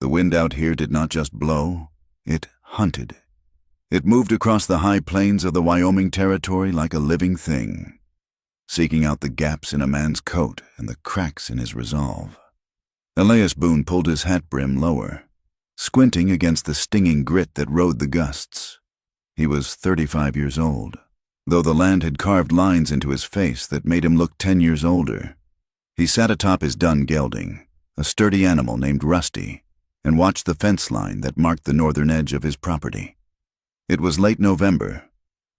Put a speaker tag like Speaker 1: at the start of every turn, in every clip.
Speaker 1: The wind out here did not just blow, it hunted. It moved across the high plains of the Wyoming Territory like a living thing, seeking out the gaps in a man's coat and the cracks in his resolve. Elias Boone pulled his hat brim lower, squinting against the stinging grit that rode the gusts. He was 35 years old, though the land had carved lines into his face that made him look 10 years older. He sat atop his dun gelding, a sturdy animal named Rusty, and watched the fence line that marked the northern edge of his property. It was late November,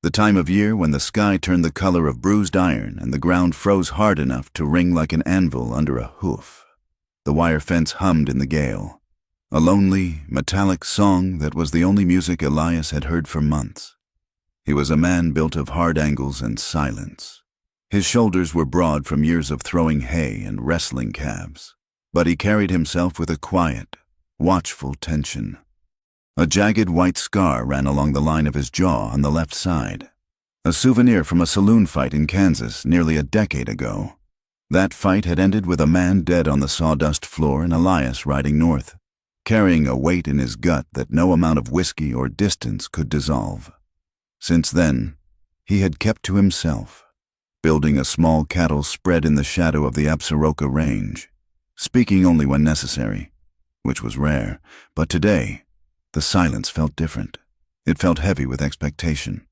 Speaker 1: the time of year when the sky turned the color of bruised iron and the ground froze hard enough to ring like an anvil under a hoof. The wire fence hummed in the gale, a lonely, metallic song that was the only music Elias had heard for months. He was a man built of hard angles and silence. His shoulders were broad from years of throwing hay and wrestling calves, but he carried himself with a quiet, watchful tension. A jagged white scar ran along the line of his jaw on the left side, a souvenir from a saloon fight in Kansas nearly a decade ago. That fight had ended with a man dead on the sawdust floor and Elias riding north, carrying a weight in his gut that no amount of whiskey or distance could dissolve. Since then, he had kept to himself, building a small cattle spread in the shadow of the Absaroka Range, speaking only when necessary, which was rare, but today, the silence felt different. It felt heavy with expectation.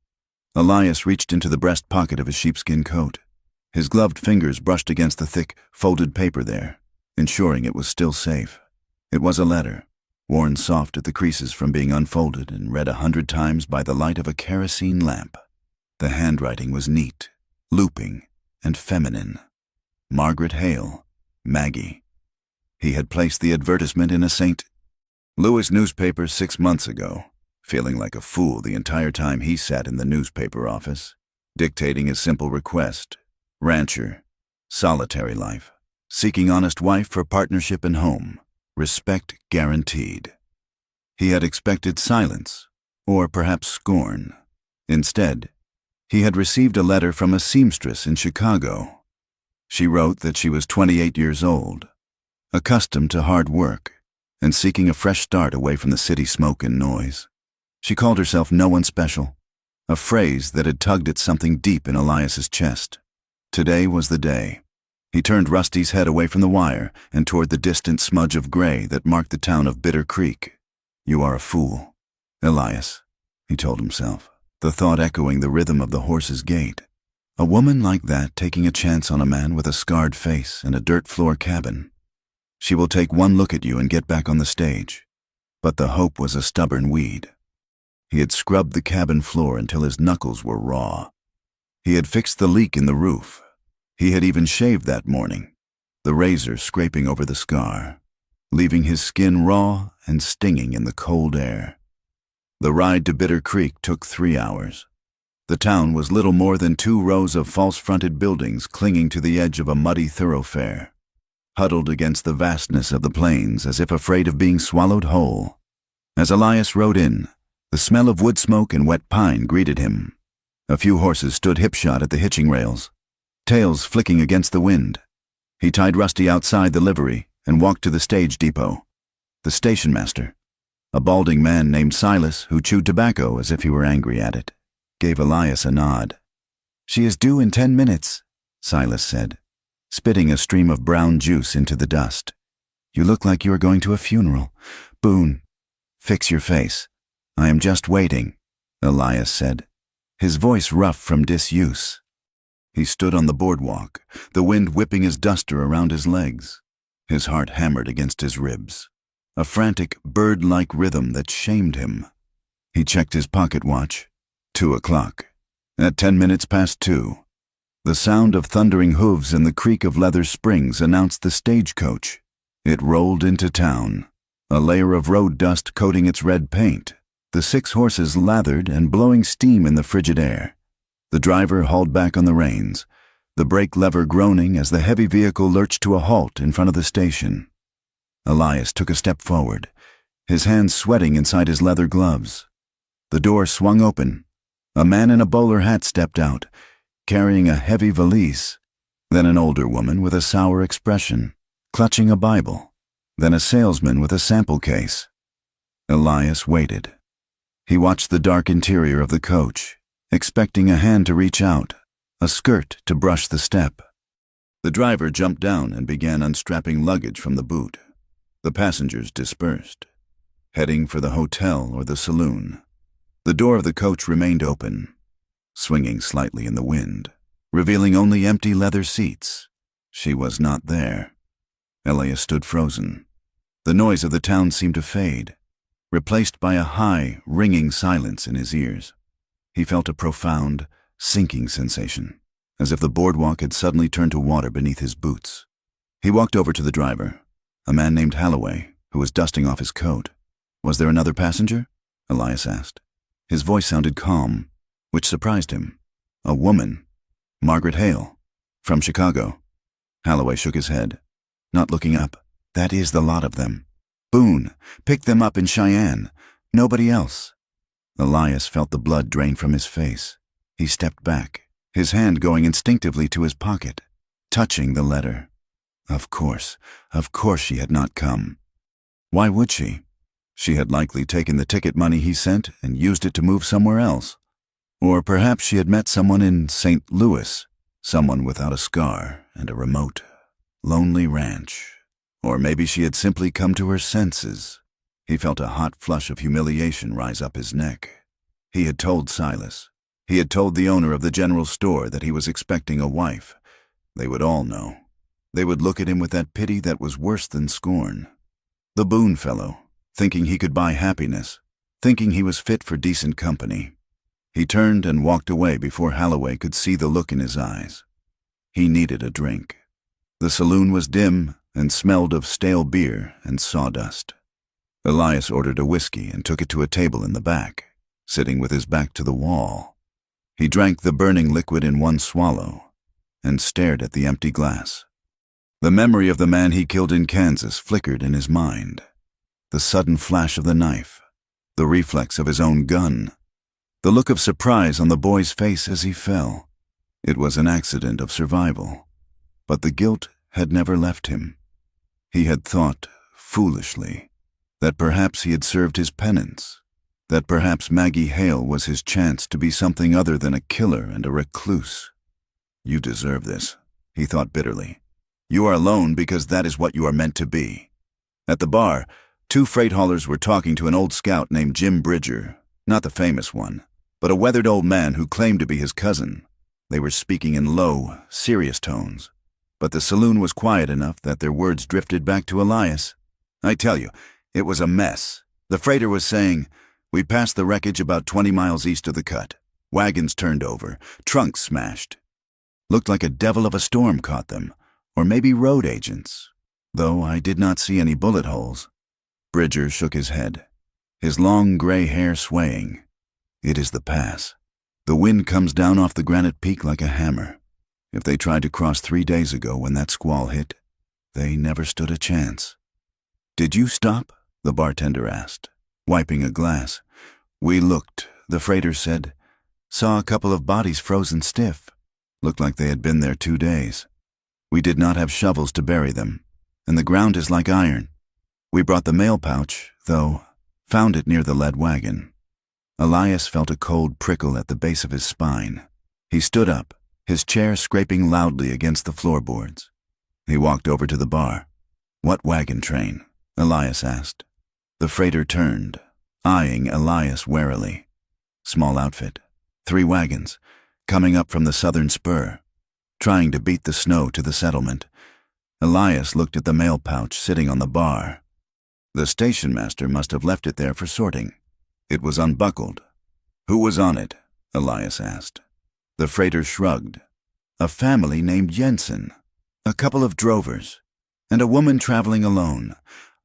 Speaker 1: Elias reached into the breast pocket of his sheepskin coat. His gloved fingers brushed against the thick, folded paper there, ensuring it was still safe. It was a letter, worn soft at the creases from being unfolded and read 100 times by the light of a kerosene lamp. The handwriting was neat, looping, and feminine. Margaret Hale, Maggie. He had placed the advertisement in a St. Louis newspaper 6 months ago, feeling like a fool the entire time he sat in the newspaper office, dictating his simple request: rancher, solitary life, seeking honest wife for partnership and home, respect guaranteed. He had expected silence, or perhaps scorn. Instead, he had received a letter from a seamstress in Chicago. She wrote that she was 28 years old, accustomed to hard work, and seeking a fresh start away from the city smoke and noise. She called herself no one special, a phrase that had tugged at something deep in Elias's chest. Today was the day. He turned Rusty's head away from the wire and toward the distant smudge of gray that marked the town of Bitter Creek. "You are a fool, Elias," he told himself, the thought echoing the rhythm of the horse's gait. A woman like that taking a chance on a man with a scarred face and a dirt floor cabin. She will take one look at you and get back on the stage. But the hope was a stubborn weed. He had scrubbed the cabin floor until his knuckles were raw. He had fixed the leak in the roof. He had even shaved that morning, the razor scraping over the scar, leaving his skin raw and stinging in the cold air. The ride to Bitter Creek took 3 hours. The town was little more than 2 rows of false-fronted buildings clinging to the edge of a muddy thoroughfare, huddled against the vastness of the plains as if afraid of being swallowed whole. As Elias rode in, the smell of wood smoke and wet pine greeted him. A few horses stood hipshot at the hitching rails, tails flicking against the wind. He tied Rusty outside the livery and walked to the stage depot. The station master, a balding man named Silas who chewed tobacco as if he were angry at it, gave Elias a nod. "She is due in 10 minutes, Silas said, spitting a stream of brown juice into the dust. "You look like you are going to a funeral. Boone, fix your face. I am just waiting," Elias said, his voice rough from disuse. He stood on the boardwalk, the wind whipping his duster around his legs. His heart hammered against his ribs, a frantic, bird-like rhythm that shamed him. He checked his pocket watch. 2 o'clock. At 10 minutes past 2, the sound of thundering hooves and the creak of leather springs announced the stagecoach. It rolled into town, a layer of road dust coating its red paint, the 6 horses lathered and blowing steam in the frigid air. The driver hauled back on the reins, the brake lever groaning as the heavy vehicle lurched to a halt in front of the station. Elias took a step forward, his hands sweating inside his leather gloves. The door swung open. A man in a bowler hat stepped out, carrying a heavy valise, then an older woman with a sour expression, clutching a Bible. then a salesman with a sample case. Elias waited. He watched the dark interior of the coach, expecting a hand to reach out, a skirt to brush the step. The driver jumped down and began unstrapping luggage from the boot. The passengers dispersed, heading for the hotel or the saloon. The door of the coach remained open, swinging slightly in the wind, revealing only empty leather seats. She was not there. Elias stood frozen. The noise of the town seemed to fade, replaced by a high, ringing silence in his ears. He felt a profound, sinking sensation, as if the boardwalk had suddenly turned to water beneath his boots. He walked over to the driver, a man named Holloway, who was dusting off his coat. "Was there another passenger?" Elias asked. His voice sounded calm, which surprised him. "A woman. Margaret Hale, from Chicago." Holloway shook his head, not looking up. "That is the lot of them. Boone picked them up in Cheyenne. Nobody else." Elias felt the blood drain from his face. He stepped back, his hand going instinctively to his pocket, touching the letter. Of course she had not come. Why would she? She had likely taken the ticket money he sent and used it to move somewhere else. Or perhaps she had met someone in St. Louis, someone without a scar and a remote, lonely ranch. Or maybe she had simply come to her senses. He felt a hot flush of humiliation rise up his neck. He had told Silas. He had told the owner of the general store that he was expecting a wife. They would all know. They would look at him with that pity that was worse than scorn. The Boone fellow, thinking he could buy happiness, thinking he was fit for decent company. He turned and walked away before Holloway could see the look in his eyes. He needed a drink. The saloon was dim and smelled of stale beer and sawdust. Elias ordered a whiskey and took it to a table in the back, sitting with his back to the wall. He drank the burning liquid in one swallow and stared at the empty glass. The memory of the man he killed in Kansas flickered in his mind. The sudden flash of the knife, the reflex of his own gun, the look of surprise on the boy's face as he fell. It was an accident of survival, but the guilt had never left him. He had thought, foolishly, that perhaps he had served his penance, that perhaps Maggie Hale was his chance to be something other than a killer and a recluse. "You deserve this," he thought bitterly. "You are alone because that is what you are meant to be." At the bar, two freight haulers were talking to an old scout named Jim Bridger, not the famous one, but a weathered old man who claimed to be his cousin. They were speaking in low, serious tones, but the saloon was quiet enough that their words drifted back to Elias. "I tell you, it was a mess." The freighter was saying, "We passed the wreckage about 20 miles east of the cut. Wagons turned over, trunks smashed. Looked like a devil of a storm caught them, or maybe road agents, though I did not see any bullet holes." Bridger shook his head, his long gray hair swaying. "It is the pass. The wind comes down off the granite peak like a hammer. If they tried to cross 3 days ago when that squall hit, they never stood a chance." "Did you stop?" the bartender asked, wiping a glass. "We looked," the freighter said. "Saw a couple of bodies frozen stiff. Looked like they had been there 2 days. We did not have shovels to bury them, and the ground is like iron. We brought the mail pouch, though, found it near the lead wagon." Elias felt a cold prickle at the base of his spine. He stood up, his chair scraping loudly against the floorboards. He walked over to the bar. "What wagon train?" Elias asked. The freighter turned, eyeing Elias warily. "Small outfit. 3 wagons, coming up from the southern spur, trying to beat the snow to the settlement." Elias looked at the mail pouch sitting on the bar. The station master must have left it there for sorting. It was unbuckled. "Who was on it?" Elias asked. The freighter shrugged. "A family named Jensen, a couple of drovers, and a woman traveling alone.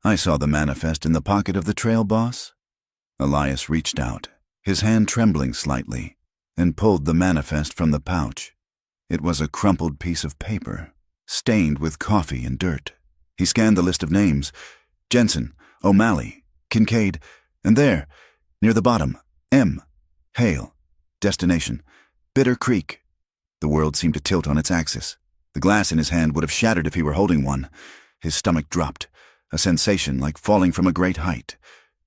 Speaker 1: I saw the manifest in the pocket of the trail boss." Elias reached out, his hand trembling slightly, and pulled the manifest from the pouch. It was a crumpled piece of paper, stained with coffee and dirt. He scanned the list of names. Jensen, O'Malley, Kincaid, and there, near the bottom, M. Hale. Destination, Bitter Creek. The world seemed to tilt on its axis. The glass in his hand would have shattered if he were holding one. His stomach dropped. a sensation like falling from a great height.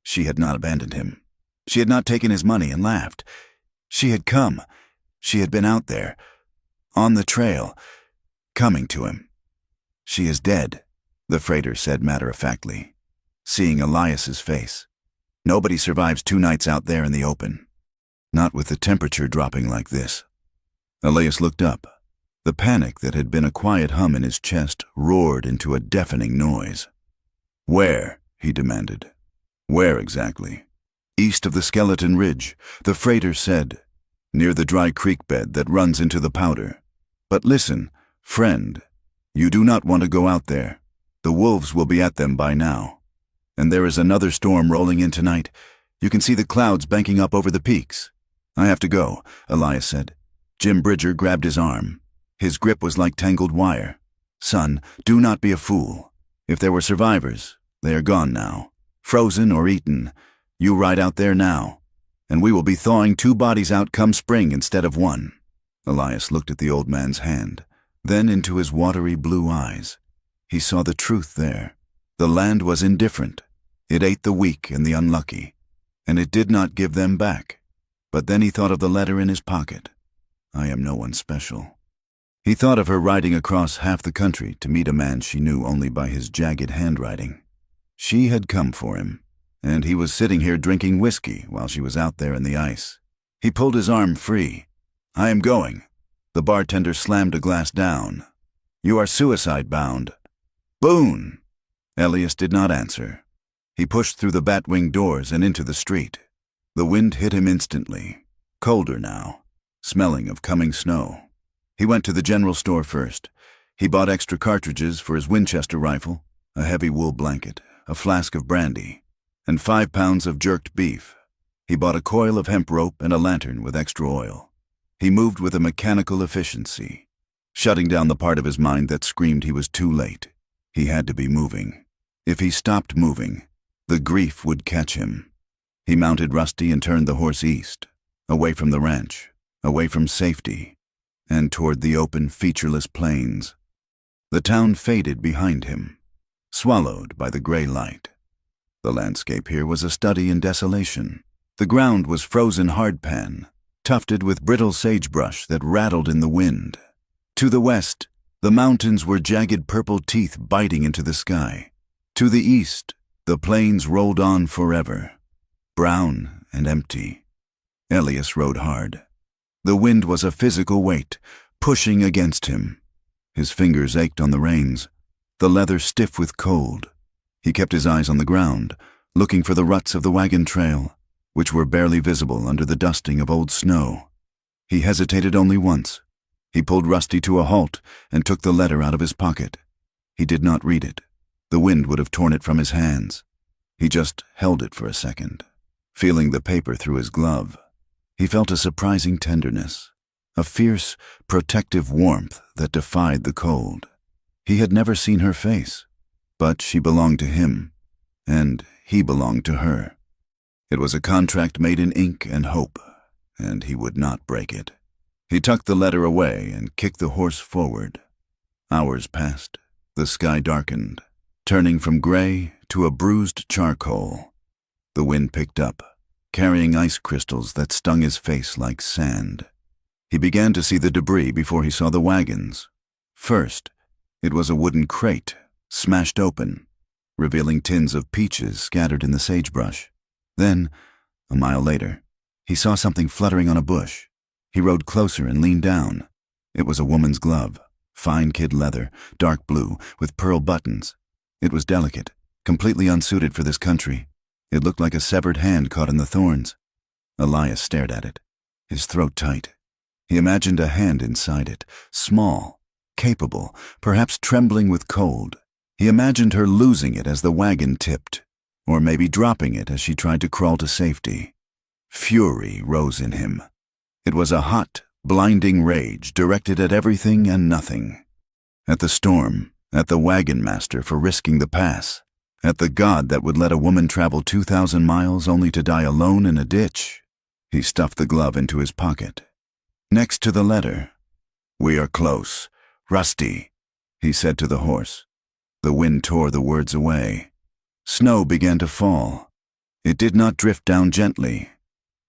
Speaker 1: She had not abandoned him. She had not taken his money and laughed. She had come. She had been out there, on the trail, coming to him. "She is dead," the freighter said matter-of-factly, seeing Elias's face. "Nobody survives 2 nights out there in the open. Not with the temperature dropping like this." Elias looked up. The panic that had been a quiet hum in his chest roared into a deafening noise. "Where?" he demanded. "Where exactly?" "East of the Skeleton Ridge," the freighter said, "near the dry creek bed that runs into the Powder. But listen, friend, you do not want to go out there. The wolves will be at them by now. And there is another storm rolling in tonight. You can see the clouds banking up over the peaks." "I have to go," Elias said. Jim Bridger grabbed his arm. His grip was like tangled wire. "Son, do not be a fool. If there were survivors, they are gone now. Frozen or eaten. You ride out there now, and we will be thawing 2 bodies out come spring instead of 1. Elias looked at the old man's hand, then into his watery blue eyes. He saw the truth there. The land was indifferent. It ate the weak and the unlucky, and it did not give them back. But then he thought of the letter in his pocket. "I am no one special." He thought of her riding across half the country to meet a man she knew only by his jagged handwriting. She had come for him, and he was sitting here drinking whiskey while she was out there in the ice. He pulled his arm free. "I am going." The bartender slammed a glass down. "You are suicide-bound." "Boone!" Elias did not answer. He pushed through the bat-wing doors and into the street. The wind hit him instantly, colder now, smelling of coming snow. He went to the general store first. He bought extra cartridges for his Winchester rifle, a heavy wool blanket, a flask of brandy, and 5 pounds of jerked beef. He bought a coil of hemp rope and a lantern with extra oil. He moved with a mechanical efficiency, shutting down the part of his mind that screamed he was too late. He had to be moving. If he stopped moving, the grief would catch him. He mounted Rusty and turned the horse east, away from the ranch, away from safety, and toward the open, featureless plains. The town faded behind him, swallowed by the gray light. The landscape here was a study in desolation. The ground was frozen hardpan, tufted with brittle sagebrush that rattled in the wind. To the west, the mountains were jagged purple teeth biting into the sky. To the east, the plains rolled on forever, brown and empty. Elias rode hard. The wind was a physical weight, pushing against him. His fingers ached on the reins, the leather stiff with cold. He kept his eyes on the ground, looking for the ruts of the wagon trail, which were barely visible under the dusting of old snow. He hesitated only once. He pulled Rusty to a halt and took the letter out of his pocket. He did not read it. The wind would have torn it from his hands. He just held it for a second, feeling the paper through his glove. He felt a surprising tenderness, a fierce, protective warmth that defied the cold. He had never seen her face, but she belonged to him, and he belonged to her. It was a contract made in ink and hope, and he would not break it. He tucked the letter away and kicked the horse forward. Hours passed. The sky darkened, turning from gray to a bruised charcoal. The wind picked up, carrying ice crystals that stung his face like sand. He began to see the debris before he saw the wagons. First, it was a wooden crate, smashed open, revealing tins of peaches scattered in the sagebrush. Then, a mile later, he saw something fluttering on a bush. He rode closer and leaned down. It was a woman's glove, fine kid leather, dark blue, with pearl buttons. It was delicate, completely unsuited for this country. It looked like a severed hand caught in the thorns. Elias stared at it, his throat tight. He imagined a hand inside it, small, capable, perhaps trembling with cold. He imagined her losing it as the wagon tipped, or maybe dropping it as she tried to crawl to safety. Fury rose in him. It was a hot, blinding rage directed at everything and nothing. At the storm, at the wagon master for risking the pass, at the God that would let a woman travel 2,000 miles only to die alone in a ditch. He stuffed the glove into his pocket. Next to the letter, "We are close. Rusty," he said to the horse. The wind tore the words away. Snow began to fall. It did not drift down gently.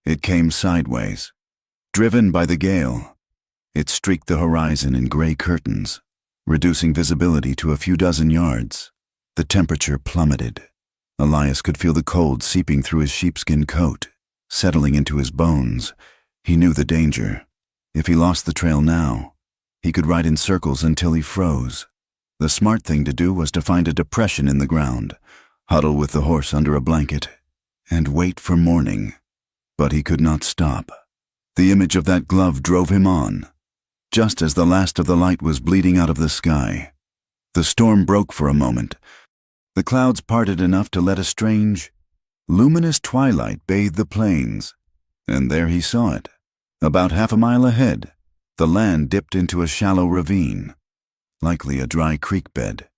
Speaker 1: It came sideways. Driven by the gale, it streaked the horizon in gray curtains, reducing visibility to a few dozen yards. The temperature plummeted. Elias could feel the cold seeping through his sheepskin coat, settling into his bones. He knew the danger. If he lost the trail now, he could ride in circles until he froze. The smart thing to do was to find a depression in the ground, huddle with the horse under a blanket, and wait for morning. But he could not stop. The image of that glove drove him on, just as the last of the light was bleeding out of the sky. The storm broke for a moment. The clouds parted enough to let a strange, luminous twilight bathe the plains, and there he saw it. About half a mile ahead, the land dipped into a shallow ravine, likely a dry creek bed.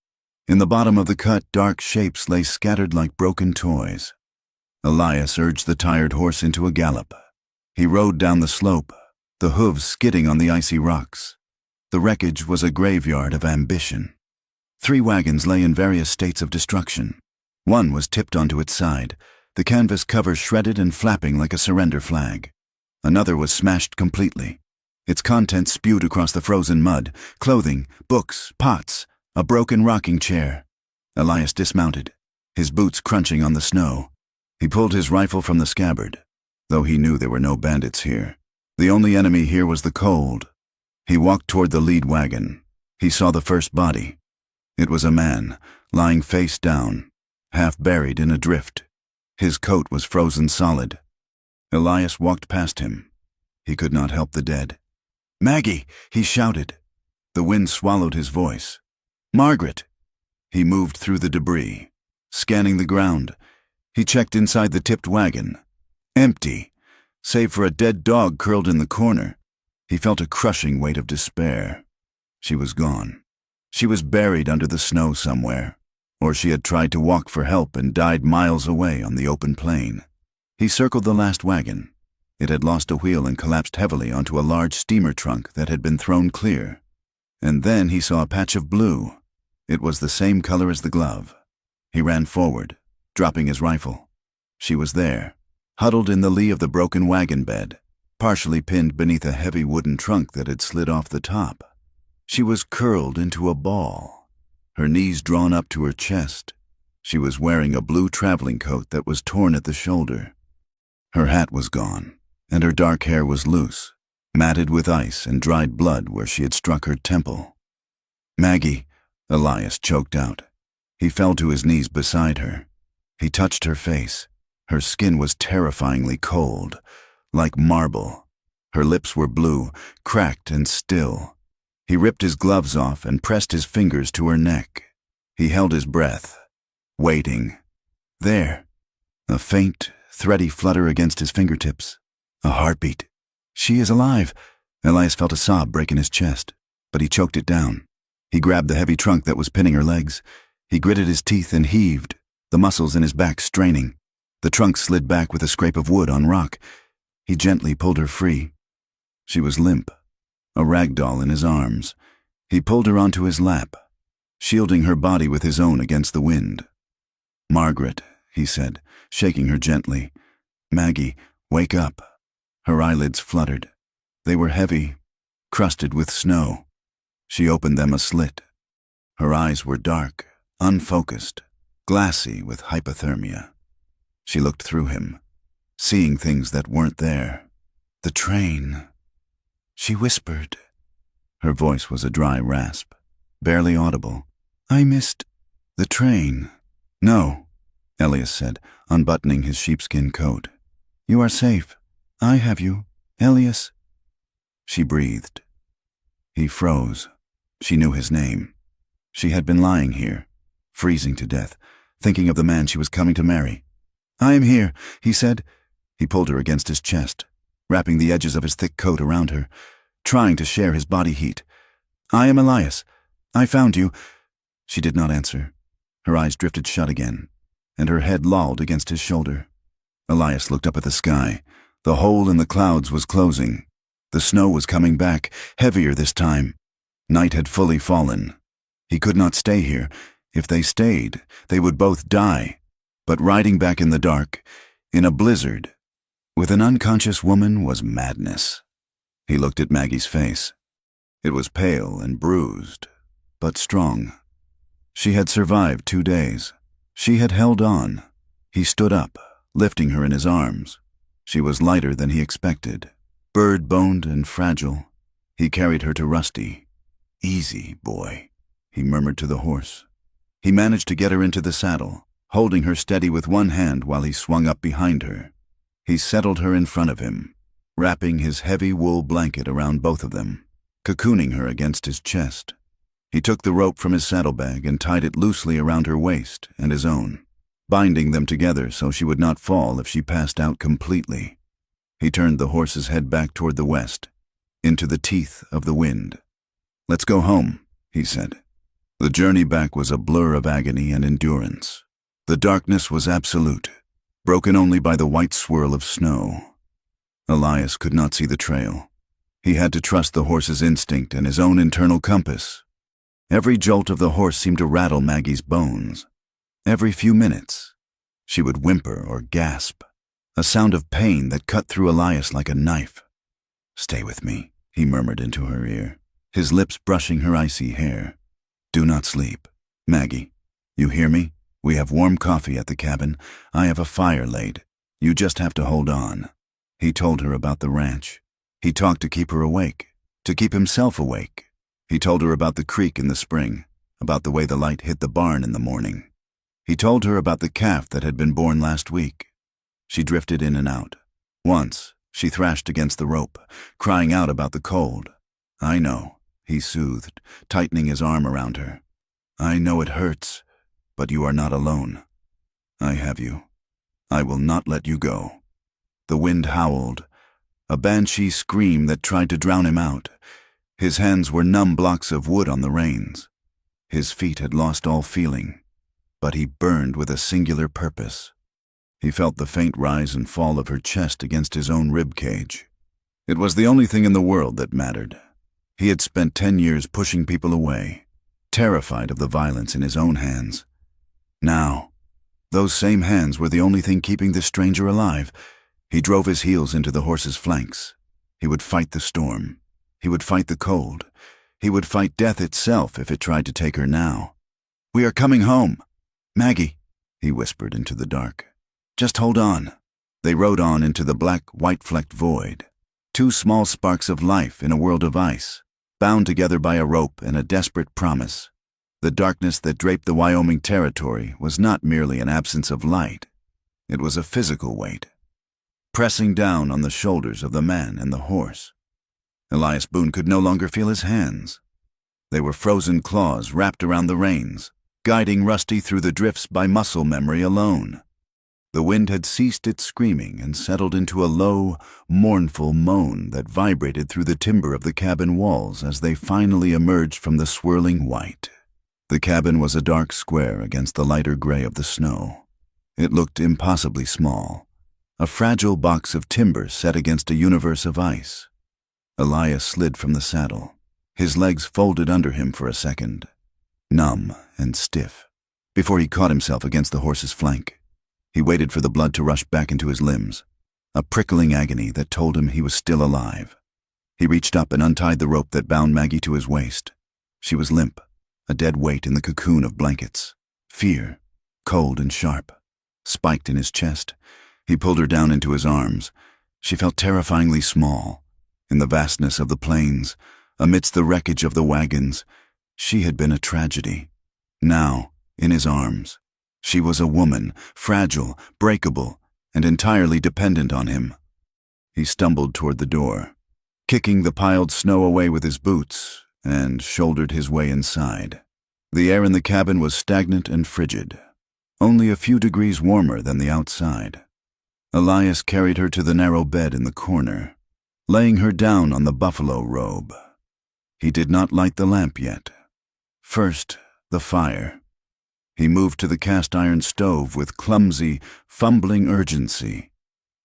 Speaker 1: In the bottom of the cut, dark shapes lay scattered like broken toys. Elias urged the tired horse into a gallop. He rode down the slope, the hooves skidding on the icy rocks. The wreckage was a graveyard of ambition. 3 wagons lay in various states of destruction. One was tipped onto its side, the canvas cover shredded and flapping like a surrender flag. Another was smashed completely. Its contents spewed across the frozen mud: clothing, books, pots, a broken rocking chair. Elias dismounted, his boots crunching on the snow. He pulled his rifle from the scabbard, though he knew there were no bandits here. The only enemy here was the cold. He walked toward the lead wagon. He saw the first body. It was a man, lying face down, half buried in a drift. His coat was frozen solid. Elias walked past him. He could not help the dead. "Maggie!" he shouted. The wind swallowed his voice. "Margaret!" He moved through the debris, scanning the ground. He checked inside the tipped wagon. Empty, save for a dead dog curled in the corner. He felt a crushing weight of despair. She was gone. She was buried under the snow somewhere, or she had tried to walk for help and died miles away on the open plain. He circled the last wagon. It had lost a wheel and collapsed heavily onto a large steamer trunk that had been thrown clear. And then he saw a patch of blue. It was the same color as the glove. He ran forward, dropping his rifle. She was there, huddled in the lee of the broken wagon bed, partially pinned beneath a heavy wooden trunk that had slid off the top. She was curled into a ball, her knees drawn up to her chest. She was wearing a blue traveling coat that was torn at the shoulder. Her hat was gone, and her dark hair was loose, matted with ice and dried blood where she had struck her temple. "Maggie," Elias choked out. He fell to his knees beside her. He touched her face. Her skin was terrifyingly cold, like marble. Her lips were blue, cracked and still. He ripped his gloves off and pressed his fingers to her neck. He held his breath, waiting. There, a faint, thready flutter against his fingertips. A heartbeat. "She is alive." Elias felt a sob break in his chest, but he choked it down. He grabbed the heavy trunk that was pinning her legs. He gritted his teeth and heaved, the muscles in his back straining. The trunk slid back with a scrape of wood on rock. He gently pulled her free. She was limp, a rag doll in his arms. He pulled her onto his lap, shielding her body with his own against the wind. "Margaret," he said, shaking her gently. "Maggie, wake up." Her eyelids fluttered. They were heavy, crusted with snow. She opened them a slit. Her eyes were dark, unfocused, glassy with hypothermia. She looked through him, seeing things that weren't there. "The train," she whispered. Her voice was a dry rasp, barely audible. "I missed the train." "No," Elias said, unbuttoning his sheepskin coat. "You are safe. I have you, Elias." She breathed. He froze. She knew his name. She had been lying here, freezing to death, thinking of the man she was coming to marry. "I am here," he said. He pulled her against his chest, wrapping the edges of his thick coat around her, trying to share his body heat. "I am Elias. I found you." She did not answer. Her eyes drifted shut again, and her head lolled against his shoulder. Elias looked up at the sky. The hole in the clouds was closing. The snow was coming back, heavier this time. Night had fully fallen. He could not stay here. If they stayed, they would both die. But riding back in the dark, in a blizzard, with an unconscious woman was madness. He looked at Maggie's face. It was pale and bruised, but strong. She had survived 2 days. She had held on. He stood up, lifting her in his arms. She was lighter than he expected, bird-boned and fragile. He carried her to Rusty. "Easy, boy," he murmured to the horse. He managed to get her into the saddle, holding her steady with one hand while he swung up behind her. He settled her in front of him, wrapping his heavy wool blanket around both of them, cocooning her against his chest. He took the rope from his saddlebag and tied it loosely around her waist and his own, binding them together so she would not fall if she passed out completely. He turned the horse's head back toward the west, into the teeth of the wind. "Let's go home," he said. The journey back was a blur of agony and endurance. The darkness was absolute, broken only by the white swirl of snow. Elias could not see the trail. He had to trust the horse's instinct and his own internal compass. Every jolt of the horse seemed to rattle Maggie's bones. Every few minutes, she would whimper or gasp, a sound of pain that cut through Elias like a knife. "Stay with me," he murmured into her ear, his lips brushing her icy hair. "Do not sleep. Maggie, you hear me? We have warm coffee at the cabin. I have a fire laid. You just have to hold on." He told her about the ranch. He talked to keep her awake, to keep himself awake. He told her about the creek in the spring, about the way the light hit the barn in the morning. He told her about the calf that had been born last week. She drifted in and out. Once, she thrashed against the rope, crying out about the cold. "I know," he soothed, tightening his arm around her. "I know it hurts, but you are not alone. I have you. I will not let you go." The wind howled, a banshee scream that tried to drown him out. His hands were numb blocks of wood on the reins. His feet had lost all feeling, but he burned with a singular purpose. He felt the faint rise and fall of her chest against his own rib cage. It was the only thing in the world that mattered. He had spent 10 years pushing people away, terrified of the violence in his own hands. Now, those same hands were the only thing keeping this stranger alive. He drove his heels into the horse's flanks. He would fight the storm. He would fight the cold. He would fight death itself if it tried to take her now. "We are coming home. Maggie," he whispered into the dark. "Just hold on." They rode on into the black, white-flecked void. 2 small sparks of life in a world of ice, bound together by a rope and a desperate promise. The darkness that draped the Wyoming Territory was not merely an absence of light. It was a physical weight, pressing down on the shoulders of the man and the horse. Elias Boone could no longer feel his hands. They were frozen claws wrapped around the reins, guiding Rusty through the drifts by muscle memory alone. The wind had ceased its screaming and settled into a low, mournful moan that vibrated through the timber of the cabin walls as they finally emerged from the swirling white. The cabin was a dark square against the lighter gray of the snow. It looked impossibly small, a fragile box of timber set against a universe of ice. Elias slid from the saddle, his legs folded under him for a second, numb and stiff, before he caught himself against the horse's flank. He waited for the blood to rush back into his limbs, a prickling agony that told him he was still alive. He reached up and untied the rope that bound Maggie to his waist. She was limp, a dead weight in the cocoon of blankets. Fear, cold and sharp, spiked in his chest. He pulled her down into his arms. She felt terrifyingly small. In the vastness of the plains, amidst the wreckage of the wagons, she had been a tragedy. Now, in his arms, she was a woman, fragile, breakable, and entirely dependent on him. He stumbled toward the door, kicking the piled snow away with his boots, and shouldered his way inside. The air in the cabin was stagnant and frigid, only a few degrees warmer than the outside. Elias carried her to the narrow bed in the corner, laying her down on the buffalo robe. He did not light the lamp yet. First, the fire. He moved to the cast-iron stove with clumsy, fumbling urgency.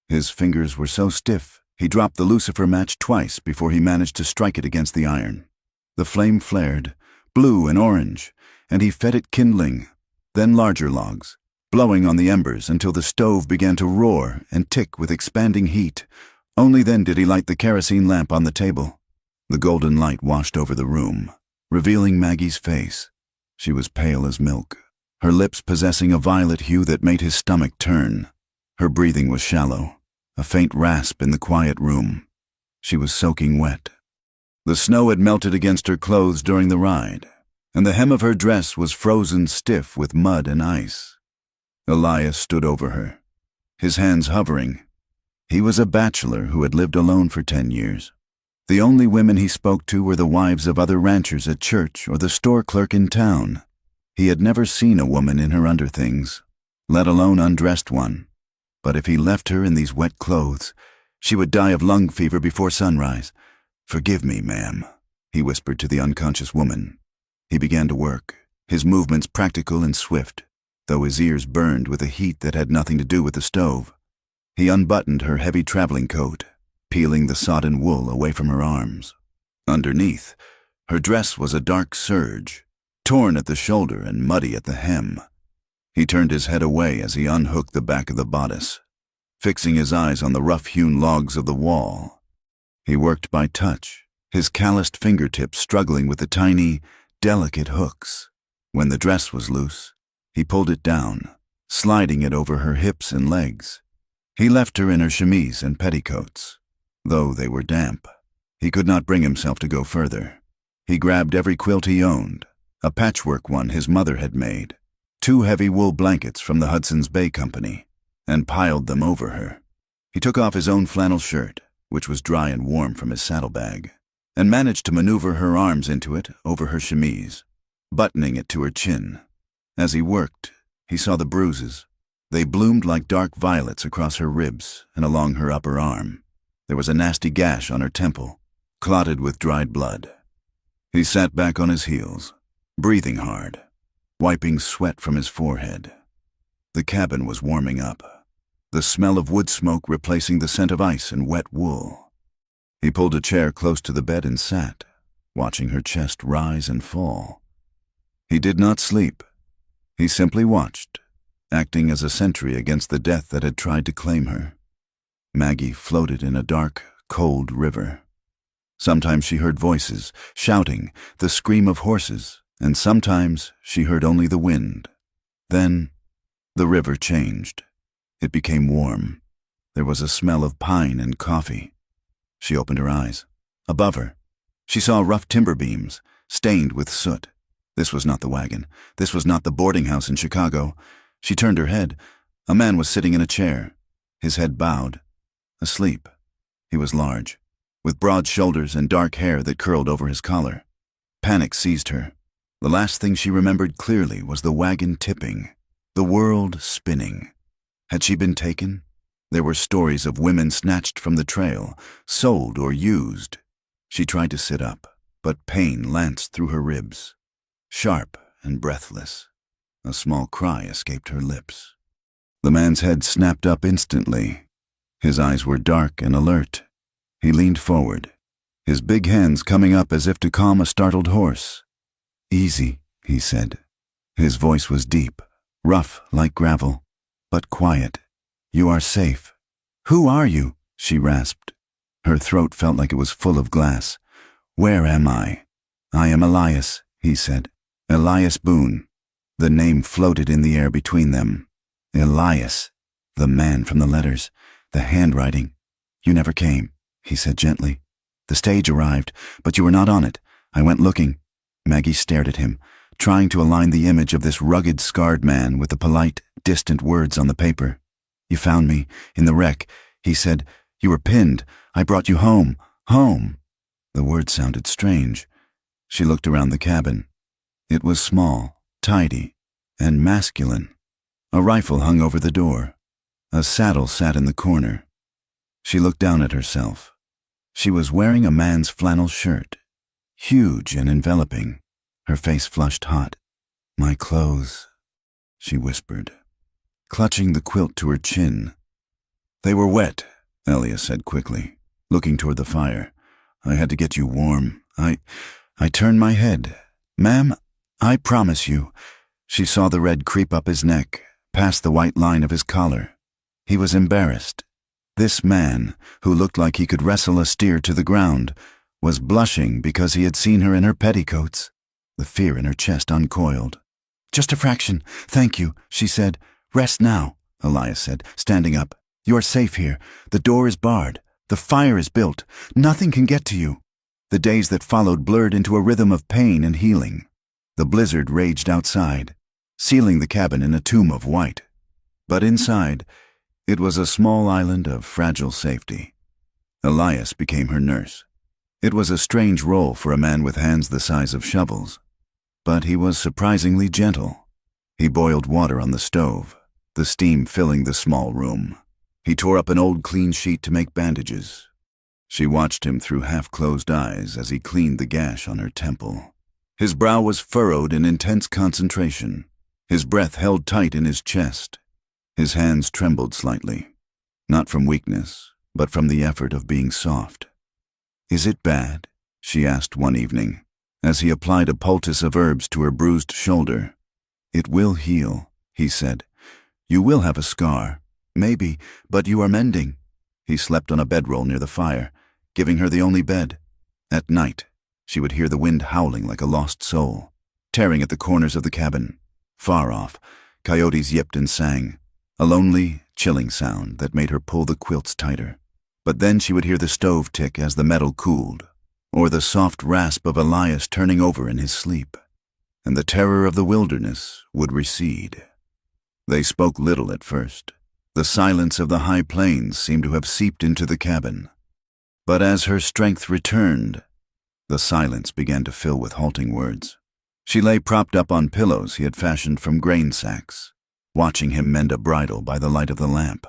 Speaker 1: His fingers were so stiff, he dropped the lucifer match twice before he managed to strike it against the iron. The flame flared, blue and orange, and he fed it kindling, then larger logs, blowing on the embers until the stove began to roar and tick with expanding heat. Only then did he light the kerosene lamp on the table. The golden light washed over the room, revealing Maggie's face. She was pale as milk, her lips possessing a violet hue that made his stomach turn. Her breathing was shallow, a faint rasp in the quiet room. She was soaking wet. The snow had melted against her clothes during the ride, and the hem of her dress was frozen stiff with mud and ice. Elias stood over her, his hands hovering. He was a bachelor who had lived alone for 10 years. The only women he spoke to were the wives of other ranchers at church or the store clerk in town. He had never seen a woman in her underthings, let alone undressed one. But if he left her in these wet clothes, she would die of lung fever before sunrise. "Forgive me, ma'am," he whispered to the unconscious woman. He began to work, his movements practical and swift, though his ears burned with a heat that had nothing to do with the stove. He unbuttoned her heavy traveling coat, peeling the sodden wool away from her arms. Underneath, her dress was a dark serge, torn at the shoulder and muddy at the hem. He turned his head away as he unhooked the back of the bodice, fixing his eyes on the rough-hewn logs of the wall. He worked by touch, his calloused fingertips struggling with the tiny, delicate hooks. When the dress was loose, he pulled it down, sliding it over her hips and legs. He left her in her chemise and petticoats. Though they were damp, he could not bring himself to go further. He grabbed every quilt he owned, a patchwork one his mother had made, 2 heavy wool blankets from the Hudson's Bay Company, and piled them over her. He took off his own flannel shirt, which was dry and warm from his saddlebag, and managed to maneuver her arms into it over her chemise, buttoning it to her chin. As he worked, he saw the bruises. They bloomed like dark violets across her ribs and along her upper arm. There was a nasty gash on her temple, clotted with dried blood. He sat back on his heels, breathing hard, wiping sweat from his forehead. The cabin was warming up, the smell of wood smoke replacing the scent of ice and wet wool. He pulled a chair close to the bed and sat, watching her chest rise and fall. He did not sleep. He simply watched, acting as a sentry against the death that had tried to claim her. Maggie floated in a dark, cold river. Sometimes she heard voices, shouting, the scream of horses, and sometimes she heard only the wind. Then, the river changed. It became warm. There was a smell of pine and coffee. She opened her eyes. Above her, she saw rough timber beams, stained with soot. This was not the wagon. This was not the boarding house in Chicago. She turned her head. A man was sitting in a chair, his head bowed, asleep. He was large, with broad shoulders and dark hair that curled over his collar. Panic seized her. The last thing she remembered clearly was the wagon tipping, the world spinning. Had she been taken? There were stories of women snatched from the trail, sold or used. She tried to sit up, but pain lanced through her ribs. Sharp and breathless, a small cry escaped her lips. The man's head snapped up instantly. His eyes were dark and alert. He leaned forward, his big hands coming up as if to calm a startled horse. "Easy," he said. His voice was deep, rough like gravel, but quiet. "You are safe." "Who are you?" she rasped. Her throat felt like it was full of glass. "Where am I?" "I am Elias," he said. "Elias Boone." The name floated in the air between them. Elias, the man from the letters, the handwriting. "You never came," he said gently. "The stage arrived, but you were not on it. I went looking." Maggie stared at him, trying to align the image of this rugged, scarred man with the polite, distant words on the paper. "You found me, in the wreck," he said. "You were pinned. I brought you home. Home." The words sounded strange. She looked around the cabin. It was small, tidy, and masculine. A rifle hung over the door. A saddle sat in the corner. She looked down at herself. She was wearing a man's flannel shirt, huge and enveloping. Her face flushed hot. "My clothes," she whispered, clutching the quilt to her chin. "They were wet," Elias said quickly, looking toward the fire. "I had to get you warm. I turned my head. Ma'am, I promise you. She saw the red creep up his neck, past the white line of his collar. He was embarrassed. This man, who looked like he could wrestle a steer to the ground, was blushing because he had seen her in her petticoats. The fear in her chest uncoiled. "Just a fraction, thank you," she said. "Rest now," Elias said, standing up. "You are safe here. The door is barred. The fire is built. Nothing can get to you." The days that followed blurred into a rhythm of pain and healing. The blizzard raged outside, sealing the cabin in a tomb of white. But inside, it was a small island of fragile safety. Elias became her nurse. It was a strange role for a man with hands the size of shovels. But he was surprisingly gentle. He boiled water on the stove, the steam filling the small room. He tore up an old clean sheet to make bandages. She watched him through half-closed eyes as he cleaned the gash on her temple. His brow was furrowed in intense concentration. His breath held tight in his chest. His hands trembled slightly, not from weakness, but from the effort of being soft. "Is it bad?" she asked one evening, as he applied a poultice of herbs to her bruised shoulder. "It will heal," he said. "You will have a scar, maybe, but you are mending." He slept on a bedroll near the fire, giving her the only bed. At night, she would hear the wind howling like a lost soul, tearing at the corners of the cabin. Far off, coyotes yipped and sang, a lonely, chilling sound that made her pull the quilts tighter. But then she would hear the stove tick as the metal cooled, or the soft rasp of Elias turning over in his sleep, and the terror of the wilderness would recede. They spoke little at first. The silence of the high plains seemed to have seeped into the cabin. But as her strength returned, the silence began to fill with halting words. She lay propped up on pillows he had fashioned from grain sacks, watching him mend a bridle by the light of the lamp.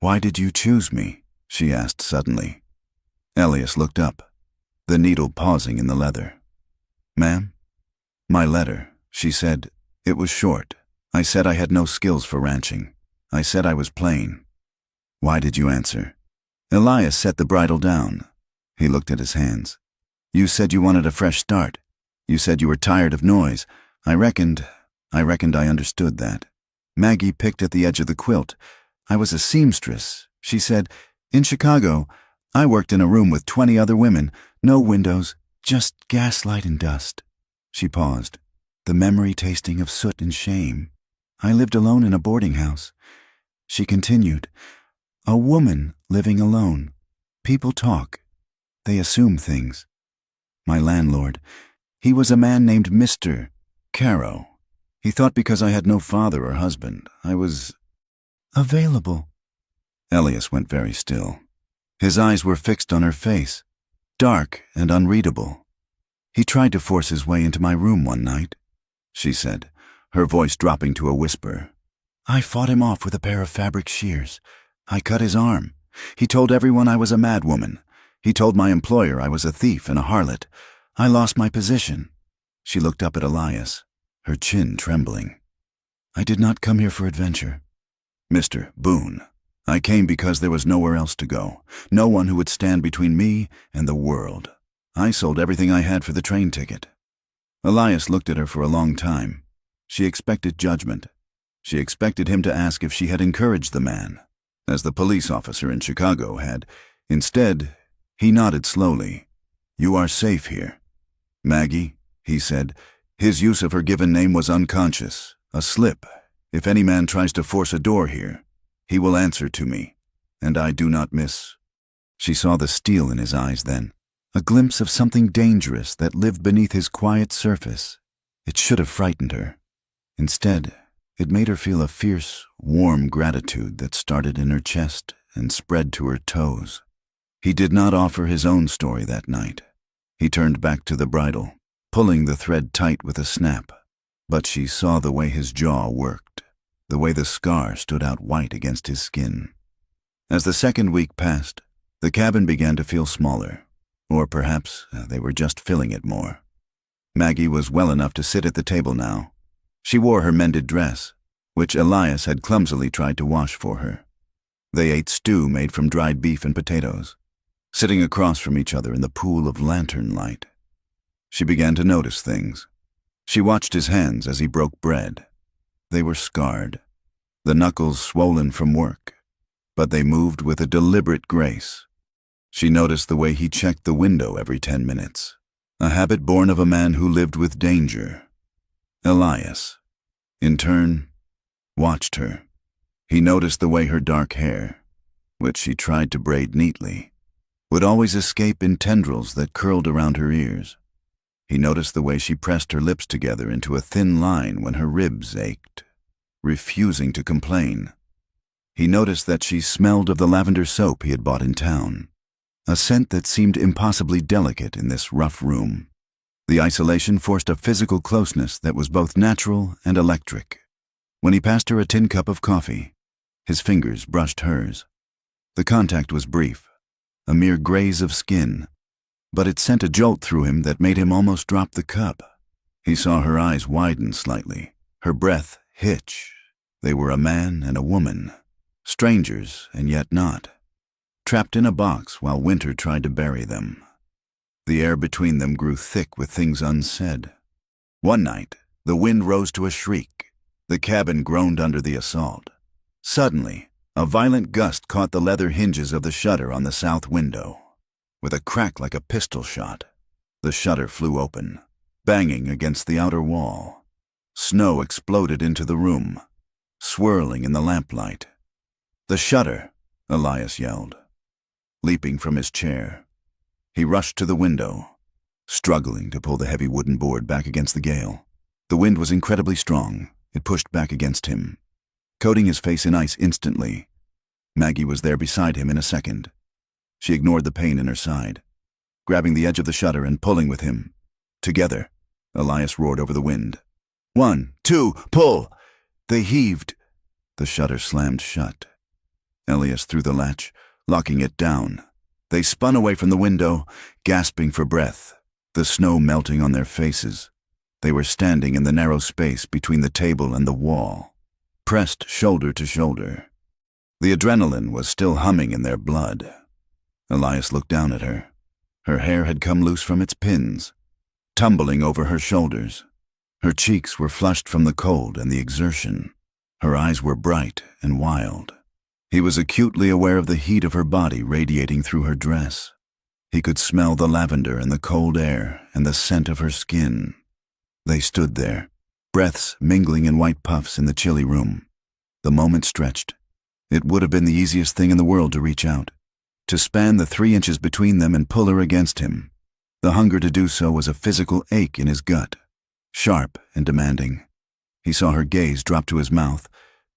Speaker 1: "Why did you choose me?" she asked suddenly. Elias looked up, the needle pausing in the leather. "Ma'am?" "My letter," she said. "It was short. I said I had no skills for ranching. I said I was plain." "Why did you answer?" Elias set the bridle down. He looked at his hands. "You said you wanted a fresh start. You said you were tired of noise. I reckoned I understood that." Maggie picked at the edge of the quilt. "I was a seamstress," she said. "In Chicago, I worked in a room with 20 other women. No windows, just gaslight and dust." She paused, the memory tasting of soot and shame. "I lived alone in a boarding house." She continued, "A woman living alone. People talk. They assume things. My landlord, he was a man named Mr. Caro. He thought because I had no father or husband, I was available." Elias went very still. His eyes were fixed on her face, dark and unreadable. "He tried to force his way into my room one night," she said, her voice dropping to a whisper. "I fought him off with a pair of fabric shears. I cut his arm. He told everyone I was a madwoman. He told my employer I was a thief and a harlot. I lost my position." She looked up at Elias, her chin trembling. "I did not come here for adventure. Mr. Boone, I came because there was nowhere else to go, no one who would stand between me and the world. I sold everything I had for the train ticket." Elias looked at her for a long time. She expected judgment. She expected him to ask if she had encouraged the man, as the police officer in Chicago had. Instead, he nodded slowly. "You are safe here." "Maggie," he said. His use of her given name was unconscious, a slip. "If any man tries to force a door here, he will answer to me, and I do not miss." She saw the steel in his eyes then, a glimpse of something dangerous that lived beneath his quiet surface. It should have frightened her. Instead, it made her feel a fierce, warm gratitude that started in her chest and spread to her toes. He did not offer his own story that night. He turned back to the bridle, pulling the thread tight with a snap. But she saw the way his jaw worked, the way the scar stood out white against his skin. As the second week passed, the cabin began to feel smaller, or perhaps they were just filling it more. Maggie was well enough to sit at the table now. She wore her mended dress, which Elias had clumsily tried to wash for her. They ate stew made from dried beef and potatoes, sitting across from each other in the pool of lantern light. She began to notice things. She watched his hands as he broke bread. They were scarred, the knuckles swollen from work, but they moved with a deliberate grace. She noticed the way he checked the window every 10 minutes, a habit born of a man who lived with danger. Elias, in turn, watched her. He noticed the way her dark hair, which she tried to braid neatly, would always escape in tendrils that curled around her ears. He noticed the way she pressed her lips together into a thin line when her ribs ached, refusing to complain. He noticed that she smelled of the lavender soap he had bought in town, a scent that seemed impossibly delicate in this rough room. The isolation forced a physical closeness that was both natural and electric. When he passed her a tin cup of coffee, his fingers brushed hers. The contact was brief, a mere graze of skin, but it sent a jolt through him that made him almost drop the cup. He saw her eyes widen slightly, her breath hitch. They were a man and a woman, strangers and yet not, trapped in a box while winter tried to bury them. The air between them grew thick with things unsaid. One night, the wind rose to a shriek. The cabin groaned under the assault. Suddenly, a violent gust caught the leather hinges of the shutter on the south window. With a crack like a pistol shot, the shutter flew open, banging against the outer wall. Snow exploded into the room, swirling in the lamplight. "The shutter!" Elias yelled. Leaping from his chair, he rushed to the window, struggling to pull the heavy wooden board back against the gale. The wind was incredibly strong. It pushed back against him, coating his face in ice instantly. Maggie was there beside him in a second. She ignored the pain in her side, grabbing the edge of the shutter and pulling with him. Together, Elias roared over the wind. 1, 2, pull! They heaved. The shutter slammed shut. Elias threw the latch, locking it down. They spun away from the window, gasping for breath, the snow melting on their faces. They were standing in the narrow space between the table and the wall, pressed shoulder to shoulder. The adrenaline was still humming in their blood. Elias looked down at her. Her hair had come loose from its pins, tumbling over her shoulders. Her cheeks were flushed from the cold and the exertion. Her eyes were bright and wild. He was acutely aware of the heat of her body radiating through her dress. He could smell the lavender in the cold air and the scent of her skin. They stood there, breaths mingling in white puffs in the chilly room. The moment stretched. It would have been the easiest thing in the world to reach out, to span the 3 inches between them and pull her against him. The hunger to do so was a physical ache in his gut, sharp and demanding. He saw her gaze drop to his mouth,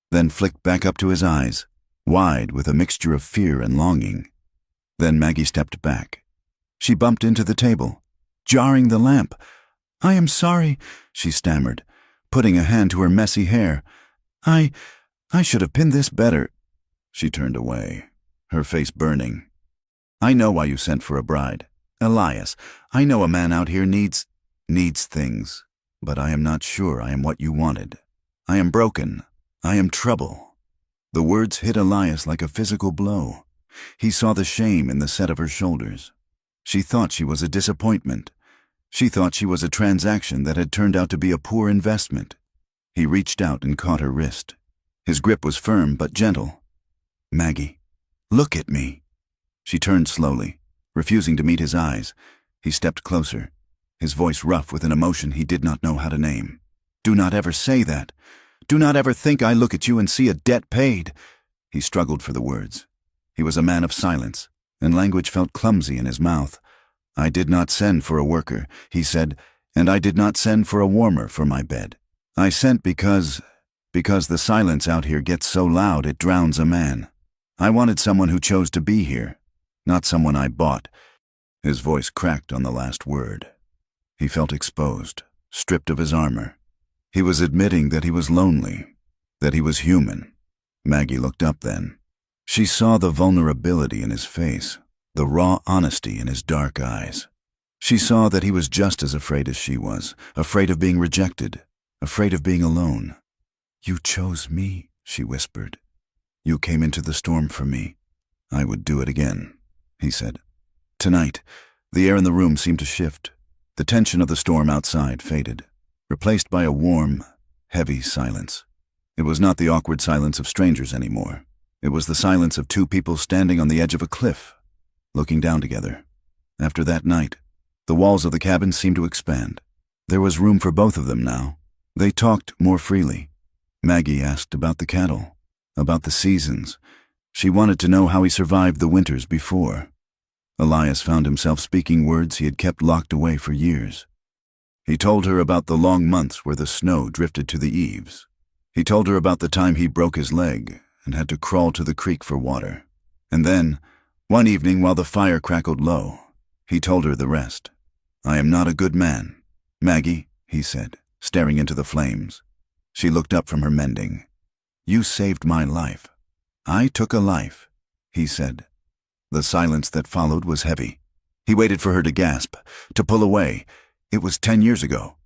Speaker 1: then flick back up to his eyes, wide with a mixture of fear and longing. Then Maggie stepped back. She bumped into the table, jarring the lamp. "I am sorry," she stammered, putting a hand to her messy hair. I should have pinned this better." She turned away, her face burning. "I know why you sent for a bride. Elias, I know a man out here needs things, but I am not sure I am what you wanted. I am broken. I am trouble." The words hit Elias like a physical blow. He saw the shame in the set of her shoulders. She thought she was a disappointment. She thought she was a transaction that had turned out to be a poor investment. He reached out and caught her wrist. His grip was firm but gentle. "Maggie, look at me." She turned slowly, refusing to meet his eyes. He stepped closer, his voice rough with an emotion he did not know how to name. "Do not ever say that. Do not ever think I look at you and see a debt paid." He struggled for the words. He was a man of silence, and language felt clumsy in his mouth. "I did not send for a worker," he said, "and I did not send for a warmer for my bed. I sent because the silence out here gets so loud it drowns a man. I wanted someone who chose to be here, not someone I bought." His voice cracked on the last word. He felt exposed, stripped of his armor. He was admitting that he was lonely, that he was human. Maggie looked up then. She saw the vulnerability in his face, the raw honesty in his dark eyes. She saw that he was just as afraid as she was, afraid of being rejected, afraid of being alone. "You chose me," she whispered. "You came into the storm for me. I would do it again," he said. Tonight, the air in the room seemed to shift. The tension of the storm outside faded. replaced by a warm, heavy silence. It was not the awkward silence of strangers anymore. It was the silence of two people standing on the edge of a cliff, looking down together. After that night, the walls of the cabin seemed to expand. There was room for both of them now. They talked more freely. Maggie asked about the cattle, about the seasons. She wanted to know how he survived the winters before. Elias found himself speaking words he had kept locked away for years. He told her about the long months where the snow drifted to the eaves. He told her about the time he broke his leg and had to crawl to the creek for water. And then, one evening while the fire crackled low, he told her the rest. "I am not a good man, Maggie," he said, staring into the flames. She looked up from her mending. "You saved my life." "I took a life," he said. The silence that followed was heavy. He waited for her to gasp, to pull away. "It was 10 years ago.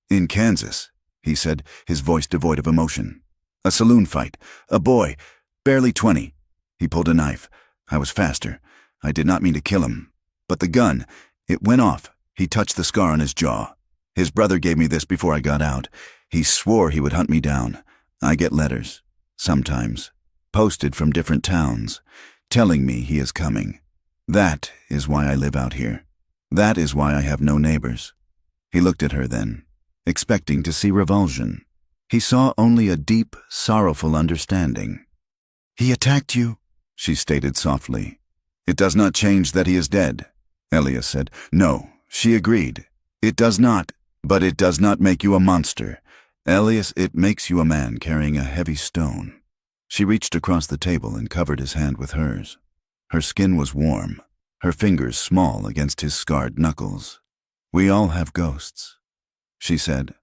Speaker 1: In Kansas," he said, his voice devoid of emotion. "A saloon fight. A boy, barely 20. He pulled a knife. I was faster. I did not mean to kill him. But the gun, it went off. He touched the scar on his jaw. His brother gave me this before I got out. He swore he would hunt me down. I get letters, sometimes, posted from different towns, telling me he is coming. That is why I live out here. That is why I have no neighbors." He looked at her then, expecting to see revulsion. He saw only a deep, sorrowful understanding. "He attacked you," she stated softly. "It does not change that he is dead," Elias said. "No," she agreed. "It does not, but it does not make you a monster. Elias, it makes you a man carrying a heavy stone." She reached across the table and covered his hand with hers. Her skin was warm, her fingers small against his scarred knuckles. "We all have ghosts," she said.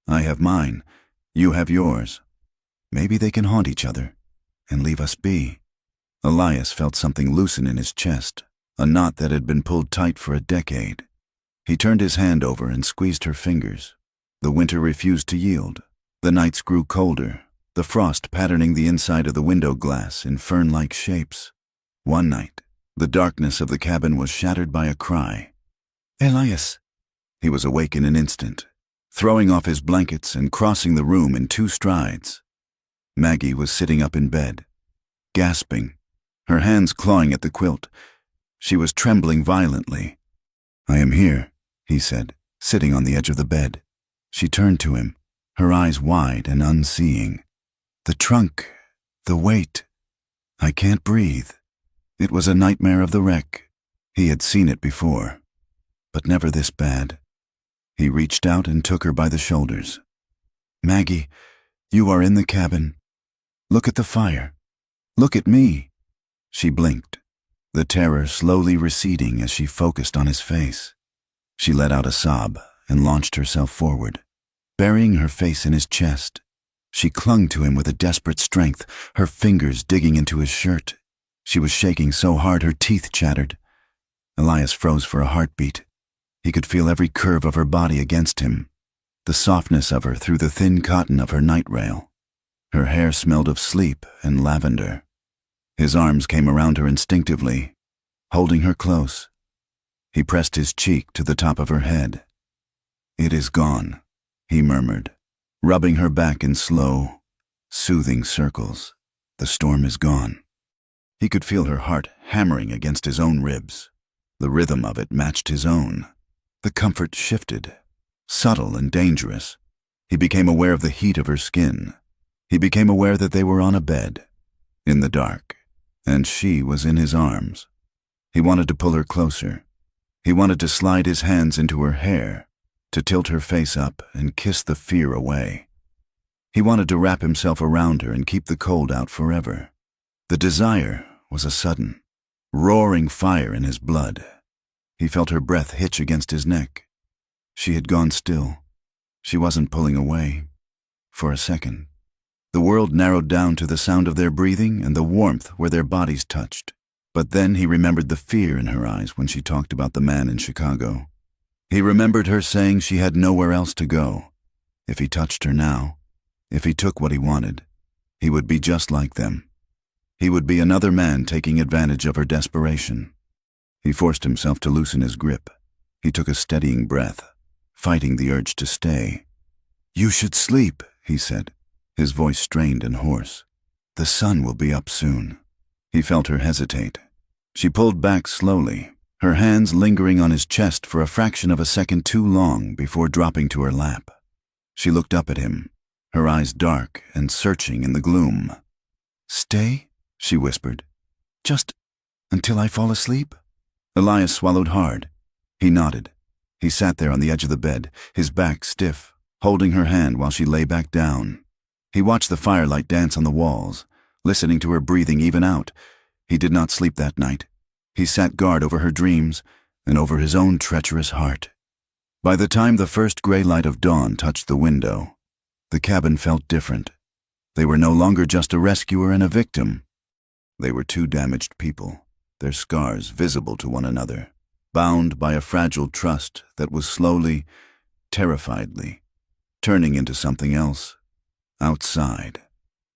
Speaker 1: "I have mine. You have yours. Maybe they can haunt each other and leave us be." Elias felt something loosen in his chest, a knot that had been pulled tight for a decade. He turned his hand over and squeezed her fingers. The winter refused to yield. The nights grew colder, the frost patterning the inside of the window glass in fern-like shapes. One night, the darkness of the cabin was shattered by a cry. "Elias!" He was awake in an instant, throwing off his blankets and crossing the room in 2 strides. Maggie was sitting up in bed, gasping, her hands clawing at the quilt. She was trembling violently. "I am here," he said, sitting on the edge of the bed. She turned to him, her eyes wide and unseeing. "The trunk, the weight. I can't breathe." It was a nightmare of the wreck. He had seen it before, but never this bad. He reached out and took her by the shoulders. "Maggie, you are in the cabin. Look at the fire. Look at me." She blinked, the terror slowly receding as she focused on his face. She let out a sob and launched herself forward, burying her face in his chest. She clung to him with a desperate strength, her fingers digging into his shirt. She was shaking so hard her teeth chattered. Elias froze for a heartbeat. He could feel every curve of her body against him, the softness of her through the thin cotton of her night rail. Her hair smelled of sleep and lavender. His arms came around her instinctively, holding her close. He pressed his cheek to the top of her head. "It is gone," he murmured, rubbing her back in slow, soothing circles. "The storm is gone." He could feel her heart hammering against his own ribs. The rhythm of it matched his own. The comfort shifted, subtle and dangerous. He became aware of the heat of her skin. He became aware that they were on a bed, in the dark, and she was in his arms. He wanted to pull her closer. He wanted to slide his hands into her hair, to tilt her face up and kiss the fear away. He wanted to wrap himself around her and keep the cold out forever. The desire was a sudden, roaring fire in his blood. He felt her breath hitch against his neck. She had gone still. She wasn't pulling away. For a second, the world narrowed down to the sound of their breathing and the warmth where their bodies touched. But then he remembered the fear in her eyes when she talked about the man in Chicago. He remembered her saying she had nowhere else to go. If he touched her now, if he took what he wanted, he would be just like them. He would be another man taking advantage of her desperation. He forced himself to loosen his grip. He took a steadying breath, fighting the urge to stay. "You should sleep," he said, his voice strained and hoarse. "The sun will be up soon." He felt her hesitate. She pulled back slowly, her hands lingering on his chest for a fraction of a second too long before dropping to her lap. She looked up at him, her eyes dark and searching in the gloom. "Stay?" she whispered. "Just until I fall asleep?" Elias swallowed hard. He nodded. He sat there on the edge of the bed, his back stiff, holding her hand while she lay back down. He watched the firelight dance on the walls, listening to her breathing even out. He did not sleep that night. He sat guard over her dreams and over his own treacherous heart. By the time the first gray light of dawn touched the window, the cabin felt different. They were no longer just a rescuer and a victim. They were two damaged people, their scars visible to one another, bound by a fragile trust that was slowly, terrifiedly, turning into something else. Outside,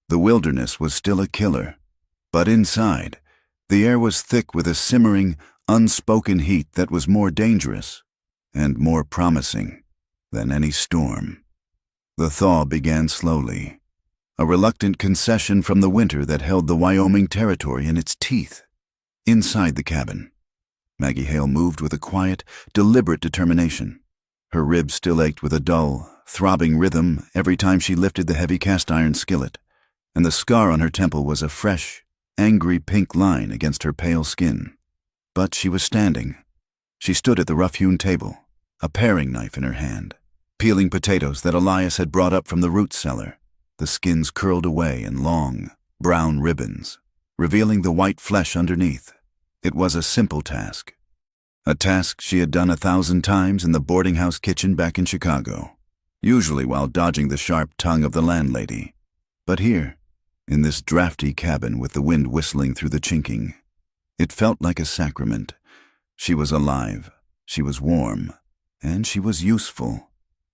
Speaker 1: the wilderness was still a killer, but inside, the air was thick with a simmering, unspoken heat that was more dangerous and more promising than any storm. The thaw began slowly, a reluctant concession from the winter that held the Wyoming Territory in its teeth. Inside the cabin, Maggie Hale moved with a quiet, deliberate determination. Her ribs still ached with a dull, throbbing rhythm every time she lifted the heavy cast-iron skillet, and the scar on her temple was a fresh, angry pink line against her pale skin. But she was standing. She stood at the rough-hewn table, a paring knife in her hand, peeling potatoes that Elias had brought up from the root cellar, the skins curled away in long, brown ribbons, revealing the white flesh underneath. It was a simple task. A task she had done 1,000 times in the boarding house kitchen back in Chicago, usually while dodging the sharp tongue of the landlady. But here, in this drafty cabin with the wind whistling through the chinking, it felt like a sacrament. She was alive, she was warm, and she was useful.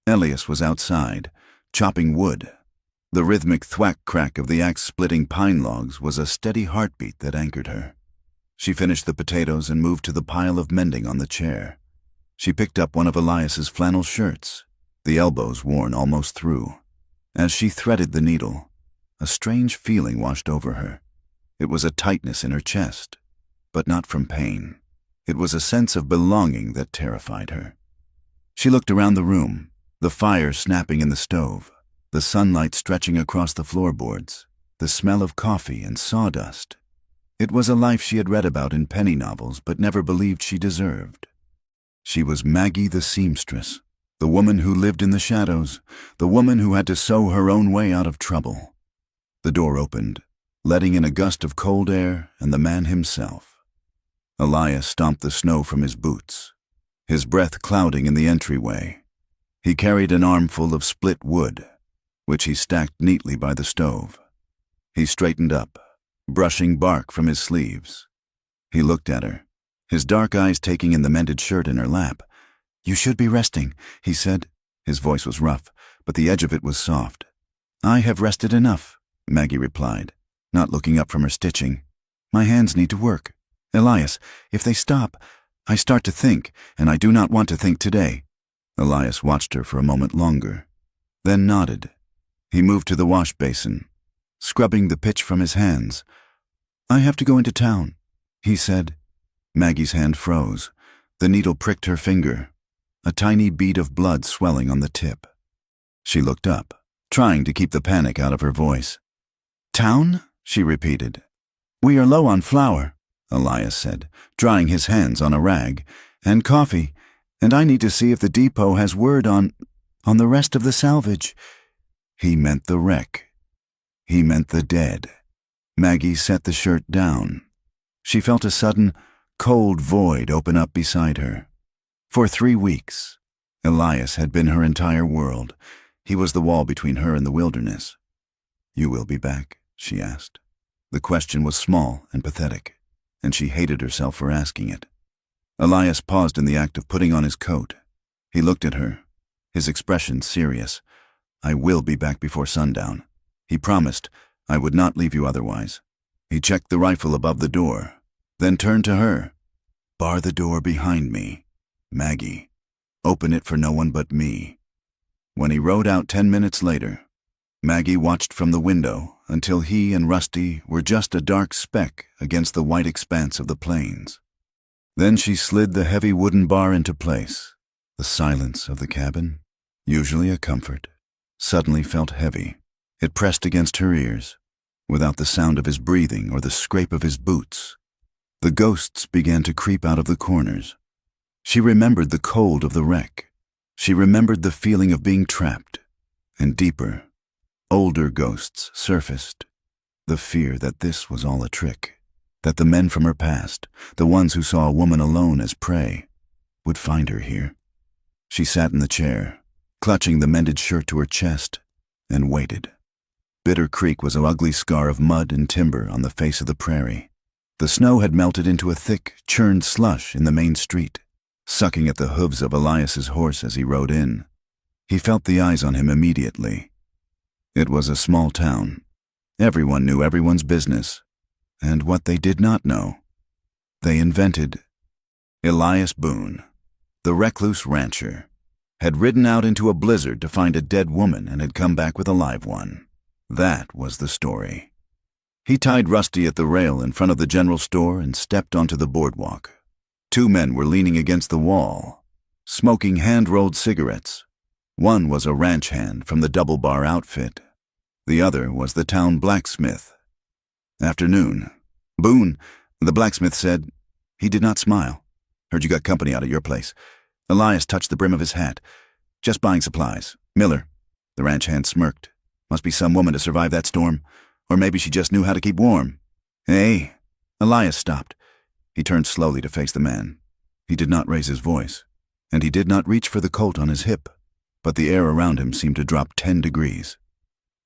Speaker 1: Elias was outside, chopping wood. The rhythmic thwack-crack of the axe-splitting pine logs was a steady heartbeat that anchored her. She finished the potatoes and moved to the pile of mending on the chair. She picked up one of Elias's flannel shirts, the elbows worn almost through. As she threaded the needle, a strange feeling washed over her. It was a tightness in her chest, but not from pain. It was a sense of belonging that terrified her. She looked around the room, the fire snapping in the stove, the sunlight stretching across the floorboards, the smell of coffee and sawdust. It was a life she had read about in penny novels but never believed she deserved. She was Maggie the seamstress, the woman who lived in the shadows, the woman who had to sew her own way out of trouble. The door opened, letting in a gust of cold air and the man himself. Elias stomped the snow from his boots, his breath clouding in the entryway. He carried an armful of split wood, which he stacked neatly by the stove. He straightened up, brushing bark from his sleeves. He looked at her, his dark eyes taking in the mended shirt in her lap. "You should be resting," he said. His voice was rough, but the edge of it was soft. "I have rested enough," Maggie replied, not looking up from her stitching. "My hands need to work. Elias, if they stop, I start to think, and I do not want to think today." Elias watched her for a moment longer, then nodded. He moved to the wash basin, scrubbing the pitch from his hands. "I have to go into town," he said. Maggie's hand froze. The needle pricked her finger, a tiny bead of blood swelling on the tip. She looked up, trying to keep the panic out of her voice. "Town?" she repeated. "We are low on flour," Elias said, drying his hands on a rag, "and coffee, and I need to see if the depot has word on the rest of the salvage." He meant the wreck. He meant the dead. Maggie set the shirt down. She felt a sudden, cold void open up beside her. For 3 weeks, Elias had been her entire world. He was the wall between her and the wilderness. "You will be back?" she asked. The question was small and pathetic, and she hated herself for asking it. Elias paused in the act of putting on his coat. He looked at her, his expression serious. "I will be back before sundown." He promised, "I would not leave you otherwise." He checked the rifle above the door, then turned to her. "Bar the door behind me, Maggie. Open it for no one but me." When he rode out 10 minutes later, Maggie watched from the window until he and Rusty were just a dark speck against the white expanse of the plains. Then she slid the heavy wooden bar into place. The silence of the cabin, usually a comfort, suddenly felt heavy. It pressed against her ears, without the sound of his breathing or the scrape of his boots. The ghosts began to creep out of the corners. She remembered the cold of the wreck. She remembered the feeling of being trapped. And deeper, older ghosts surfaced. The fear that this was all a trick, that the men from her past, the ones who saw a woman alone as prey, would find her here. She sat in the chair, clutching the mended shirt to her chest, and waited. Bitter Creek was an ugly scar of mud and timber on the face of the prairie. The snow had melted into a thick, churned slush in the main street, sucking at the hooves of Elias's horse as he rode in. He felt the eyes on him immediately. It was a small town. Everyone knew everyone's business. And what they did not know, they invented. Elias Boone, the recluse rancher, had ridden out into a blizzard to find a dead woman and had come back with a live one. That was the story. He tied Rusty at the rail in front of the general store and stepped onto the boardwalk. 2 men were leaning against the wall, smoking hand-rolled cigarettes. One was a ranch hand from the Double Bar outfit. The other was the town blacksmith. Afternoon. Boone, the blacksmith said. He did not smile. Heard you got company out at your place. Elias touched the brim of his hat. Just buying supplies. Miller. The ranch hand smirked. Must be some woman to survive that storm. Or maybe she just knew how to keep warm. Hey. Elias stopped. He turned slowly to face the man. He did not raise his voice, and he did not reach for the Colt on his hip, but the air around him seemed to drop 10 degrees.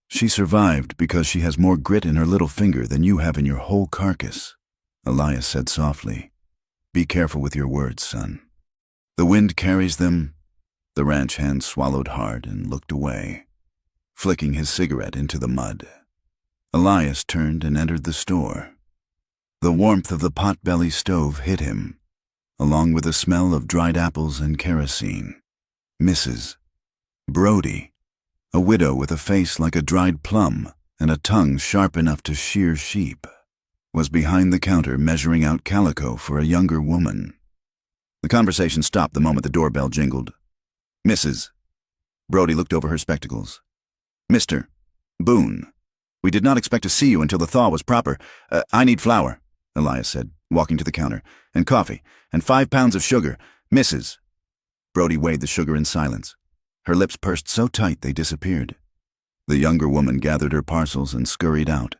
Speaker 1: She survived because she has more grit in her little finger than you have in your whole carcass, Elias said softly. Be careful with your words, son. The wind carries them. The ranch hand swallowed hard and looked away, flicking his cigarette into the mud. Elias turned and entered the store. The warmth of the pot-belly stove hit him, along with the smell of dried apples and kerosene. Mrs. Brody, a widow with a face like a dried plum and a tongue sharp enough to shear sheep, was behind the counter measuring out calico for a younger woman. The conversation stopped the moment the doorbell jingled. Mrs. Brody looked over her spectacles. Mr. Boone, we did not expect to see you until the thaw was proper. I need flour, Elias said, walking to the counter, and coffee, and 5 pounds of sugar. Mrs. Brody weighed the sugar in silence. Her lips pursed so tight they disappeared. The younger woman gathered her parcels and scurried out,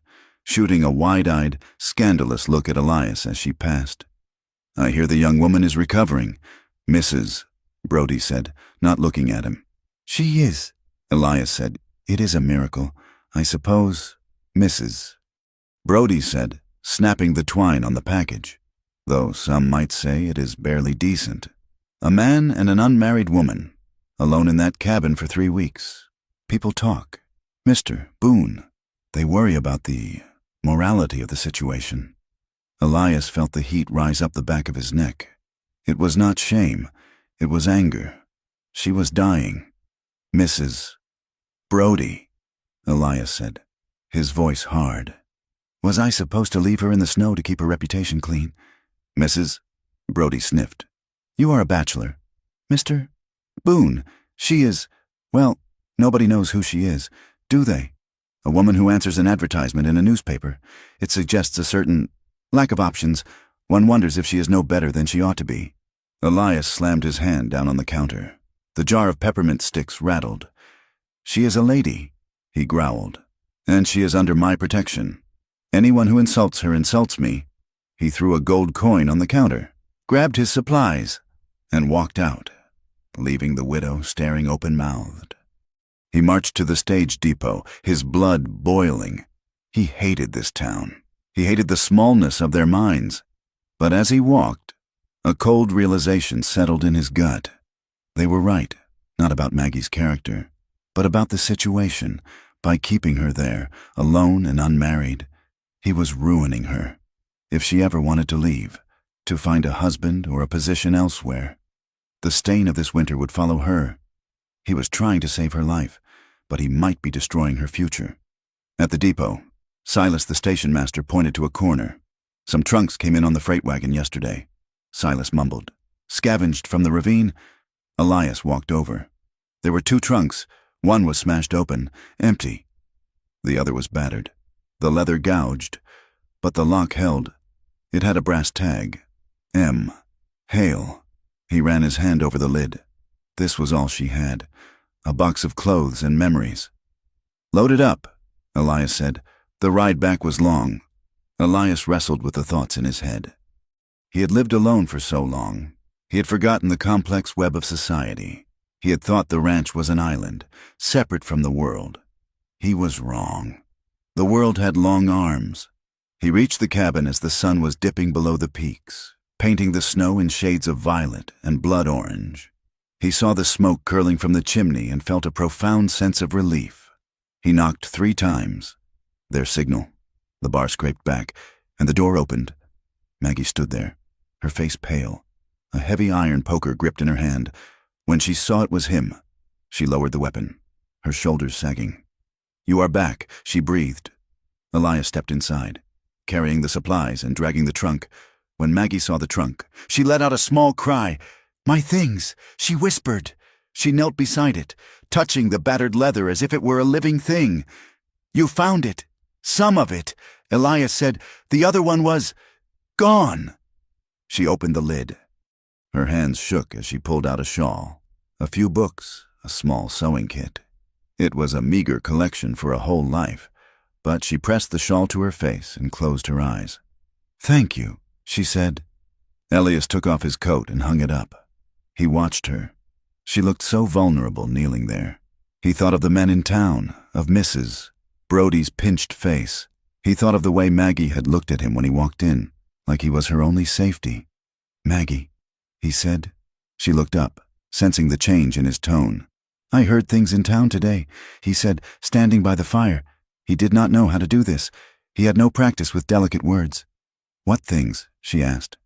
Speaker 1: shooting a wide-eyed, scandalous look at Elias as she passed. I hear the young woman is recovering, Mrs. Brody said, not looking at him. She is, Elias said. It is a miracle, I suppose, Mrs. Brody said, snapping the twine on the package, though some might say it is barely decent. A man and an unmarried woman, alone in that cabin for 3 weeks. People talk. Mr. Boone. They worry about the morality of the situation. Elias felt the heat rise up the back of his neck. It was not shame. It was anger. She was dying. Mrs. Brody, Elias said, his voice hard. Was I supposed to leave her in the snow to keep her reputation clean? Mrs. Brody sniffed. You are a bachelor. Mr. Boone, she is, well, nobody knows who she is, do they? A woman who answers an advertisement in a newspaper. It suggests a certain lack of options. One wonders if she is no better than she ought to be. Elias slammed his hand down on the counter. The jar of peppermint sticks rattled. She is a lady, he growled, and she is under my protection. Anyone who insults her insults me. He threw a gold coin on the counter, grabbed his supplies, and walked out, leaving the widow staring open-mouthed. He marched to the stage depot, his blood boiling. He hated this town. He hated the smallness of their minds. But as he walked, a cold realization settled in his gut. They were right, not about Maggie's character, but about the situation. By keeping her there, alone and unmarried, he was ruining her. If she ever wanted to leave, to find a husband or a position elsewhere, the stain of this winter would follow her. He was trying to save her life, but he might be destroying her future. At the depot, Silas the station master pointed to a corner. Some trunks came in on the freight wagon yesterday. Silas mumbled. Scavenged from the ravine, Elias walked over. There were 2 trunks. One was smashed open, empty. The other was battered, the leather gouged, but the lock held. It had a brass tag. M. Hale. He ran his hand over the lid. This was all she had, a box of clothes and memories. Load it up, Elias said. The ride back was long. Elias wrestled with the thoughts in his head. He had lived alone for so long. He had forgotten the complex web of society. He had thought the ranch was an island, separate from the world. He was wrong. The world had long arms. He reached the cabin as the sun was dipping below the peaks, painting the snow in shades of violet and blood orange. He saw the smoke curling from the chimney and felt a profound sense of relief. He knocked 3 times. Their signal. The bar scraped back, and the door opened. Maggie stood there, her face pale, a heavy iron poker gripped in her hand. When she saw it was him, she lowered the weapon, her shoulders sagging. "You are back," she breathed. Elias stepped inside, carrying the supplies and dragging the trunk. When Maggie saw the trunk, she let out a small cry. "My things," she whispered. She knelt beside it, touching the battered leather as if it were a living thing. "You found it. Some of it," Elias said. "The other one was gone." She opened the lid. Her hands shook as she pulled out a shawl, a few books, a small sewing kit. It was a meager collection for a whole life, but she pressed the shawl to her face and closed her eyes. "Thank you," she said. Elias took off his coat and hung it up. He watched her. She looked so vulnerable kneeling there. He thought of the men in town, of Mrs. Brody's pinched face. He thought of the way Maggie had looked at him when he walked in, like he was her only safety. "Maggie," he said. She looked up, sensing the change in his tone. "I heard things in town today," he said, standing by the fire. He did not know how to do this. He had no practice with delicate words. "What things?" she asked,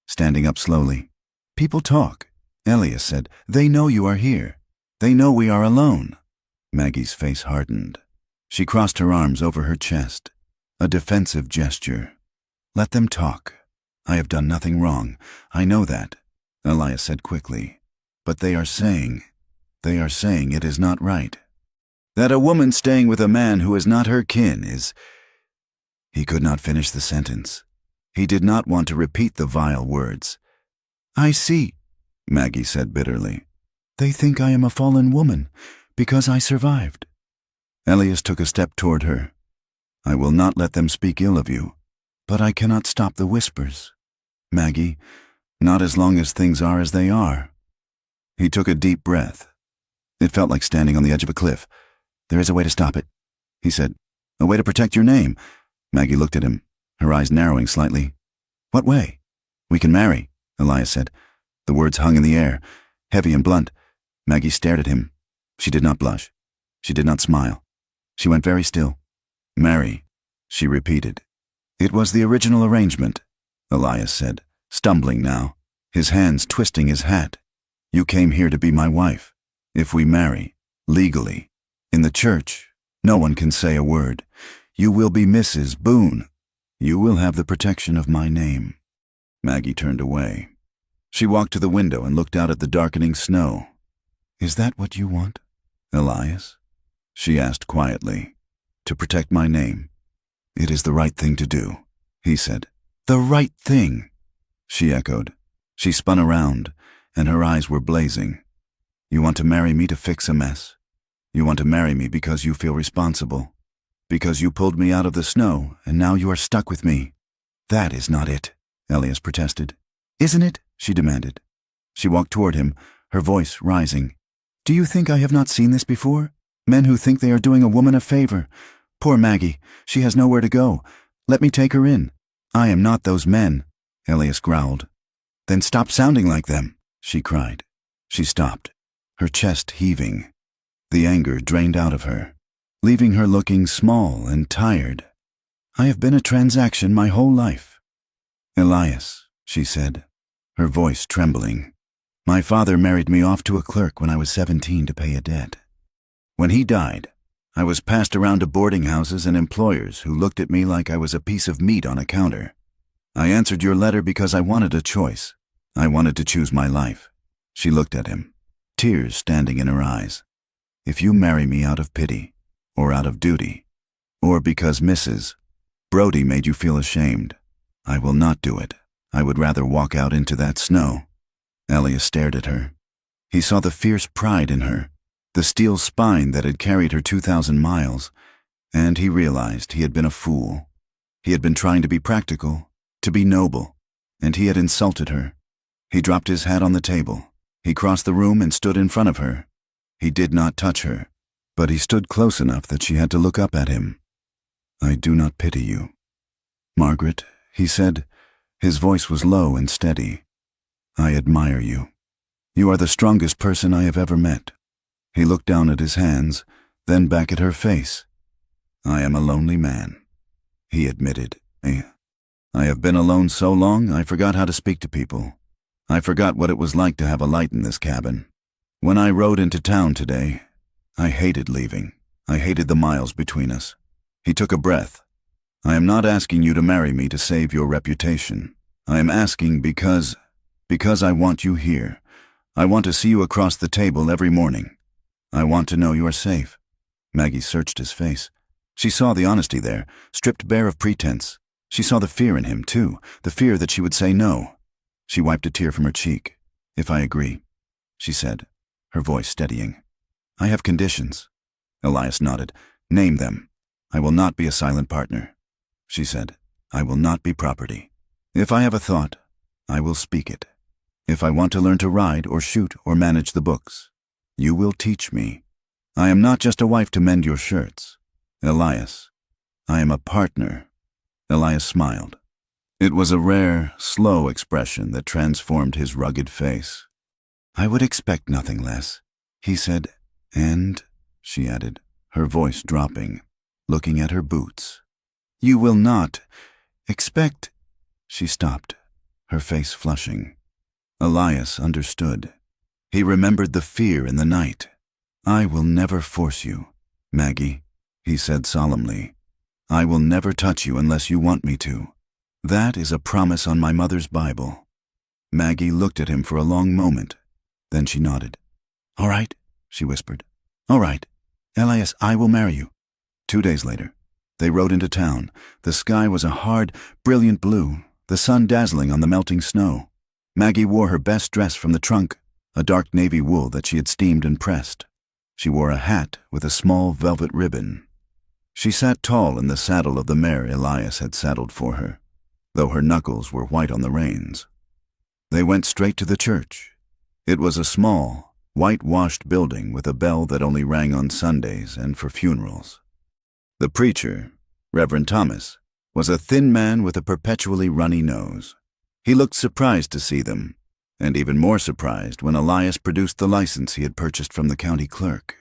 Speaker 1: standing up slowly. "People talk," Elias said. "They know you are here. They know we are alone." Maggie's face hardened. She crossed her arms over her chest, a defensive gesture. "Let them talk. I have done nothing wrong. I know that," Elias said quickly. "But they are saying it is not right. That a woman staying with a man who is not her kin is—" He could not finish the sentence. He did not want to repeat the vile words. "I see," Maggie said bitterly. "They think I am a fallen woman because I survived." Elias took a step toward her. "I will not let them speak ill of you, but I cannot stop the whispers. Maggie, not as long as things are as they are." He took a deep breath. It felt like standing on the edge of a cliff. "There is a way to stop it," he said. "A way to protect your name." Maggie looked at him, her eyes narrowing slightly. "What way?" "We can marry," Elias said. The words hung in the air, heavy and blunt. Maggie stared at him. She did not blush. She did not smile. She went very still. "Marry," she repeated. "It was the original arrangement," Elias said, stumbling now, his hands twisting his hat. "You came here to be my wife. If we marry, legally, in the church, no one can say a word. You will be Mrs. Boone. You will have the protection of my name." Maggie turned away. She walked to the window and looked out at the darkening snow. "Is that what you want, Elias?" she asked quietly. "To protect my name." "It is the right thing to do," he said. "The right thing," she echoed. She spun around, and her eyes were blazing. "You want to marry me to fix a mess? You want to marry me because you feel responsible? Because you pulled me out of the snow, and now you are stuck with me?" "That is not it," Elias protested. "Isn't it?" she demanded. She walked toward him, her voice rising. "Do you think I have not seen this before? Men who think they are doing a woman a favor. Poor Maggie, she has nowhere to go. Let me take her in." "I am not those men," Elias growled. "Then stop sounding like them," she cried. She stopped, her chest heaving. The anger drained out of her, leaving her looking small and tired. "I have been a transaction my whole life." "Elias," she said, her voice trembling. My father married me off to a clerk when I was 17 to pay a debt. When he died, I was passed around to boarding houses and employers who looked at me like I was a piece of meat on a counter. I answered your letter because I wanted a choice. I wanted to choose my life." She looked at him, tears standing in her eyes. "If you marry me out of pity, or out of duty, or because Mrs. Brody made you feel ashamed, I will not do it. I would rather walk out into that snow." Elias stared at her. He saw the fierce pride in her, the steel spine that had carried her 2,000 miles, and he realized he had been a fool. He had been trying to be practical, to be noble, and he had insulted her. He dropped his hat on the table. He crossed the room and stood in front of her. He did not touch her, but he stood close enough that she had to look up at him. "I do not pity you, Margaret," he said. His voice was low and steady. "I admire you. You are the strongest person I have ever met." He looked down at his hands, then back at her face. "I am a lonely man," he admitted. I have been alone so long, I forgot how to speak to people. I forgot what it was like to have a light in this cabin. When I rode into town today, I hated leaving. I hated the miles between us." He took a breath. "I am not asking you to marry me to save your reputation. I am asking because I want you here. I want to see you across the table every morning. I want to know you are safe." Maggie searched his face. She saw the honesty there, stripped bare of pretense. She saw the fear in him, too, the fear that she would say no. She wiped a tear from her cheek. "If I agree," she said, her voice steadying. "I have conditions." Elias nodded. "Name them." "I will not be a silent partner," she said. "I will not be property. If I have a thought, I will speak it. If I want to learn to ride or shoot or manage the books, you will teach me. I am not just a wife to mend your shirts. Elias, I am a partner." Elias smiled. It was a rare, slow expression that transformed his rugged face. "I would expect nothing less," he said, "and," she added, her voice dropping, looking at her boots, "you will not expect—" She stopped, her face flushing. Elias understood. He remembered the fear in the night. "I will never force you, Maggie," he said solemnly. "I will never touch you unless you want me to. That is a promise on my mother's Bible." Maggie looked at him for a long moment. Then she nodded. "All right," she whispered. "All right. Elias, I will marry you." 2 days later, they rode into town. The sky was a hard, brilliant blue, the sun dazzling on the melting snow. Maggie wore her best dress from the trunk, a dark navy wool that she had steamed and pressed. She wore a hat with a small velvet ribbon. She sat tall in the saddle of the mare Elias had saddled for her, though her knuckles were white on the reins. They went straight to the church. It was a small, whitewashed building with a bell that only rang on Sundays and for funerals. The preacher, Reverend Thomas, was a thin man with a perpetually runny nose. He looked surprised to see them, and even more surprised when Elias produced the license he had purchased from the county clerk.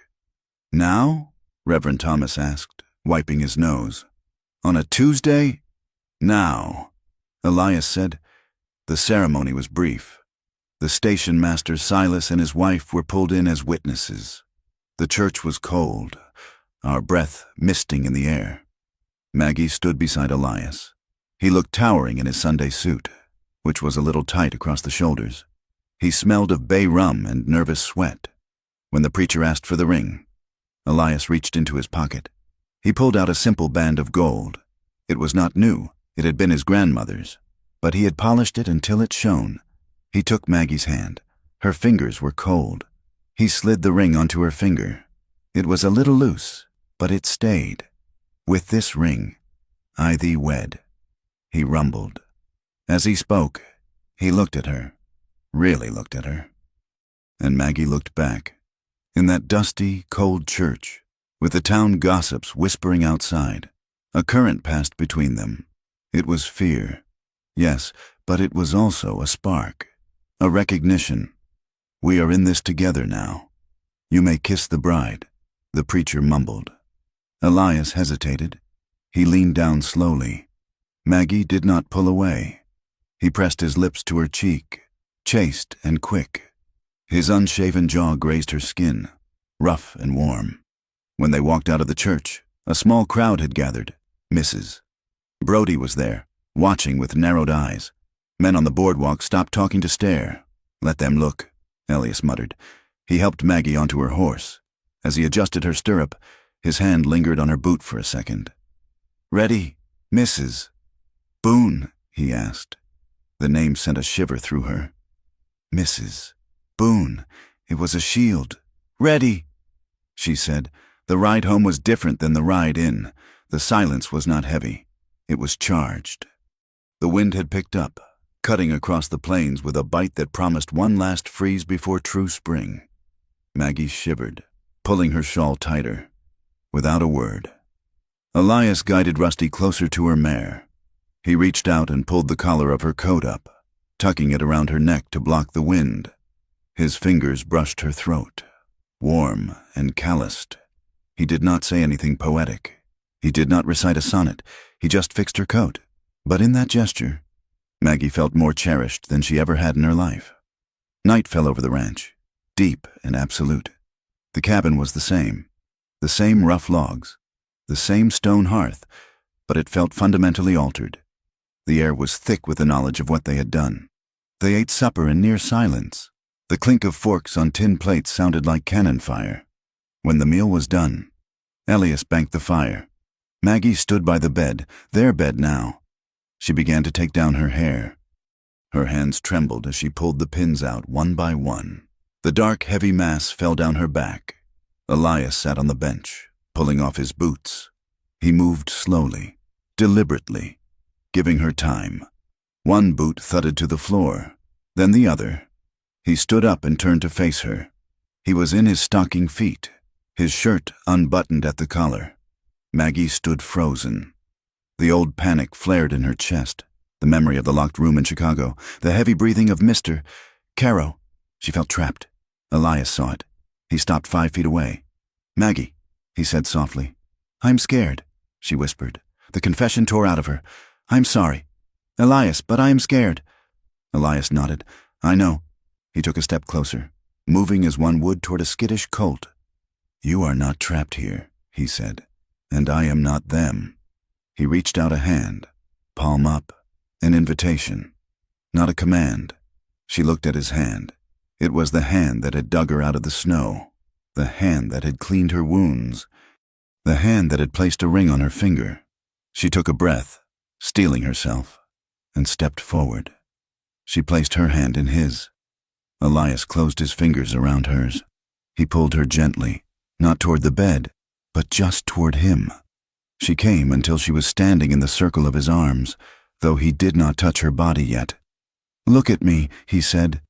Speaker 1: "Now?" Reverend Thomas asked, wiping his nose. "On a Tuesday?" "Now," Elias said. The ceremony was brief. The station master Silas and his wife were pulled in as witnesses. The church was cold, our breath misting in the air. Maggie stood beside Elias. He looked towering in his Sunday suit, which was a little tight across the shoulders. He smelled of bay rum and nervous sweat. When the preacher asked for the ring, Elias reached into his pocket. He pulled out a simple band of gold. It was not new. It had been his grandmother's, but he had polished it until it shone. He took Maggie's hand. Her fingers were cold. He slid the ring onto her finger. It was a little loose, but it stayed. "With this ring, I thee wed," he rumbled. As he spoke, he looked at her, really looked at her. And Maggie looked back. In that dusty, cold church, with the town gossips whispering outside, a current passed between them. It was fear, yes, but it was also a spark, a recognition. "We are in this together now. You may kiss the bride," the preacher mumbled. Elias hesitated. He leaned down slowly. Maggie did not pull away. He pressed his lips to her cheek, chaste and quick. His unshaven jaw grazed her skin, rough and warm. When they walked out of the church, a small crowd had gathered. Mrs. Brody was there, watching with narrowed eyes. Men on the boardwalk stopped talking to stare. "Let them look," Elias muttered. He helped Maggie onto her horse. As he adjusted her stirrup, his hand lingered on her boot for a second. "Ready, Mrs. Boone?" he asked. The name sent a shiver through her. Mrs. Boone. It was a shield. "Ready," she said. The ride home was different than the ride in. The silence was not heavy. It was charged. The wind had picked up, cutting across the plains with a bite that promised one last freeze before true spring. Maggie shivered, pulling her shawl tighter. Without a word, Elias guided Rusty closer to her mare. He reached out and pulled the collar of her coat up, tucking it around her neck to block the wind. His fingers brushed her throat, warm and calloused. He did not say anything poetic. He did not recite a sonnet. He just fixed her coat. But in that gesture, Maggie felt more cherished than she ever had in her life. Night fell over the ranch, deep and absolute. The cabin was the same rough logs, the same stone hearth, but it felt fundamentally altered. The air was thick with the knowledge of what they had done. They ate supper in near silence. The clink of forks on tin plates sounded like cannon fire. When the meal was done, Elias banked the fire. Maggie stood by the bed, their bed now. She began to take down her hair. Her hands trembled as she pulled the pins out one by one. The dark, heavy mass fell down her back. Elias sat on the bench, pulling off his boots. He moved slowly, deliberately, giving her time. One boot thudded to the floor, then the other. He stood up and turned to face her. He was in his stocking feet, his shirt unbuttoned at the collar. Maggie stood frozen. The old panic flared in her chest, the memory of the locked room in Chicago, the heavy breathing of Mr. Caro. She felt trapped. Elias saw it. He stopped 5 feet away. "Maggie," he said softly. "I'm scared," she whispered. The confession tore out of her. "I'm sorry, Elias, but I am scared." Elias nodded. "I know." He took a step closer, moving as one would toward a skittish colt. "You are not trapped here," he said, "and I am not them." He reached out a hand, palm up, an invitation, not a command. She looked at his hand. It was the hand that had dug her out of the snow, the hand that had cleaned her wounds, the hand that had placed a ring on her finger. She took a breath, steeling herself, and stepped forward. She placed her hand in his. Elias closed his fingers around hers. He pulled her gently, not toward the bed, but just toward him. She came until she was standing in the circle of his arms, though he did not touch her body yet. "Look at me," he said.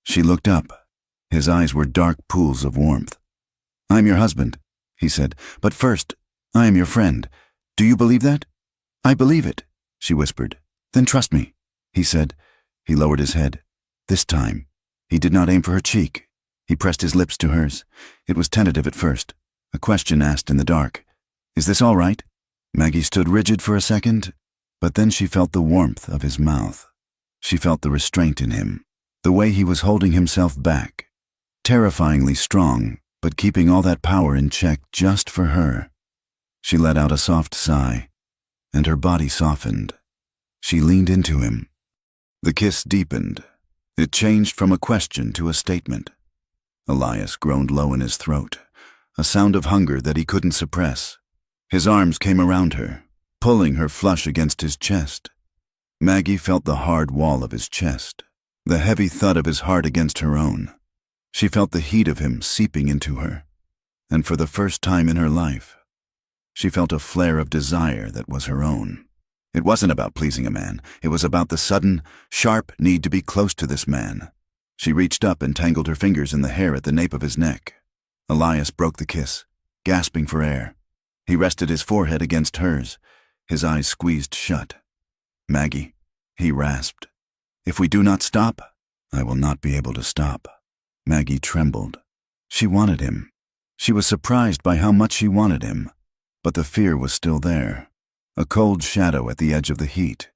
Speaker 1: She looked up. His eyes were dark pools of warmth. "I'm your husband," he said, "but first, I am your friend. Do you believe that?" "I believe it," she whispered. "Then trust me," he said. He lowered his head. This time, he did not aim for her cheek. He pressed his lips to hers. It was tentative at first, a question asked in the dark. "Is this all right?" Maggie stood rigid for a second, but then she felt the warmth of his mouth. She felt the restraint in him, the way he was holding himself back, terrifyingly strong, but keeping all that power in check just for her. She let out a soft sigh, and her body softened. She leaned into him. The kiss deepened. It changed from a question to a statement. Elias groaned low in his throat, a sound of hunger that he couldn't suppress. His arms came around her, pulling her flush against his chest. Maggie felt the hard wall of his chest, the heavy thud of his heart against her own. She felt the heat of him seeping into her, and for the first time in her life, she felt a flare of desire that was her own. It wasn't about pleasing a man. It was about the sudden, sharp need to be close to this man. She reached up and tangled her fingers in the hair at the nape of his neck. Elias broke the kiss, gasping for air. He rested his forehead against hers, his eyes squeezed shut. "Maggie," he rasped, "if we do not stop, I will not be able to stop." Maggie trembled. She wanted him. She was surprised by how much she wanted him, but the fear was still there, a cold shadow at the edge of the heat.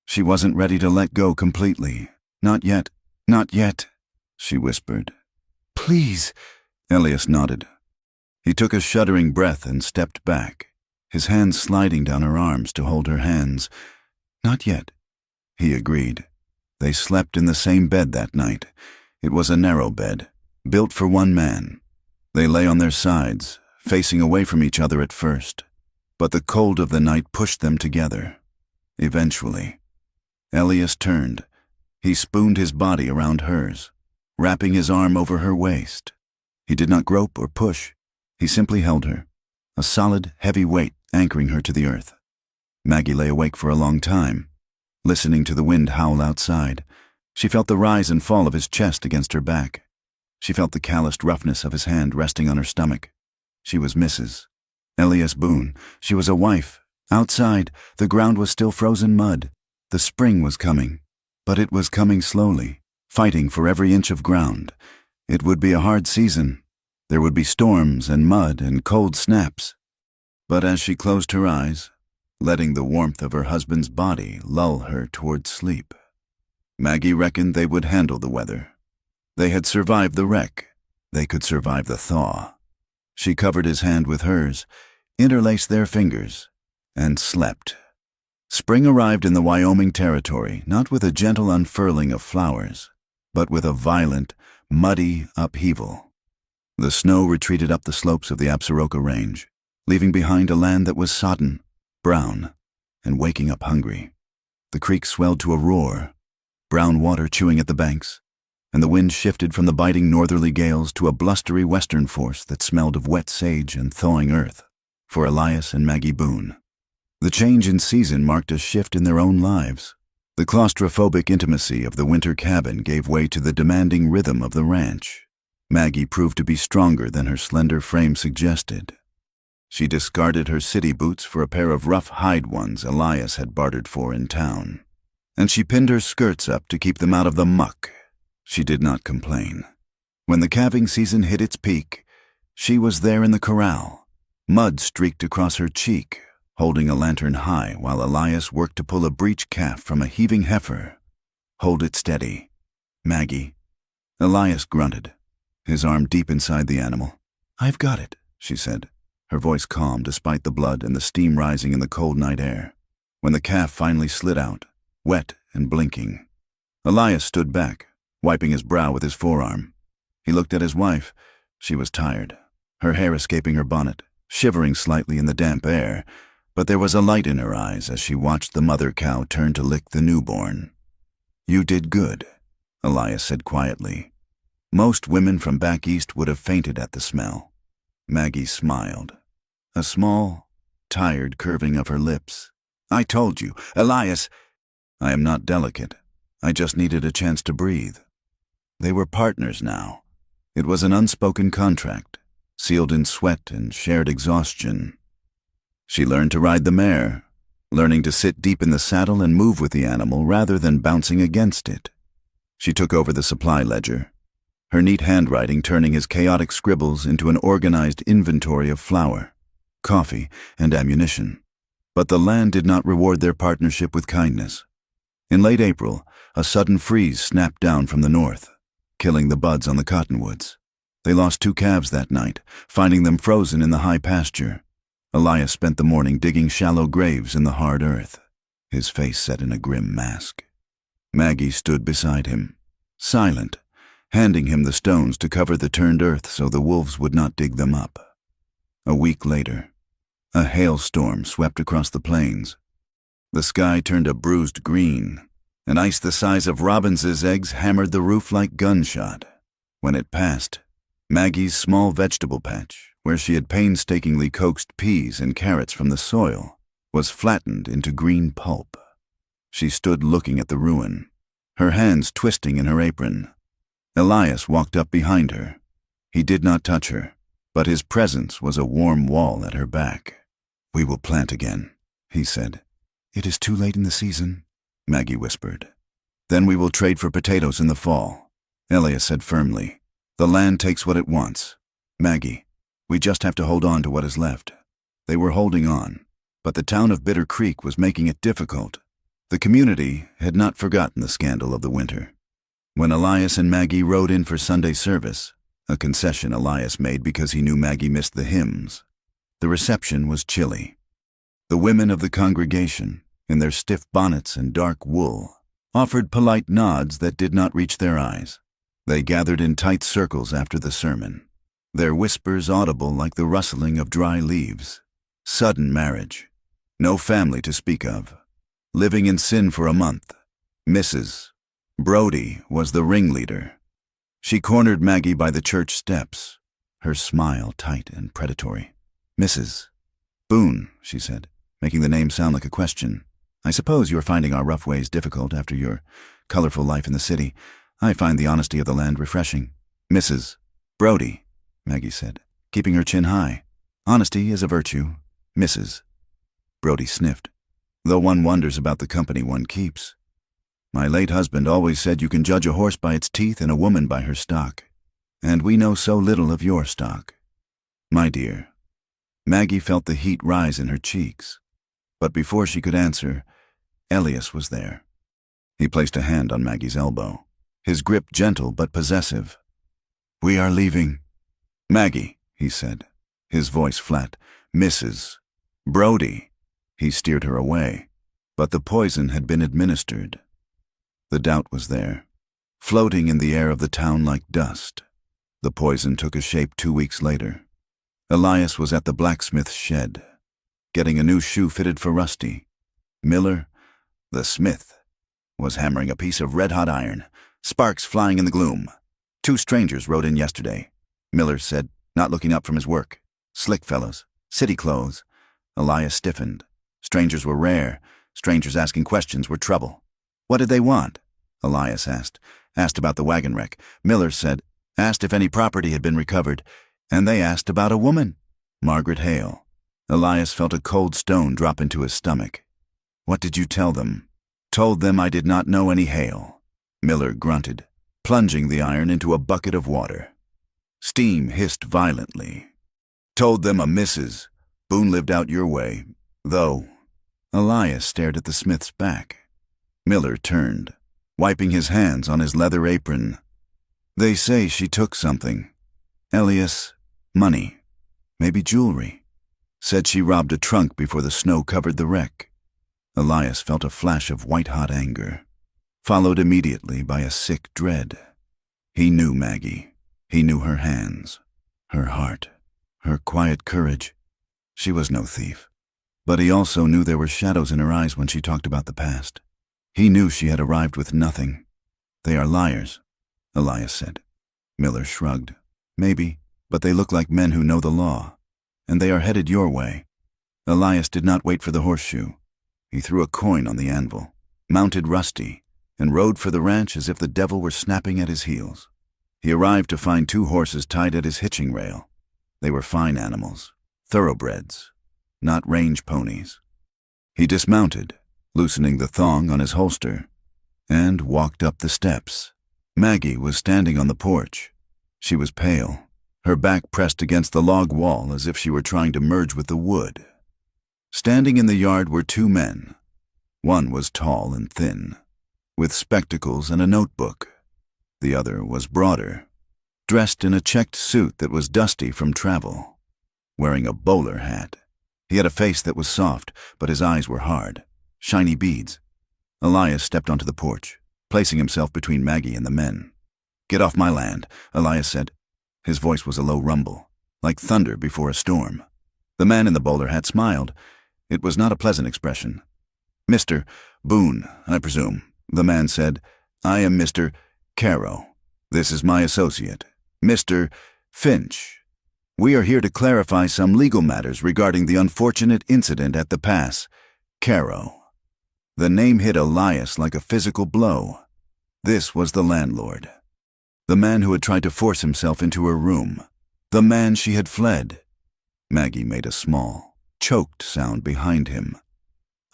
Speaker 1: She wasn't ready to let go completely. "Not yet, not yet," she whispered.
Speaker 2: Please.
Speaker 1: Elias nodded. He took a shuddering breath and stepped back, his hands sliding down her arms to hold her hands. Not yet, he agreed. They slept in the same bed that night. It was a narrow bed, built for one man. They lay on their sides, facing away from each other at first, but the cold of the night pushed them together. Eventually, Elias turned. He spooned his body around hers, wrapping his arm over her waist. He did not grope or push. He simply held her, a solid, heavy weight anchoring her to the earth. Maggie lay awake for a long time, listening to the wind howl outside. She felt the rise and fall of his chest against her back. She felt the calloused roughness of his hand resting on her stomach. She was Mrs. Elias Boone. She was a wife. Outside, the ground was still frozen mud. The spring was coming, but it was coming slowly, fighting for every inch of ground. It would be a hard season. There would be storms and mud and cold snaps. But as she closed her eyes, letting the warmth of her husband's body lull her toward sleep, Maggie reckoned they would handle the weather. They had survived the wreck. They could survive the thaw. She covered his hand with hers, interlaced their fingers, and slept. Spring arrived in the Wyoming Territory, not with a gentle unfurling of flowers, but with a violent, muddy upheaval. The snow retreated up the slopes of the Absaroka Range, leaving behind a land that was sodden, brown, and waking up hungry. The creek swelled to a roar, brown water chewing at the banks, and the wind shifted from the biting northerly gales to a blustery western force that smelled of wet sage and thawing earth, for Elias and Maggie Boone. The change in season marked a shift in their own lives. The claustrophobic intimacy of the winter cabin gave way to the demanding rhythm of the ranch. Maggie proved to be stronger than her slender frame suggested. She discarded her city boots for a pair of rough hide ones Elias had bartered for in town, and she pinned her skirts up to keep them out of the muck. She did not complain. When the calving season hit its peak, she was there in the corral. Mud streaked across her cheek, holding a lantern high while Elias worked to pull a breech calf from a heaving heifer. "Hold it steady, Maggie." Elias grunted, his arm deep inside the animal. "I've got it," she said, her voice calm despite the blood and the steam rising in the cold night air. When the calf finally slid out, wet and blinking, Elias stood back, wiping his brow with his forearm. He looked at his wife. She was tired, her hair escaping her bonnet, shivering slightly in the damp air, but there was a light in her eyes as she watched the mother cow turn to lick the newborn. "You did good," Elias said quietly. Most women from back east would have fainted at the smell. Maggie smiled, a small, tired curving of her lips. "I told you, Elias." "I am not delicate. I just needed a chance to breathe." They were partners now. It was an unspoken contract, sealed in sweat and shared exhaustion. She learned to ride the mare, learning to sit deep in the saddle and move with the animal rather than bouncing against it. She took over the supply ledger, her neat handwriting turning his chaotic scribbles into an organized inventory of flour, coffee, and ammunition. But the land did not reward their partnership with kindness. In late April, a sudden freeze snapped down from the north, killing the buds on the cottonwoods. They lost 2 calves that night, finding them frozen in the high pasture. Elias spent the morning digging shallow graves in the hard earth, his face set in a grim mask. Maggie stood beside him, silent, handing him the stones to cover the turned earth so the wolves would not dig them up. A week later, a hailstorm swept across the plains. The sky turned a bruised green, and ice the size of robins' eggs hammered the roof like gunshot. When it passed, Maggie's small vegetable patch, where she had painstakingly coaxed peas and carrots from the soil, was flattened into green pulp. She stood looking at the ruin, her hands twisting in her apron. Elias walked up behind her. He did not touch her, but his presence was a warm wall at her back. "We will plant again," he said. "It is too late in the season," Maggie whispered. "Then we will trade for potatoes in the fall," Elias said firmly. "The land takes what it wants. Maggie, we just have to hold on to what is left." They were holding on, but the town of Bitter Creek was making it difficult. The community had not forgotten the scandal of the winter. When Elias and Maggie rode in for Sunday service, a concession Elias made because he knew Maggie missed the hymns. The reception was chilly. The women of the congregation, in their stiff bonnets and dark wool, offered polite nods that did not reach their eyes. They gathered in tight circles after the sermon, their whispers audible like the rustling of dry leaves. Sudden marriage. No family to speak of. Living in sin for a month. Mrs. Brody was the ringleader. She cornered Maggie by the church steps, her smile tight and predatory. "Mrs. Boone," she said, making the name sound like a question. "I suppose you are finding our rough ways difficult after your colorful life in the city. I find the honesty of the land refreshing." "Mrs. Brody," Maggie said, keeping her chin high. "Honesty is a virtue, Mrs." Brody sniffed. "Though one wonders about the company one keeps. My late husband always said you can judge a horse by its teeth and a woman by her stock. And we know so little of your stock. My dear." Maggie felt the heat rise in her cheeks. But before she could answer, Elias was there. He placed a hand on Maggie's elbow, his grip gentle but possessive. "We are leaving." "Maggie," he said, his voice flat. "Mrs. Brody." He steered her away, but the poison had been administered. The doubt was there, floating in the air of the town like dust. The poison took a shape 2 weeks later. Elias was at the blacksmith's shed, getting a new shoe fitted for Rusty. Miller, the smith, was hammering a piece of red-hot iron, sparks flying in the gloom. 2 strangers rode in yesterday, Miller said, not looking up from his work. Slick fellows, city clothes. Elias stiffened. Strangers were rare. Strangers asking questions were trouble. "What did they want?" Elias asked. Asked about the wagon wreck. Miller said, asked if any property had been recovered, and they asked about a woman, Margaret Hale. Elias felt a cold stone drop into his stomach. "What did you tell them?" "Told them I did not know any Hale," Miller grunted, plunging the iron into a bucket of water. Steam hissed violently. "Told them a Mrs. Boone lived out your way, though." Elias stared at the smith's back. Miller turned, wiping his hands on his leather apron. "They say she took something. Elias, money, maybe jewelry. Said she robbed a trunk before the snow covered the wreck." Elias felt a flash of white-hot anger, followed immediately by a sick dread. He knew Maggie. He knew her hands, her heart, her quiet courage. She was no thief. But he also knew there were shadows in her eyes when she talked about the past. He knew she had arrived with nothing. "They are liars," Elias said. Miller shrugged. "Maybe, but they look like men who know the law. And they are headed your way." Elias did not wait for the horseshoe. He threw a coin on the anvil, mounted Rusty, and rode for the ranch as if the devil were snapping at his heels. He arrived to find 2 horses tied at his hitching rail. They were fine animals, thoroughbreds, not range ponies. He dismounted, loosening the thong on his holster, and walked up the steps. Maggie was standing on the porch. She was pale, her back pressed against the log wall as if she were trying to merge with the wood. Standing in the yard were 2 men. One was tall and thin, with spectacles and a notebook. The other was broader, dressed in a checked suit that was dusty from travel, wearing a bowler hat. He had a face that was soft, but his eyes were hard, shiny beads. Elias stepped onto the porch, placing himself between Maggie and the men. "Get off my land," Elias said. His voice was a low rumble, like thunder before a storm. The man in the bowler hat smiled. It was not a pleasant expression. "Mr. Boone, I presume," the man said. "I am Mr. Caro. This is my associate, Mr. Finch. We are here to clarify some legal matters regarding the unfortunate incident at the pass. Caro." The name hit Elias like a physical blow. This was the landlord. The man who had tried to force himself into her room. The man she had fled. Maggie made a small, choked sound behind him.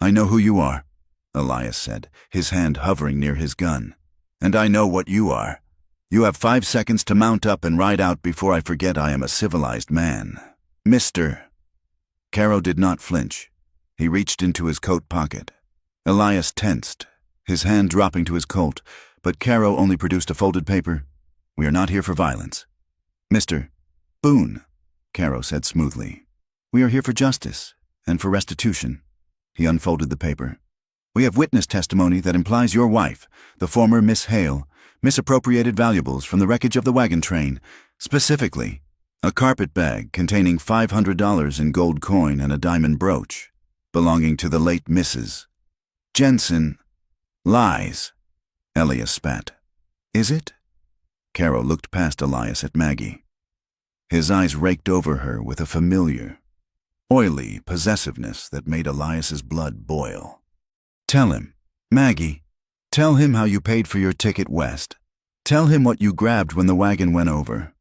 Speaker 1: "I know who you are," Elias said, his hand hovering near his gun. "And I know what you are. You have 5 seconds to mount up and ride out before I forget I am a civilized man. Mr. Caro did not flinch. He reached into his coat pocket. Elias tensed, his hand dropping to his Colt, but Caro only produced a folded paper. "We are not here for violence." Mr. Boone, Caro said smoothly. We are here for justice and for restitution. He unfolded the paper. We have witness testimony that implies your wife, the former Miss Hale, misappropriated valuables from the wreckage of the wagon train, specifically a carpet bag containing $500 in gold coin and a diamond brooch, belonging to the late Mrs. Jensen. Lies, Elias spat. Is it? Caro looked past Elias at Maggie. His eyes raked over her with a familiar, oily possessiveness that made Elias's blood boil. Tell him, Maggie, tell him how you paid for your ticket west. Tell him what you grabbed when the wagon went over.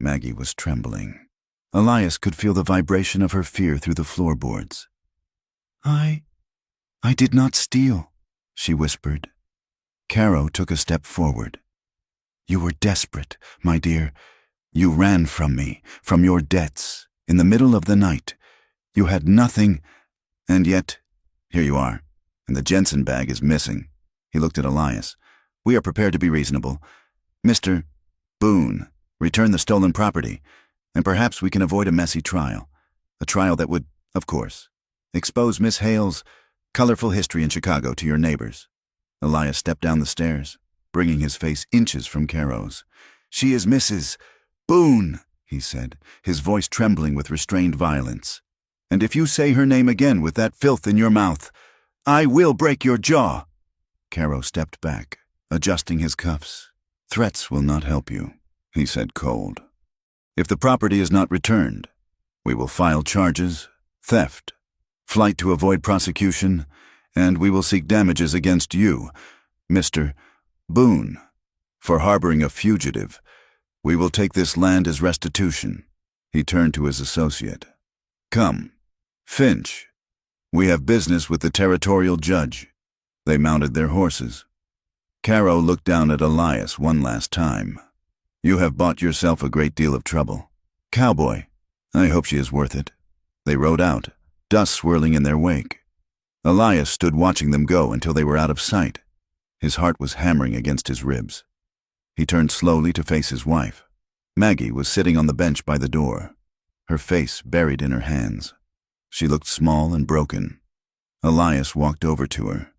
Speaker 1: Maggie was trembling. Elias could feel the vibration of her fear through the floorboards. I did not steal, she whispered. Caro took a step forward. You were desperate, my dear. You ran from me, from your debts, in the middle of the night. You had nothing, and yet, here you are, and the Jensen bag is missing. He looked at Elias. We are prepared to be reasonable. Mr. Boone, return the stolen property, and perhaps we can avoid a messy trial. A trial that would, of course, expose Miss Hale's colorful history in Chicago to your neighbors. Elias stepped down the stairs, bringing his face inches from Caro's. She is Mrs. Boone, he said, his voice trembling with restrained violence. And if you say her name again with that filth in your mouth, I will break your jaw. Caro stepped back, adjusting his cuffs. Threats will not help you, he said cold. If the property is not returned, we will file charges, theft, flight to avoid prosecution, and we will seek damages against you, Mr. Boone, for harboring a fugitive. We will take this land as restitution. He turned to his associate. Come, Finch. We have business with the territorial judge. They mounted their horses. Caro looked down at Elias one last time. You have bought yourself a great deal of trouble. Cowboy, I hope she is worth it. They rode out, dust swirling in their wake. Elias stood watching them go until they were out of sight. His heart was hammering against his ribs. He turned slowly to face his wife. Maggie was sitting on the bench by the door, her face buried in her hands. She looked small and broken. Elias walked over to her.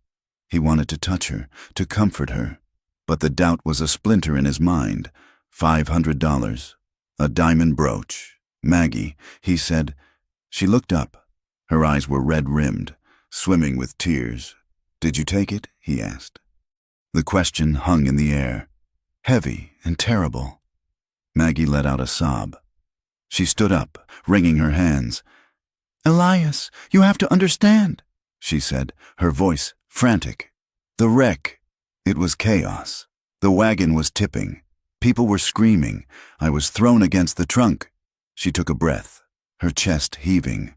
Speaker 1: He wanted to touch her, to comfort her, but the doubt was a splinter in his mind. $500, a diamond brooch. Maggie, he said. She looked up. Her eyes were red-rimmed, swimming with tears. Did you take it? He asked. The question hung in the air, heavy and terrible. Maggie let out a sob. She stood up, wringing her hands. Elias, you have to understand, she said, her voice frantic. The wreck. It was chaos. The wagon was tipping. People were screaming. I was thrown against the trunk. She took a breath, her chest heaving.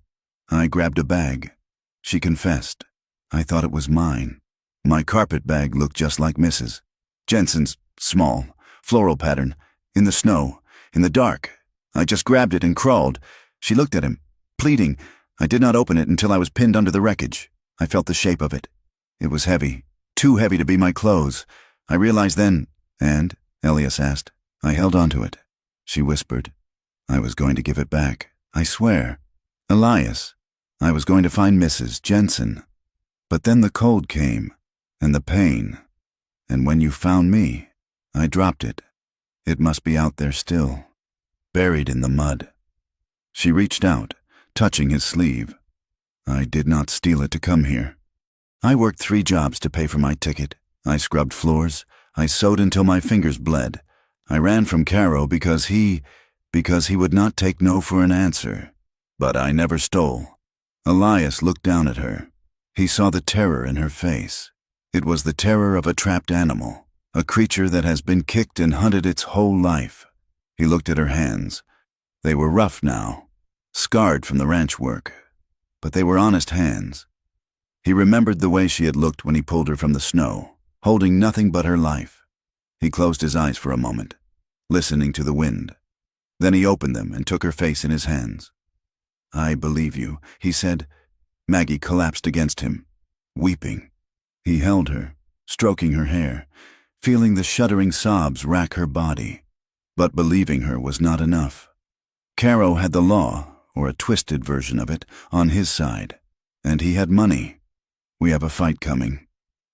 Speaker 1: I grabbed a bag. She confessed. I thought it was mine. My carpet bag looked just like Mrs. Jensen's, small, floral pattern, in the snow, in the dark. I just grabbed it and crawled. She looked at him, pleading. I did not open it until I was pinned under the wreckage. I felt the shape of it. It was heavy, too heavy to be my clothes. I realized then, and, Elias asked, I held onto it. She whispered. I was going to give it back, I swear. Elias, I was going to find Mrs. Jensen. But then the cold came, and the pain. And when you found me, I dropped it. It must be out there still, buried in the mud. She reached out, touching his sleeve. I did not steal it to come here. I worked 3 jobs to pay for my ticket. I scrubbed floors. I sewed until my fingers bled. I ran from Caro because he would not take no for an answer. But I never stole. Elias looked down at her. He saw the terror in her face. It was the terror of a trapped animal, a creature that has been kicked and hunted its whole life. He looked at her hands. They were rough now, scarred from the ranch work, but they were honest hands. He remembered the way she had looked when he pulled her from the snow, holding nothing but her life. He closed his eyes for a moment, listening to the wind. Then he opened them and took her face in his hands. I believe you, he said. Maggie collapsed against him, weeping. He held her, stroking her hair, feeling the shuddering sobs rack her body. But believing her was not enough. Caro had the law, or a twisted version of it, on his side, and he had money. "We have a fight coming."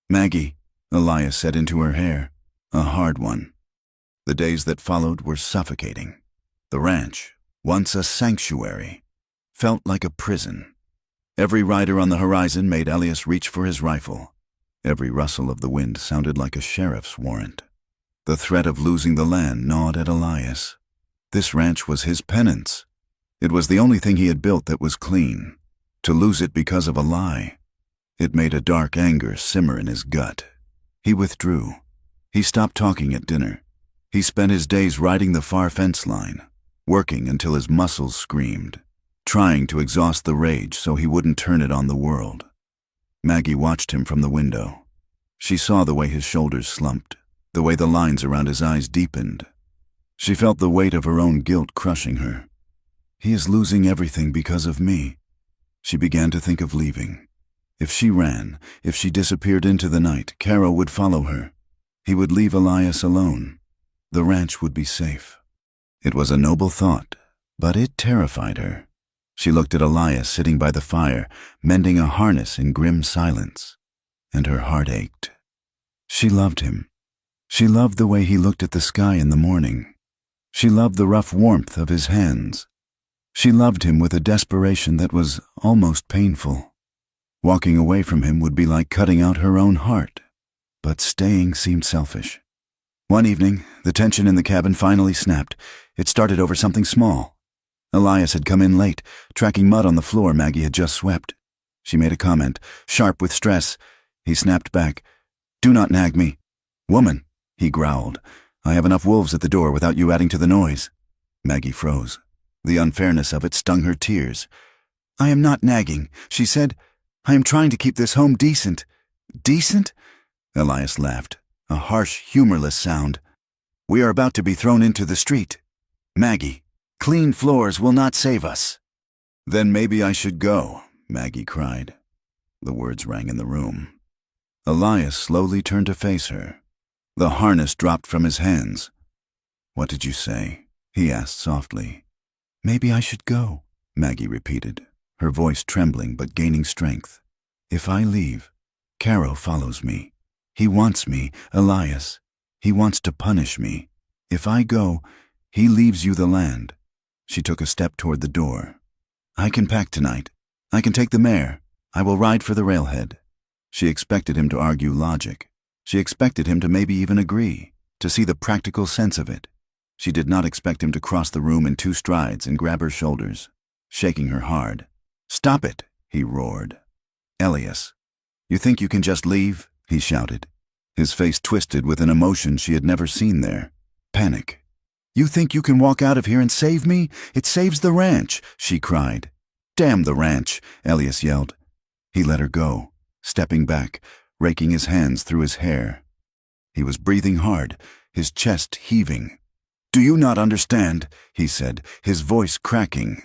Speaker 1: "Maggie," Elias said into her hair, "a hard one." The days that followed were suffocating. The ranch, once a sanctuary, felt like a prison. Every rider on the horizon made Elias reach for his rifle. Every rustle of the wind sounded like a sheriff's warrant. The threat of losing the land gnawed at Elias. This ranch was his penance. It was the only thing he had built that was clean. To lose it because of a lie, it made a dark anger simmer in his gut. He withdrew. He stopped talking at dinner. He spent his days riding the far fence line, working until his muscles screamed, trying to exhaust the rage so he wouldn't turn it on the world. Maggie watched him from the window. She saw the way his shoulders slumped, the way the lines around his eyes deepened. She felt the weight of her own guilt crushing her. He is losing everything because of me. She began to think of leaving. If she ran, if she disappeared into the night, Caro would follow her. He would leave Elias alone. The ranch would be safe. It was a noble thought, but it terrified her. She looked at Elias sitting by the fire, mending a harness in grim silence, and her heart ached. She loved him. She loved the way he looked at the sky in the morning. She loved the rough warmth of his hands. She loved him with a desperation that was almost painful. Walking away from him would be like cutting out her own heart, but staying seemed selfish. One evening, the tension in the cabin finally snapped. It started over something small. Elias had come in late, tracking mud on the floor Maggie had just swept. She made a comment, sharp with stress. He snapped back, "Do not nag me." "Woman," he growled, "I have enough wolves at the door without you adding to the noise." Maggie froze. The unfairness of it stung her tears. "I am not nagging," she said. "I am trying to keep this home decent." "Decent?" Elias laughed, a harsh, humorless sound. "We are about to be thrown into the street. Maggie, clean floors will not save us." "Then maybe I should go," Maggie cried. The words rang in the room. Elias slowly turned to face her. The harness dropped from his hands. "What did you say?" he asked softly. "Maybe I should go," Maggie repeated, her voice trembling but gaining strength. "If I leave, Caro follows me. He wants me, Elias. He wants to punish me. If I go, he leaves you the land." She took a step toward the door. "I can pack tonight. I can take the mare. I will ride for the railhead." She expected him to argue logic. She expected him to maybe even agree, to see the practical sense of it. She did not expect him to cross the room in 2 strides and grab her shoulders, shaking her hard. "Stop it," he roared. "Elias, you think you can just leave?" he shouted. His face twisted with an emotion she had never seen there. Panic. "You think you can walk out of here and save me? It saves the ranch," she cried. "Damn the ranch," Elias yelled. He let her go, stepping back, raking his hands through his hair. He was breathing hard, his chest heaving. "Do you not understand?" he said, his voice cracking.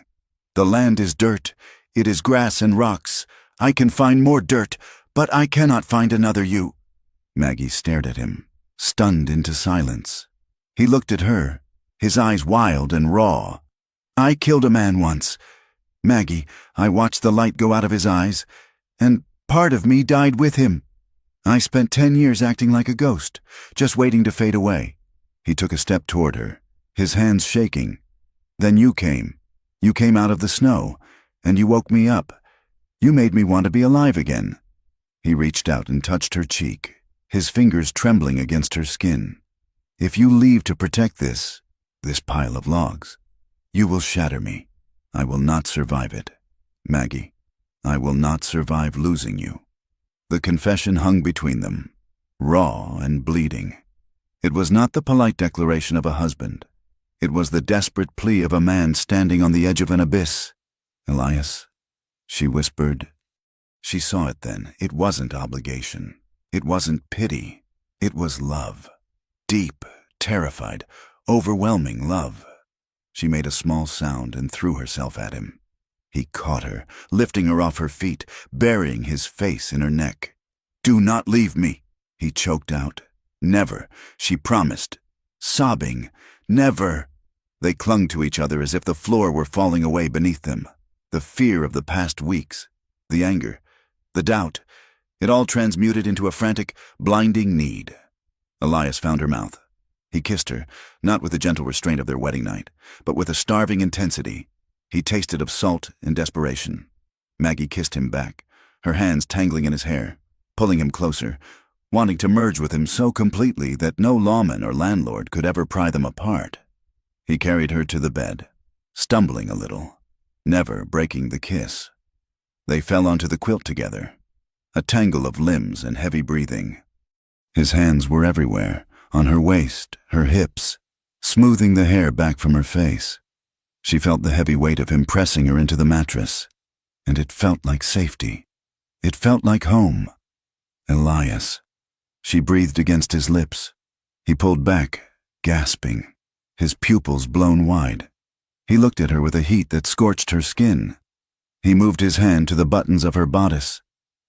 Speaker 1: "The land is dirt. It is grass and rocks. I can find more dirt, but I cannot find another you." Maggie stared at him, stunned into silence. He looked at her, his eyes wild and raw. "I killed a man once. Maggie, I watched the light go out of his eyes, and part of me died with him. I spent 10 years acting like a ghost, just waiting to fade away." He took a step toward her, his hands shaking. "Then you came. You came out of the snow, and you woke me up. You made me want to be alive again." He reached out and touched her cheek, his fingers trembling against her skin. "If you leave to protect this pile of logs, you will shatter me. I will not survive it. Maggie, I will not survive losing you." The confession hung between them, raw and bleeding. It was not the polite declaration of a husband. It was the desperate plea of a man standing on the edge of an abyss. "Elias," she whispered. She saw it then. It wasn't obligation. It wasn't pity. It was love. Deep, terrified, overwhelming love. She made a small sound and threw herself at him. He caught her, lifting her off her feet, burying his face in her neck. "Do not leave me," he choked out. "Never," she promised, sobbing. Never! They clung to each other as if the floor were falling away beneath them. The fear of the past weeks, the anger, the doubt, it all transmuted into a frantic, blinding need. Elias found her mouth. He kissed her, not with the gentle restraint of their wedding night, but with a starving intensity. He tasted of salt and desperation. Maggie kissed him back, her hands tangling in his hair, pulling him closer, wanting to merge with him so completely that no lawman or landlord could ever pry them apart. He carried her to the bed, stumbling a little, never breaking the kiss. They fell onto the quilt together, a tangle of limbs and heavy breathing. His hands were everywhere, on her waist, her hips, smoothing the hair back from her face. She felt the heavy weight of him pressing her into the mattress, and it felt like safety. It felt like home. Elias. She breathed against his lips. He pulled back, gasping, his pupils blown wide. He looked at her with a heat that scorched her skin. He moved his hand to the buttons of her bodice.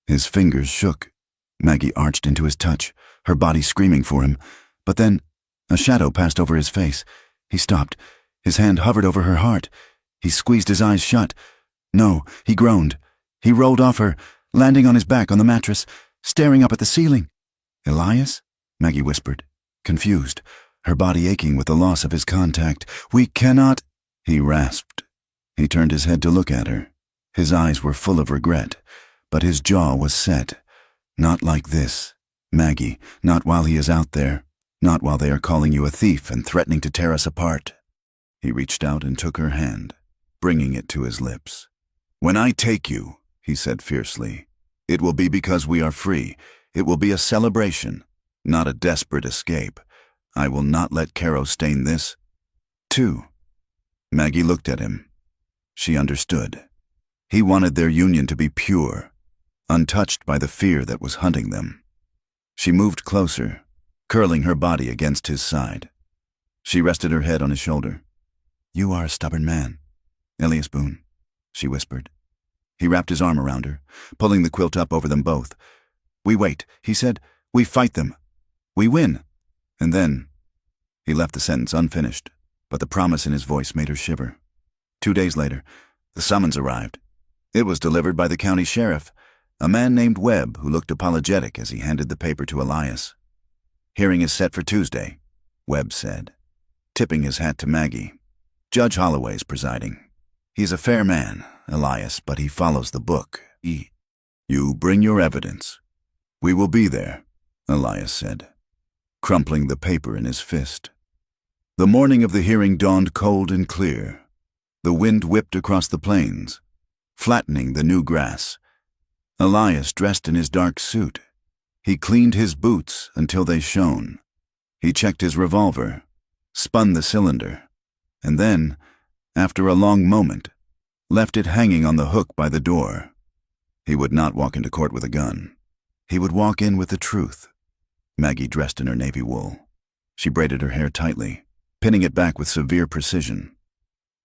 Speaker 1: His fingers shook. Maggie arched into his touch, her body screaming for him. But then, a shadow passed over his face. He stopped. His hand hovered over her heart. He squeezed his eyes shut. No, he groaned. He rolled off her, landing on his back on the mattress, staring up at the ceiling. Elias? Maggie whispered, confused, her body aching with the loss of his contact. We cannot, he rasped. He turned his head to look at her. His eyes were full of regret, but his jaw was set. Not like this, Maggie, not while he is out there, not while they are calling you a thief and threatening to tear us apart. He reached out and took her hand, bringing it to his lips. When I take you, he said fiercely, it will be because we are free. It will be a celebration, not a desperate escape. I will not let Caro stain this, too. Maggie looked at him. She understood. He wanted their union to be pure, untouched by the fear that was hunting them. She moved closer, curling her body against his side. She rested her head on his shoulder. You are a stubborn man, Elias Boone, she whispered. He wrapped his arm around her, pulling the quilt up over them both. We wait, he said. We fight them. We win. And then, he left the sentence unfinished, but the promise in his voice made her shiver. 2 days later, the summons arrived. It was delivered by the county sheriff, a man named Webb who looked apologetic as he handed the paper to Elias. Hearing is set for Tuesday, Webb said, tipping his hat to Maggie. Judge Holloway's presiding. He's a fair man, Elias, but he follows the book. You bring your evidence. We will be there, Elias said, crumpling the paper in his fist. The morning of the hearing dawned cold and clear. The wind whipped across the plains, flattening the new grass. Elias dressed in his dark suit. He cleaned his boots until they shone. He checked his revolver, spun the cylinder, and then, after a long moment, left it hanging on the hook by the door. He would not walk into court with a gun. He would walk in with the truth. Maggie dressed in her navy wool. She braided her hair tightly, pinning it back with severe precision.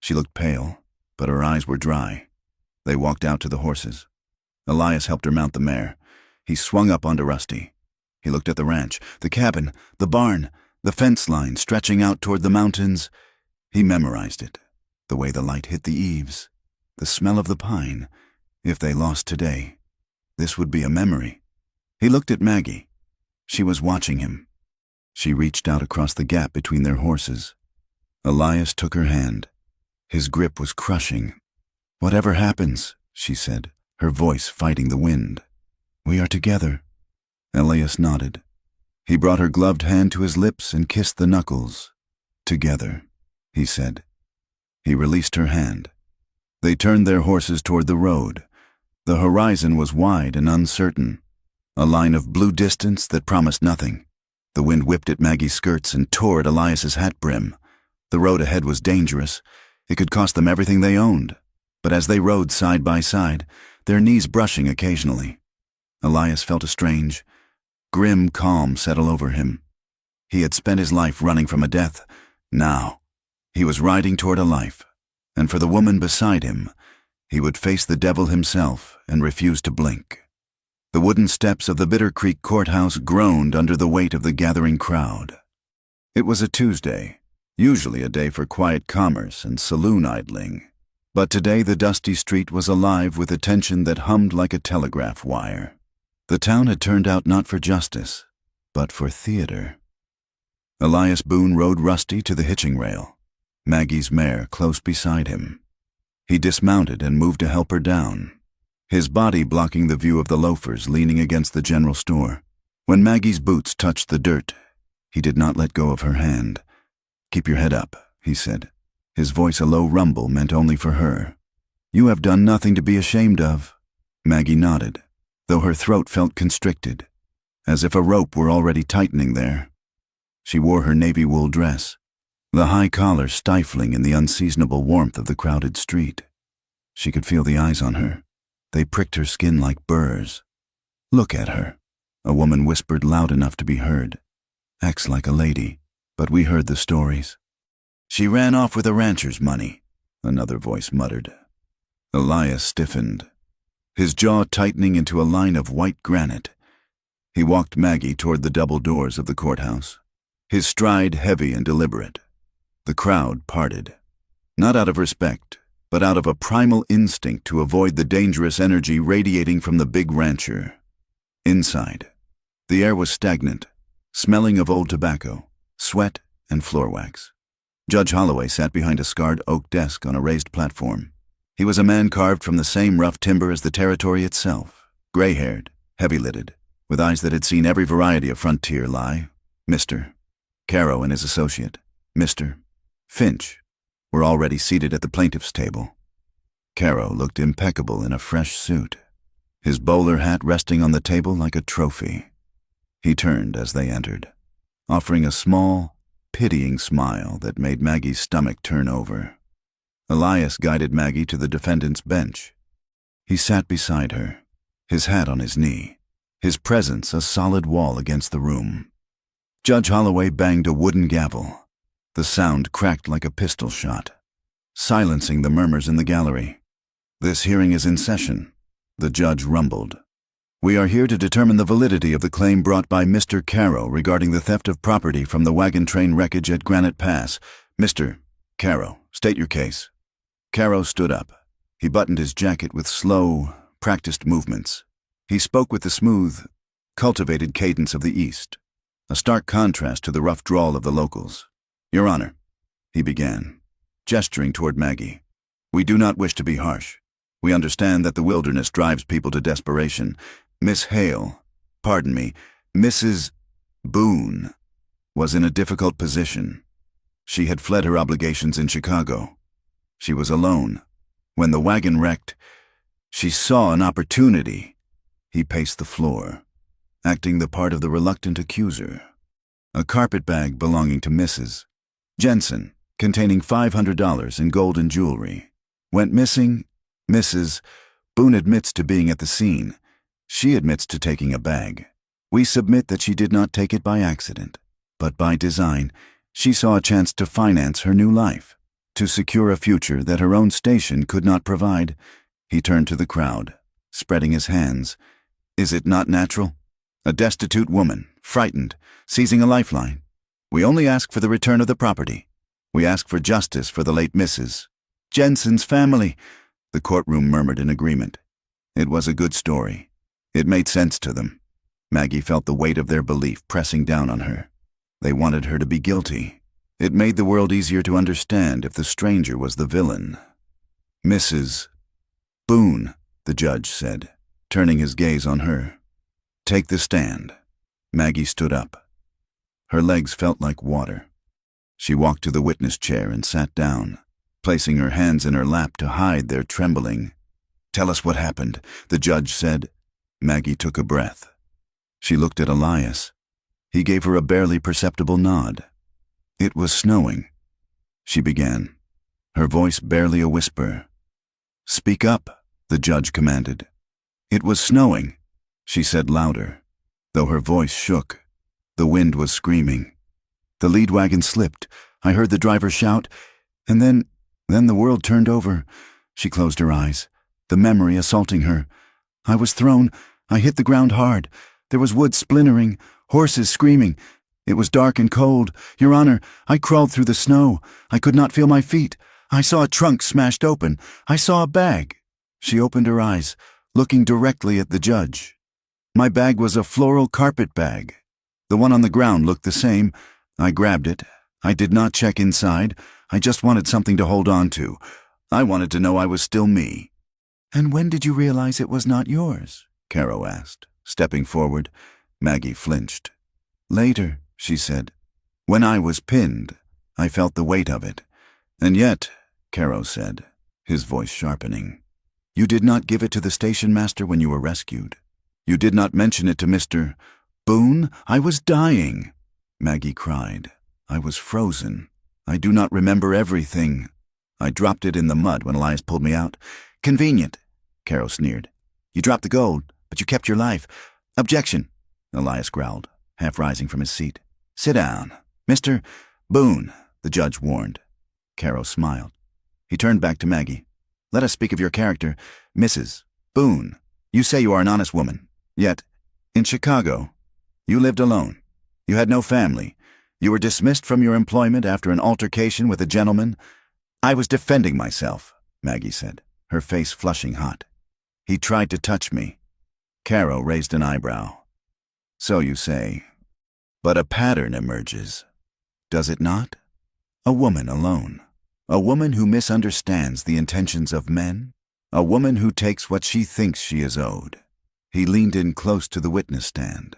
Speaker 1: She looked pale, but her eyes were dry. They walked out to the horses. Elias helped her mount the mare. He swung up onto Rusty. He looked at the ranch, the cabin, the barn, the fence line stretching out toward the mountains. He memorized it, the way the light hit the eaves, the smell of the pine. If they lost today, this would be a memory. He looked at Maggie. She was watching him. She reached out across the gap between their horses. Elias took her hand. His grip was crushing. Whatever happens, she said, her voice fighting the wind. We are together. Elias nodded. He brought her gloved hand to his lips and kissed the knuckles. Together, he said. He released her hand. They turned their horses toward the road. The horizon was wide and uncertain, a line of blue distance that promised nothing. The wind whipped at Maggie's skirts and tore at Elias's hat brim. The road ahead was dangerous. It could cost them everything they owned. But as they rode side by side, their knees brushing occasionally, Elias felt a strange, grim calm settle over him. He had spent his life running from a death. Now, he was riding toward a life, and for the woman beside him, he would face the devil himself and refuse to blink. The wooden steps of the Bitter Creek courthouse groaned under the weight of the gathering crowd. It was a Tuesday, Usually a day for quiet commerce and saloon idling. But today the dusty street was alive with attention that hummed like a telegraph wire. The town had turned out not for justice, but for theater. Elias Boone rode Rusty to the hitching rail, Maggie's mare close beside him. He dismounted and moved to help her down, his body blocking the view of the loafers leaning against the general store. When Maggie's boots touched the dirt, he did not let go of her hand. "Keep your head up," he said. His voice a low rumble meant only for her. "You have done nothing to be ashamed of." Maggie nodded, though her throat felt constricted, as if a rope were already tightening there. She wore her navy wool dress, the high collar stifling in the unseasonable warmth of the crowded street. She could feel the eyes on her. They pricked her skin like burrs. "Look at her," a woman whispered loud enough to be heard. "Acts like a lady, but we heard the stories." "She ran off with a rancher's money," another voice muttered. Elias stiffened, his jaw tightening into a line of white granite. He walked Maggie toward the double doors of the courthouse, his stride heavy and deliberate. The crowd parted, not out of respect, but out of a primal instinct to avoid the dangerous energy radiating from the big rancher. Inside, the air was stagnant, smelling of old tobacco, sweat, and floor wax. Judge Holloway sat behind a scarred oak desk on a raised platform. He was a man carved from the same rough timber as the territory itself, gray-haired, heavy-lidded, with eyes that had seen every variety of frontier lie. Mr. Caro and his associate, Mr. Finch, were already seated at the plaintiff's table. Caro looked impeccable in a fresh suit, his bowler hat resting on the table like a trophy. He turned as they entered, offering a small, pitying smile that made Maggie's stomach turn over. Elias guided Maggie to the defendant's bench. He sat beside her, his hat on his knee, his presence a solid wall against the room. Judge Holloway banged a wooden gavel. The sound cracked like a pistol shot, silencing the murmurs in the gallery. "This hearing is in session," the judge rumbled. "We are here to determine the validity of the claim brought by Mr. Caro regarding the theft of property from the wagon train wreckage at Granite Pass. Mr. Caro, state your case." Caro stood up. He buttoned his jacket with slow, practiced movements. He spoke with the smooth, cultivated cadence of the East, a stark contrast to the rough drawl of the locals. "Your Honor," he began, gesturing toward Maggie, "we do not wish to be harsh. We understand that the wilderness drives people to desperation. Miss Hale, pardon me, Mrs. Boone, was in a difficult position. She had fled her obligations in Chicago. She was alone. When the wagon wrecked, she saw an opportunity." He paced the floor, acting the part of the reluctant accuser. "A carpetbag belonging to Mrs. Jensen, containing $500 in gold and jewelry, went missing. Mrs. Boone admits to being at the scene. She admits to taking a bag. We submit that she did not take it by accident, but by design. She saw a chance to finance her new life, to secure a future that her own station could not provide." He turned to the crowd, spreading his hands. "Is it not natural? A destitute woman, frightened, seizing a lifeline. We only ask for the return of the property. We ask for justice for the late Mrs. Jensen's family." The courtroom murmured in agreement. It was a good story. It made sense to them. Maggie felt the weight of their belief pressing down on her. They wanted her to be guilty. It made the world easier to understand if the stranger was the villain. "Mrs. Boone," the judge said, turning his gaze on her. "Take the stand." Maggie stood up. Her legs felt like water. She walked to the witness chair and sat down, placing her hands in her lap to hide their trembling. "Tell us what happened," the judge said. Maggie took a breath. She looked at Elias. He gave her a barely perceptible nod. "It was snowing," she began, her voice barely a whisper. "Speak up," the judge commanded. "It was snowing," she said louder, though her voice shook. The wind was screaming. "The lead wagon slipped. I heard the driver shout, and then the world turned over." She closed her eyes, the memory assaulting her. "I was thrown. I hit the ground hard. There was wood splintering, horses screaming. It was dark and cold. Your Honor, I crawled through the snow. I could not feel my feet. I saw a trunk smashed open. I saw a bag. She opened her eyes, looking directly at the judge. My bag was a floral carpet bag. The one on the ground looked the same. I grabbed it. I did not check inside. I just wanted something to hold on to. I wanted to know I was still me. And when did you realize it was not yours? Caro asked, stepping forward. Maggie flinched. Later, she said. When I was pinned, I felt the weight of it. And yet, Caro said, his voice sharpening, you did not give it to the station master when you were rescued. You did not mention it to Mr. Boone. I was dying. Maggie cried. I was frozen. I do not remember everything. I dropped it in the mud when Elias pulled me out. Convenient, Caro sneered. You dropped the gold, but you kept your life. Objection, Elias growled, half rising from his seat. Sit down. Mr. Boone, the judge warned. Caro smiled. He turned back to Maggie. Let us speak of your character, Mrs. Boone. You say you are an honest woman. Yet, in Chicago, you lived alone. You had no family. You were dismissed from your employment after an altercation with a gentleman. I was defending myself, Maggie said, her face flushing hot. He tried to touch me. Caro raised an eyebrow. So you say. But a pattern emerges. Does it not? A woman alone. A woman who misunderstands the intentions of men. A woman who takes what she thinks she is owed. He leaned in close to the witness stand.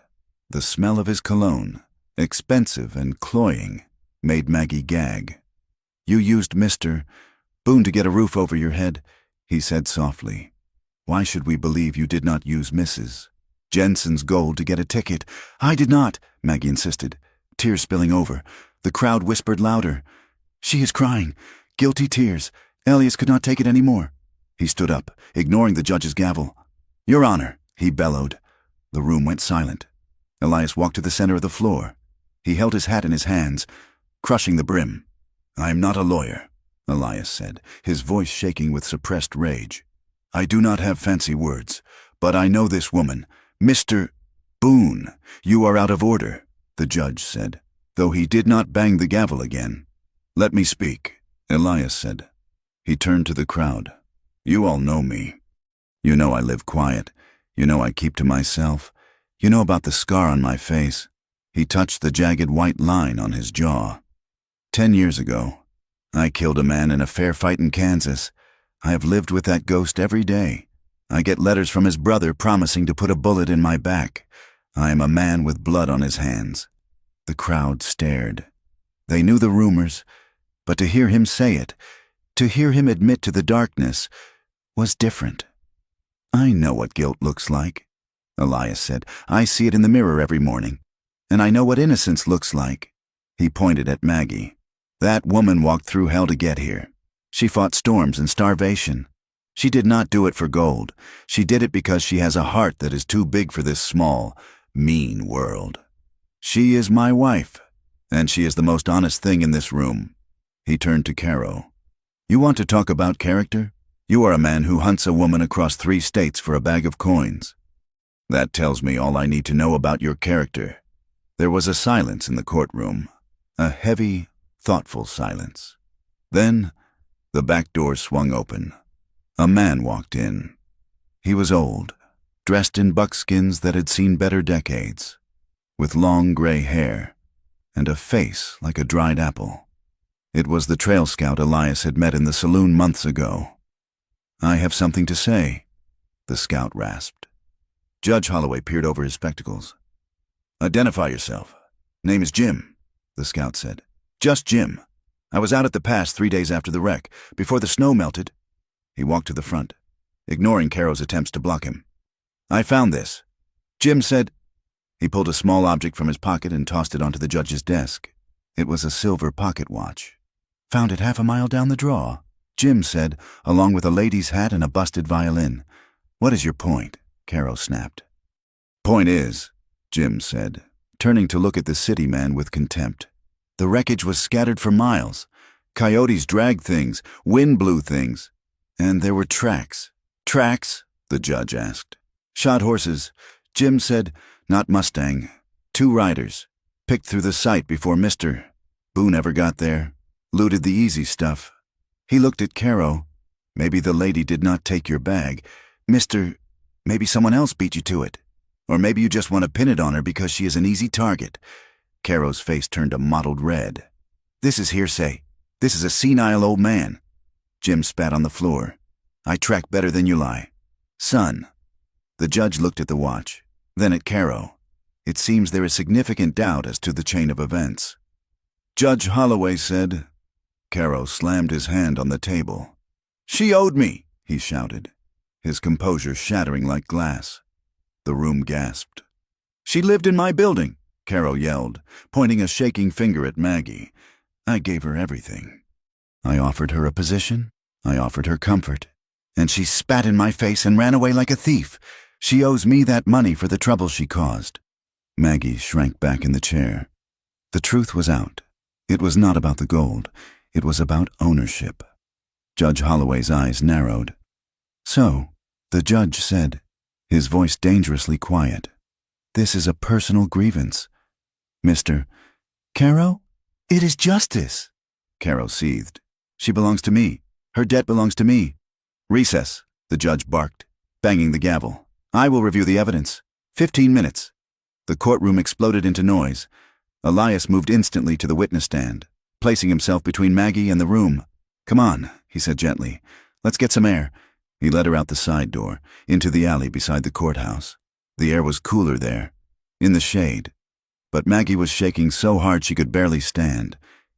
Speaker 1: The smell of his cologne, expensive and cloying, made Maggie gag. You used Mr. Boone to get a roof over your head, he said softly. Why should we believe you did not use Mrs. Jensen's gold to get a ticket? I did not, Maggie insisted, tears spilling over. The crowd whispered louder. She is crying. Guilty tears. Elias could not take it any more. He stood up, ignoring the judge's gavel. Your Honor, he bellowed. The room went silent. Elias walked to the center of the floor. He held his hat in his hands, crushing the brim. I am not a lawyer, Elias said, his voice shaking with suppressed rage. I do not have fancy words, but I know this woman. Mr. Boone, you are out of order, the judge said, though he did not bang the gavel again. Let me speak, Elias said. He turned to the crowd. You all know me. You know I live quiet. You know I keep to myself. You know about the scar on my face. He touched the jagged white line on his jaw. 10 years ago, I killed a man in a fair fight in Kansas. I have lived with that ghost every day. I get letters from his brother promising to put a bullet in my back. I am a man with blood on his hands. The crowd stared. They knew the rumors, but to hear him say it, to hear him admit to the darkness, was different. I know what guilt looks like, Elias said. I see it in the mirror every morning. And I know what innocence looks like. He pointed at Maggie. That woman walked through hell to get here. She fought storms and starvation. She did not do it for gold. She did it because she has a heart that is too big for this small, mean world. She is my wife, and she is the most honest thing in this room. He turned to Caro. You want to talk about character? You are a man who hunts a woman across 3 states for a bag of coins. That tells me all I need to know about your character. There was a silence in the courtroom, a heavy, thoughtful silence. Then, the back door swung open. A man walked in. He was old, dressed in buckskins that had seen better decades, with long gray hair and a face like a dried apple. It was the trail scout Elias had met in the saloon months ago. I have something to say, the scout rasped. Judge Holloway peered over his spectacles. Identify yourself. Name is Jim, the scout said. Just Jim. I was out at the pass 3 days after the wreck, before the snow melted. He walked to the front, ignoring Caro's attempts to block him. I found this. Jim said. He pulled a small object from his pocket and tossed it onto the judge's desk. It was a silver pocket watch. Found it half a mile down the draw, Jim said, along with a lady's hat and a busted violin. What is your point? Caro snapped. Point is, Jim said, turning to look at the city man with contempt. The wreckage was scattered for miles. Coyotes dragged things, wind blew things. And there were tracks. Tracks? The judge asked. Shod horses. Jim said, not Mustang. 2 riders. Picked through the site before Mr. Boone ever got there. Looted the easy stuff. He looked at Caro. Maybe the lady did not take your bag. Maybe someone else beat you to it. Or maybe you just want to pin it on her because she is an easy target. Caro's face turned a mottled red. This is hearsay. This is a senile old man. Jim spat on the floor. I track better than you lie. Son. The judge looked at the watch, then at Caro. It seems there is significant doubt as to the chain of events. Judge Holloway said. Caro slammed his hand on the table. She owed me, he shouted, his composure shattering like glass. The room gasped. She lived in my building, Caro yelled, pointing a shaking finger at Maggie. I gave her everything. I offered her a position. I offered her comfort. And she spat in my face and ran away like a thief. She owes me that money for the trouble she caused. Maggie shrank back in the chair. The truth was out. It was not about the gold. It was about ownership. Judge Holloway's eyes narrowed. So, the judge said, his voice dangerously quiet, this is a personal grievance. Mr. Caro? It is justice. Caro seethed. She belongs to me. Her debt belongs to me. Recess, the judge barked, banging the gavel. I will review the evidence. 15 minutes. The courtroom exploded into noise. Elias moved instantly to the witness stand, placing himself between Maggie and the room. Come on, he said gently. Let's get some air. He led her out the side door, into the alley beside the courthouse. The air was cooler there, in the shade. But Maggie was shaking so hard she could barely stand.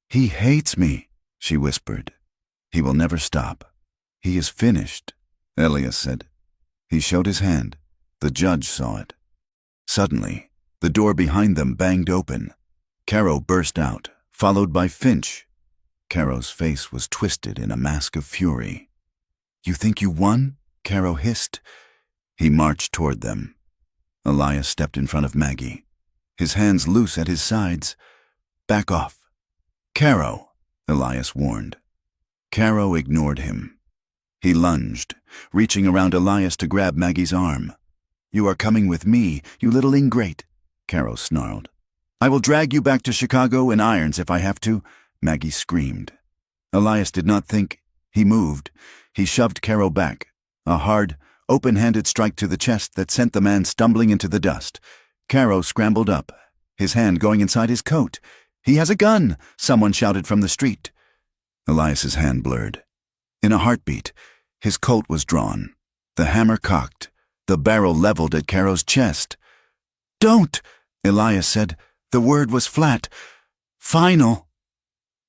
Speaker 1: He hates me, she whispered. He will never stop. He is finished, Elias said. He showed his hand. The judge saw it. Suddenly, the door behind them banged open. Caro burst out, followed by Finch. Caro's face was twisted in a mask of fury. You think you won? Caro hissed. He marched toward them. Elias stepped in front of Maggie, his hands loose at his sides. Back off. Caro, Elias warned. Caro ignored him. He lunged, reaching around Elias to grab Maggie's arm. You are coming with me, you little ingrate, Caro snarled. I will drag you back to Chicago in irons if I have to, Maggie screamed. Elias did not think. He moved. He shoved Caro back, a hard, open-handed strike to the chest that sent the man stumbling into the dust. Caro scrambled up, his hand going inside his coat. He has a gun, someone shouted from the street. Elias's hand blurred. In a heartbeat, his coat was drawn, the hammer cocked, the barrel leveled at Caro's chest. Don't, Elias said. The word was flat. Final.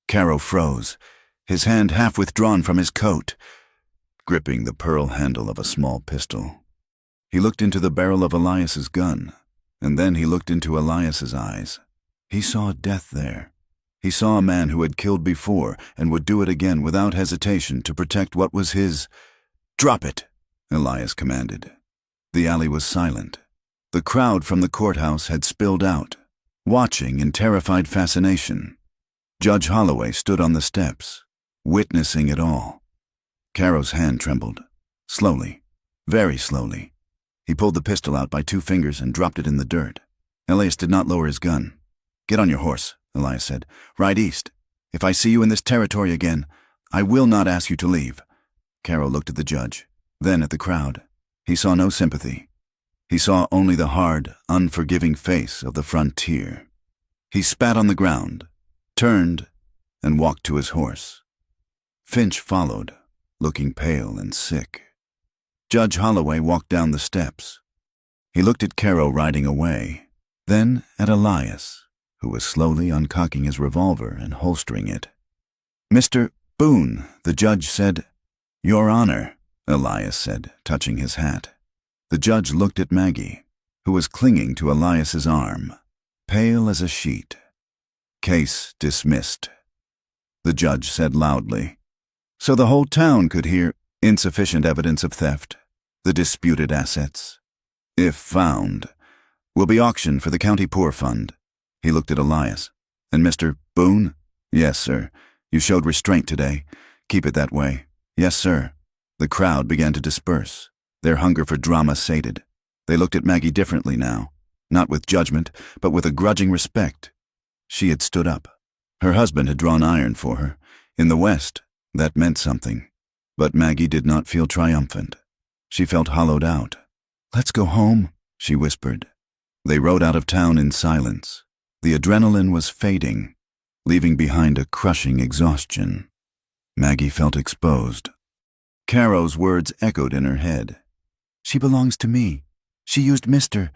Speaker 1: Caro froze, his hand half withdrawn from his coat, gripping the pearl handle of a small pistol. He looked into the barrel of Elias's gun, and then he looked into Elias's eyes. He saw death there. He saw a man who had killed before and would do it again without hesitation to protect what was his. Drop it, Elias commanded. The alley was silent. The crowd from the courthouse had spilled out, watching in terrified fascination. Judge Holloway stood on the steps, witnessing it all. Caro's hand trembled, slowly, very slowly. He pulled the pistol out by 2 fingers and dropped it in the dirt. Elias did not lower his gun. Get on your horse, Elias said. Ride east. If I see you in this territory again, I will not ask you to leave. Caro looked at the judge, then at the crowd. He saw no sympathy. He saw only the hard, unforgiving face of the frontier. He spat on the ground, turned, and walked to his horse. Finch followed, looking pale and sick. Judge Holloway walked down the steps. He looked at Caro riding away, then at Elias, who was slowly uncocking his revolver and holstering it. Mr. Boone, the judge said. Your Honor, Elias said, touching his hat. The judge looked at Maggie, who was clinging to Elias's arm, pale as a sheet. Case dismissed. The judge said loudly, so the whole town could hear. Insufficient evidence of theft. The disputed assets, if found, will be auctioned for the county poor fund. He looked at Elias. And Mr. Boone? Yes, sir. You showed restraint today. Keep it that way. Yes, sir. The crowd began to disperse, their hunger for drama sated. They looked at Maggie differently now, not with judgment, but with a grudging respect. She had stood up. Her husband had drawn iron for her. In the West, that meant something. But Maggie did not feel triumphant. She felt hollowed out. "Let's go home," she whispered. They rode out of town in silence. The adrenaline was fading, leaving behind a crushing exhaustion. Maggie felt exposed. Carol's words echoed in her head. "She belongs to me. She used Mr.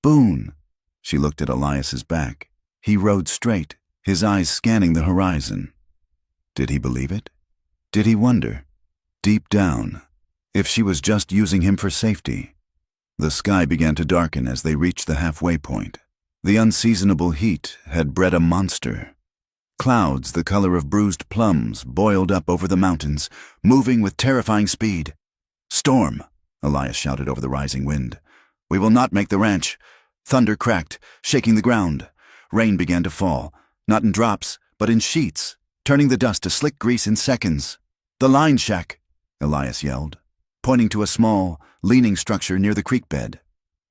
Speaker 1: Boone." She looked at Elias's back. He rode straight, his eyes scanning the horizon. Did he believe it? Did he wonder, deep down, if she was just using him for safety? The sky began to darken as they reached the halfway point. The unseasonable heat had bred a monster. Clouds the color of bruised plums boiled up over the mountains, moving with terrifying speed. "Storm!" Elias shouted over the rising wind. "We will not make the ranch." Thunder cracked, shaking the ground. Rain began to fall, not in drops, but in sheets, turning the dust to slick grease in seconds. "The line shack!" Elias yelled, pointing to a small, leaning structure near the creek bed,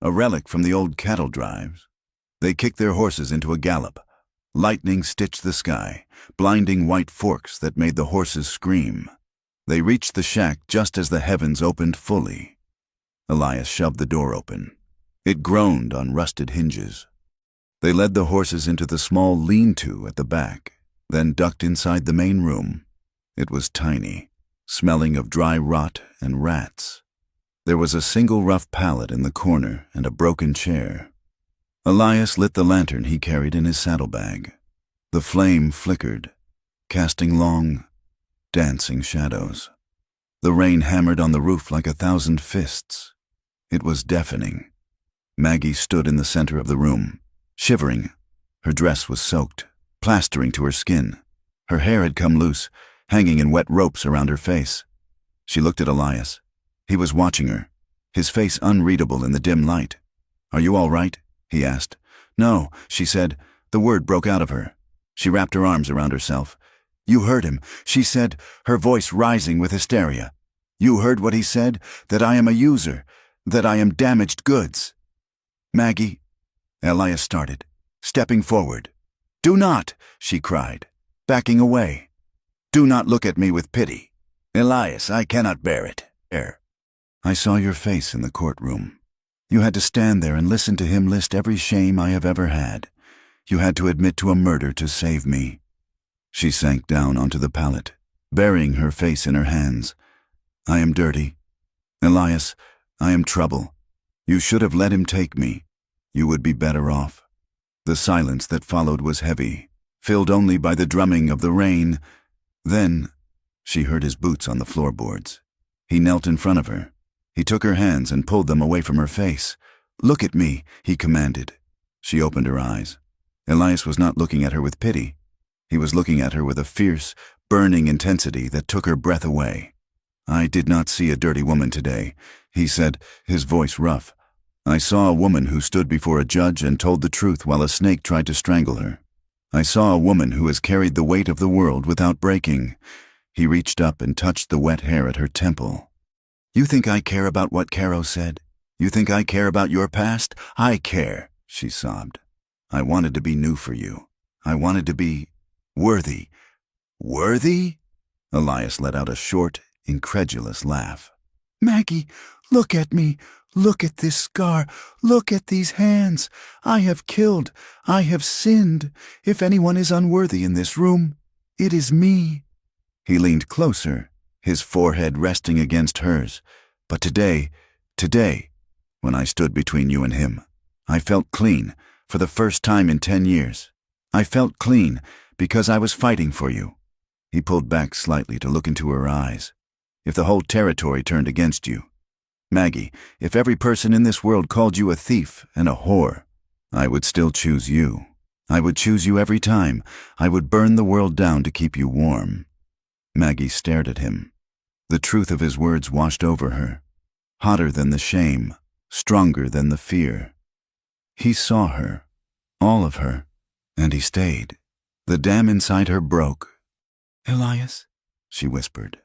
Speaker 1: a relic from the old cattle drives. They kicked their horses into a gallop. Lightning stitched the sky, blinding white forks that made the horses scream. They reached the shack just as the heavens opened fully. Elias shoved the door open. It groaned on rusted hinges. They led the horses into the small lean-to at the back, then ducked inside the main room. It was tiny, smelling of dry rot and rats. There was a single rough pallet in the corner and a broken chair. Elias lit the lantern he carried in his saddlebag. The flame flickered, casting long, dancing shadows. The rain hammered on the roof like 1,000 fists. It was deafening. Maggie stood in the center of the room, shivering. Her dress was soaked, plastering to her skin. Her hair had come loose, hanging in wet ropes around her face. She looked at Elias. He was watching her, his face unreadable in the dim light. "Are you all right?" he asked. "No," she said. The word broke out of her. She wrapped her arms around herself. "You heard him," she said, her voice rising with hysteria. "You heard what he said, that I am a user, that I am damaged goods." "Maggie," Elias started, stepping forward. "Do not," she cried, backing away. "Do not look at me with pity. Elias, I cannot bear it. I saw your face in the courtroom. You had to stand there and listen to him list every shame I have ever had. You had to admit to a murder to save me." She sank down onto the pallet, burying her face in her hands. "I am dirty. Elias, I am trouble. You should have let him take me. You would be better off." The silence that followed was heavy, filled only by the drumming of the rain. Then she heard his boots on the floorboards. He knelt in front of her. He took her hands and pulled them away from her face. "Look at me," he commanded. She opened her eyes. Elias was not looking at her with pity. He was looking at her with a fierce, burning intensity that took her breath away. "I did not see a dirty woman today," he said, his voice rough. "I saw a woman who stood before a judge and told the truth while a snake tried to strangle her. I saw a woman who has carried the weight of the world without breaking." He reached up and touched the wet hair at her temple. "You think I care about what Caro said? You think I care about your past? I care," she sobbed. "I wanted to be new for you. I wanted to be worthy." "Worthy?" Elias let out a short, incredulous laugh. "Maggie, look at me. Look at this scar. Look at these hands. I have killed. I have sinned. If anyone is unworthy in this room, it is me." He leaned closer, his forehead resting against hers. "But today, when I stood between you and him, I felt clean for the first time in 10 years. I felt clean because I was fighting for you." He pulled back slightly to look into her eyes. "If the whole territory turned against you, Maggie, if every person in this world called you a thief and a whore, I would still choose you. I would choose you every time. I would burn the world down to keep you warm." Maggie stared at him. The truth of his words washed over her, hotter than the shame, stronger than the fear. He saw her, all of her, and he stayed. The dam inside her broke. "Elias," she whispered.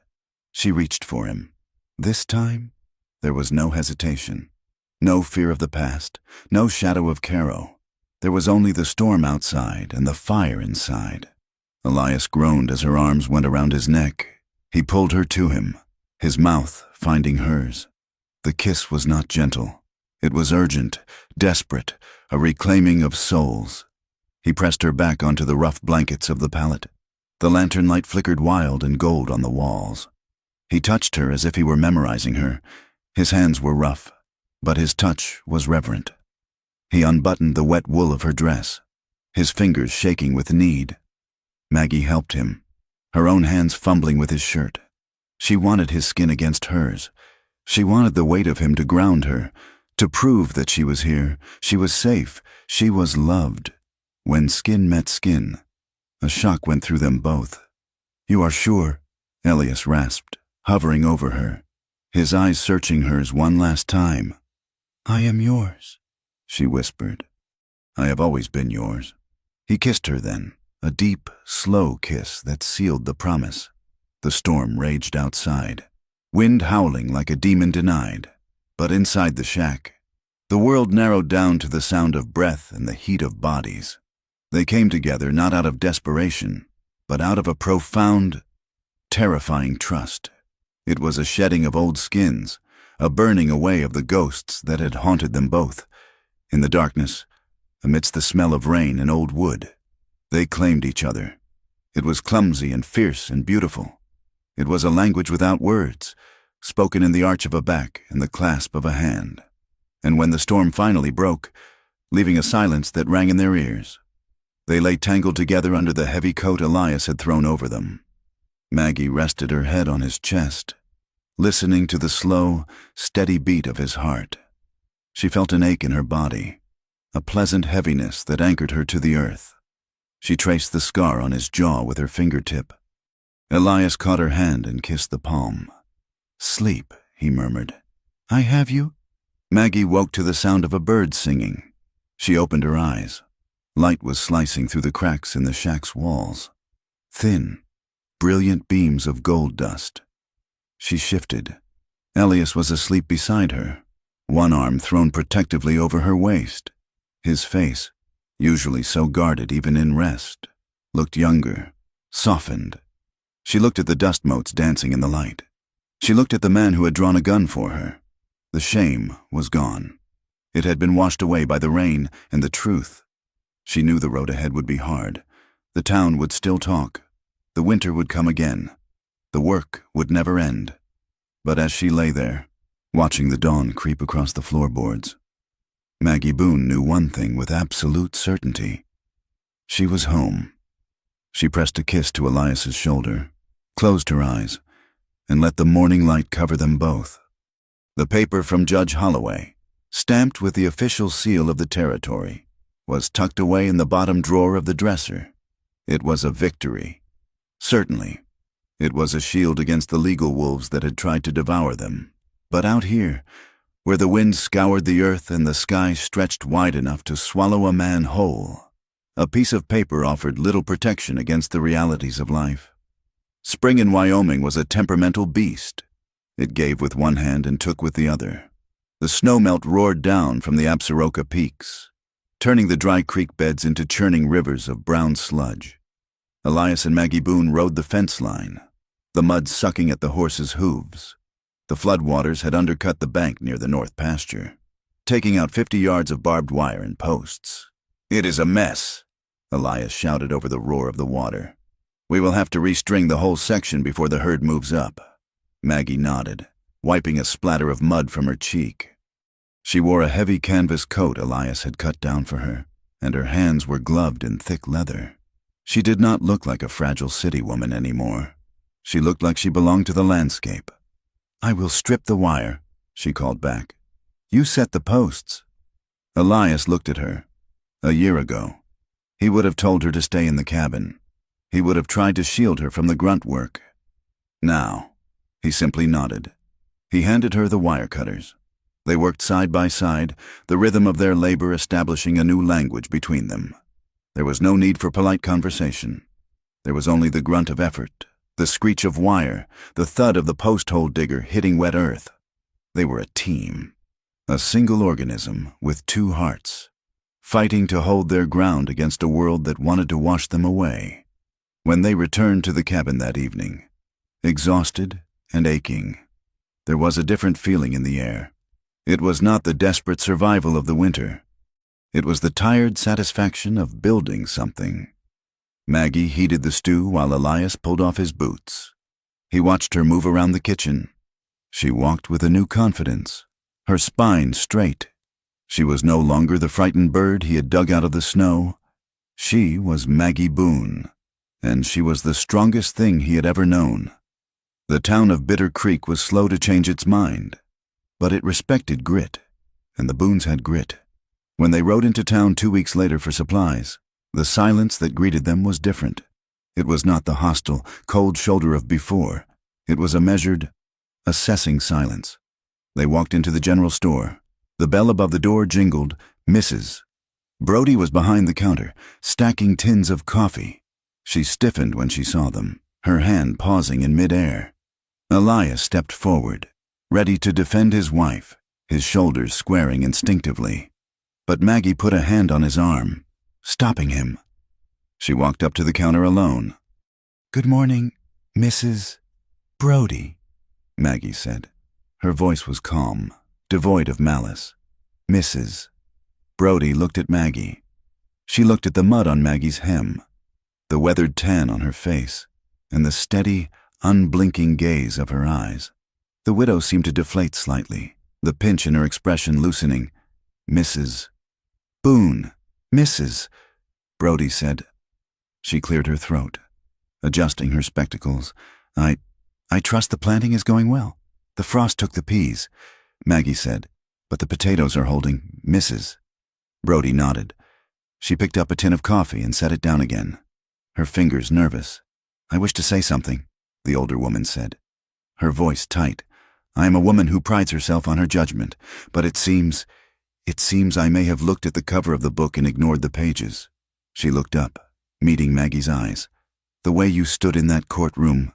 Speaker 1: She reached for him. This time, there was no hesitation, no fear of the past, no shadow of Caro. There was only the storm outside and the fire inside. Elias groaned as her arms went around his neck. He pulled her to him, his mouth finding hers. The kiss was not gentle. It was urgent, desperate, a reclaiming of souls. He pressed her back onto the rough blankets of the pallet. The lantern light flickered wild and gold on the walls. He touched her as if he were memorizing her. His hands were rough, but his touch was reverent. He unbuttoned the wet wool of her dress, his fingers shaking with need. Maggie helped him, her own hands fumbling with his shirt. She wanted his skin against hers. She wanted the weight of him to ground her, to prove that she was here, she was safe, she was loved. When skin met skin, a shock went through them both. "You are sure?" Elias rasped, hovering over her, his eyes searching hers one last time. "I am yours," she whispered. "I have always been yours." He kissed her then, a deep, slow kiss that sealed the promise. The storm raged outside, wind howling like a demon denied. But inside the shack, the world narrowed down to the sound of breath and the heat of bodies. They came together not out of desperation, but out of a profound, terrifying trust. It was a shedding of old skins, a burning away of the ghosts that had haunted them both. In the darkness, amidst the smell of rain and old wood, they claimed each other. It was clumsy and fierce and beautiful. It was a language without words, spoken in the arch of a back and the clasp of a hand. And when the storm finally broke, leaving a silence that rang in their ears, they lay tangled together under the heavy coat Elias had thrown over them. Maggie rested her head on his chest, listening to the slow, steady beat of his heart. She felt an ache in her body, a pleasant heaviness that anchored her to the earth. She traced the scar on his jaw with her fingertip. Elias caught her hand and kissed the palm. "Sleep," he murmured. "I have you." Maggie woke to the sound of a bird singing. She opened her eyes. Light was slicing through the cracks in the shack's walls. Thin, brilliant beams of gold dust. She shifted. Elias was asleep beside her, one arm thrown protectively over her waist. His face, usually so guarded even in rest, looked younger, softened. She looked at the dust motes dancing in the light. She looked at the man who had drawn a gun for her. The shame was gone. It had been washed away by the rain and the truth. She knew the road ahead would be hard. The town would still talk. The winter would come again. The work would never end. But as she lay there, watching the dawn creep across the floorboards, Maggie Boone knew one thing with absolute certainty. She was home. She pressed a kiss to Elias's shoulder, closed her eyes, and let the morning light cover them both. The paper from Judge Holloway, stamped with the official seal of the territory, was tucked away in the bottom drawer of the dresser. It was a victory. Certainly, it was a shield against the legal wolves that had tried to devour them. But out here, where the wind scoured the earth and the sky stretched wide enough to swallow a man whole, a piece of paper offered little protection against the realities of life. Spring in Wyoming was a temperamental beast. It gave with one hand and took with the other. The snowmelt roared down from the Absaroka peaks, turning the dry creek beds into churning rivers of brown sludge. Elias and Maggie Boone rode the fence line, the mud sucking at the horses' hooves. The floodwaters had undercut the bank near the north pasture, taking out 50 yards of barbed wire and posts. "It is a mess," Elias shouted over the roar of the water. "We will have to restring the whole section before the herd moves up." Maggie nodded, wiping a splatter of mud from her cheek. She wore a heavy canvas coat Elias had cut down for her, and her hands were gloved in thick leather. She did not look like a fragile city woman anymore. She looked like she belonged to the landscape. "I will strip the wire," she called back. "You set the posts." Elias looked at her. A year ago, he would have told her to stay in the cabin. He would have tried to shield her from the grunt work. Now, he simply nodded. He handed her the wire cutters. They worked side by side, the rhythm of their labor establishing a new language between them. There was no need for polite conversation. There was only the grunt of effort, the screech of wire, the thud of the post-hole digger hitting wet earth. They were a team, a single organism with two hearts, fighting to hold their ground against a world that wanted to wash them away. When they returned to the cabin that evening, exhausted and aching, there was a different feeling in the air. It was not the desperate survival of the winter. It was the tired satisfaction of building something. Maggie heated the stew while Elias pulled off his boots. He watched her move around the kitchen. She walked with a new confidence, her spine straight. She was no longer the frightened bird he had dug out of the snow. She was Maggie Boone, and she was the strongest thing he had ever known. The town of Bitter Creek was slow to change its mind, but it respected grit, and the Boones had grit. When they rode into town 2 weeks later for supplies, the silence that greeted them was different. It was not the hostile, cold shoulder of before. It was a measured, assessing silence. They walked into the general store. The bell above the door jingled, "Mrs." Brody was behind the counter, stacking tins of coffee. She stiffened when she saw them, her hand pausing in midair. Elias stepped forward, ready to defend his wife, his shoulders squaring instinctively. But Maggie put a hand on his arm, stopping him. She walked up to the counter alone. "Good morning, Mrs. Brody," Maggie said. Her voice was calm, devoid of malice. "Mrs." Brody looked at Maggie. She looked at the mud on Maggie's hem, the weathered tan on her face, and the steady, unblinking gaze of her eyes. The widow seemed to deflate slightly, the pinch in her expression loosening. "Mrs. Boone, Mrs." Brody said. She cleared her throat, adjusting her spectacles. I trust the planting is going well. The frost took the peas," Maggie said, "but the potatoes are holding, Mrs." Brody nodded. She picked up a tin of coffee and set it down again, her fingers nervous. "I wish to say something," the older woman said, her voice tight. "I am a woman who prides herself on her judgment, but it seems I may have looked at the cover of the book and ignored the pages." She looked up, meeting Maggie's eyes. "The way you stood in that courtroom,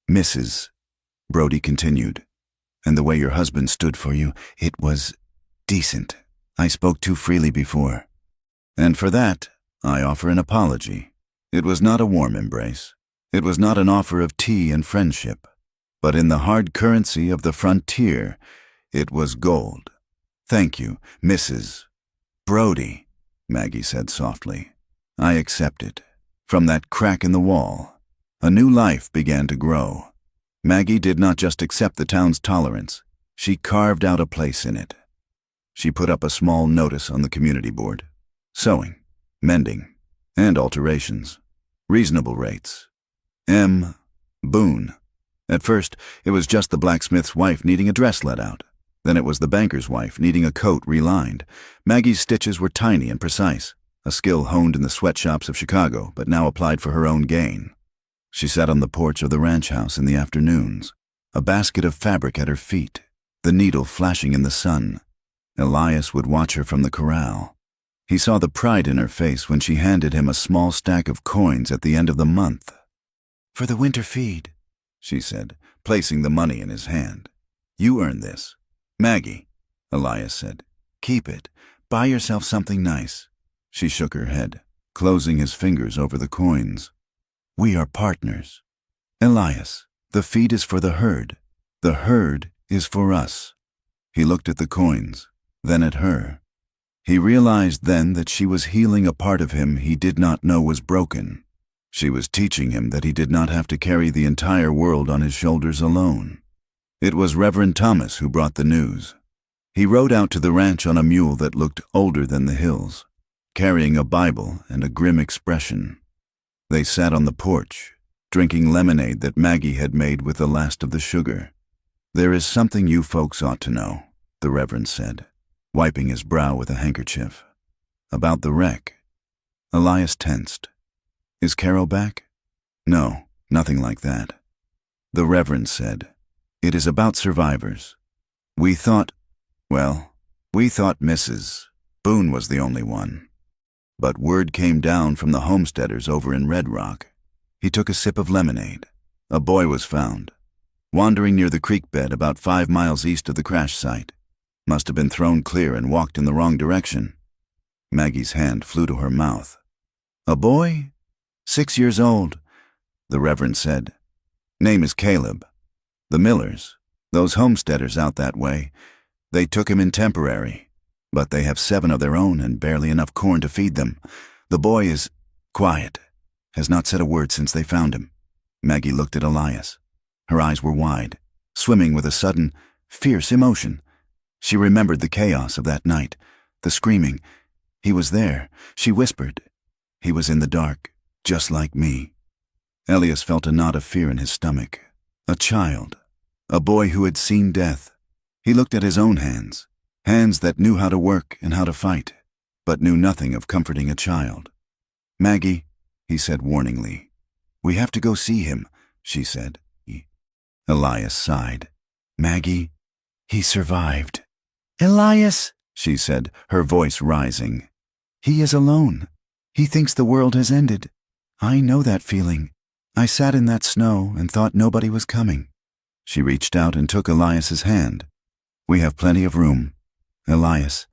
Speaker 1: Mrs." Brody continued, "and the way your husband stood for you, it was decent. I spoke too freely before. And for that, I offer an apology. It was not a warm embrace. It was not an offer of tea and friendship. But in the hard currency of the frontier, it was gold. Thank you, Mrs. Brody," Maggie said softly. "I accept it. From that crack in the wall, a new life began to grow. Maggie did not just accept the town's tolerance. She carved out a place in it. She put up a small notice on the community board. Sewing, mending, and alterations. Reasonable rates. M. Boone. At first, it was just the blacksmith's wife needing a dress let out. Then it was the banker's wife needing a coat relined. Maggie's stitches were tiny and precise, a skill honed in the sweatshops of Chicago, but now applied for her own gain. She sat on the porch of the ranch house in the afternoons, a basket of fabric at her feet, the needle flashing in the sun. Elias would watch her from the corral. He saw the pride in her face when she handed him a small stack of coins at the end of the month. "For the winter feed," she said, placing the money in his hand. "You earned this." "Maggie," Elias said, "keep it. Buy yourself something nice." She shook her head, closing his fingers over the coins. "We are partners. Elias, the feed is for the herd. The herd is for us." He looked at the coins, then at her. He realized then that she was healing a part of him he did not know was broken. She was teaching him that he did not have to carry the entire world on his shoulders alone. It was Reverend Thomas who brought the news. He rode out to the ranch on a mule that looked older than the hills, carrying a Bible and a grim expression. They sat on the porch, drinking lemonade that Maggie had made with the last of the sugar. "There is something you folks ought to know," the Reverend said, wiping his brow with a handkerchief. "About the wreck." Elias tensed. "Is Carol back?" "No, nothing like that." The Reverend said, "It is about survivors. We thought Mrs. Boone was the only one. But word came down from the homesteaders over in Red Rock." He took a sip of lemonade. "A boy was found, wandering near the creek bed about 5 miles east of the crash site. Must have been thrown clear and walked in the wrong direction." Maggie's hand flew to her mouth. A boy? 6 years old, the Reverend said. Name is Caleb. The Millers, those homesteaders out that way, they took him in temporary, but they have 7 of their own and barely enough corn to feed them. The boy is quiet, has not said a word since they found him. Maggie looked at Elias. Her eyes were wide, swimming with a sudden, fierce emotion. She remembered the chaos of that night, the screaming. He was there, she whispered. He was in the dark, just like me. Elias felt a knot of fear in his stomach. A child, a boy who had seen death. He looked at his own hands, hands that knew how to work and how to fight, but knew nothing of comforting a child. Maggie, he said warningly. We have to go see him, she said. Elias sighed. Maggie, he survived. Elias, she said, her voice rising. He is alone. He thinks the world has ended. I know that feeling. I sat in that snow and thought nobody was coming. She reached out and took Elias's hand. We have plenty of room. Elias,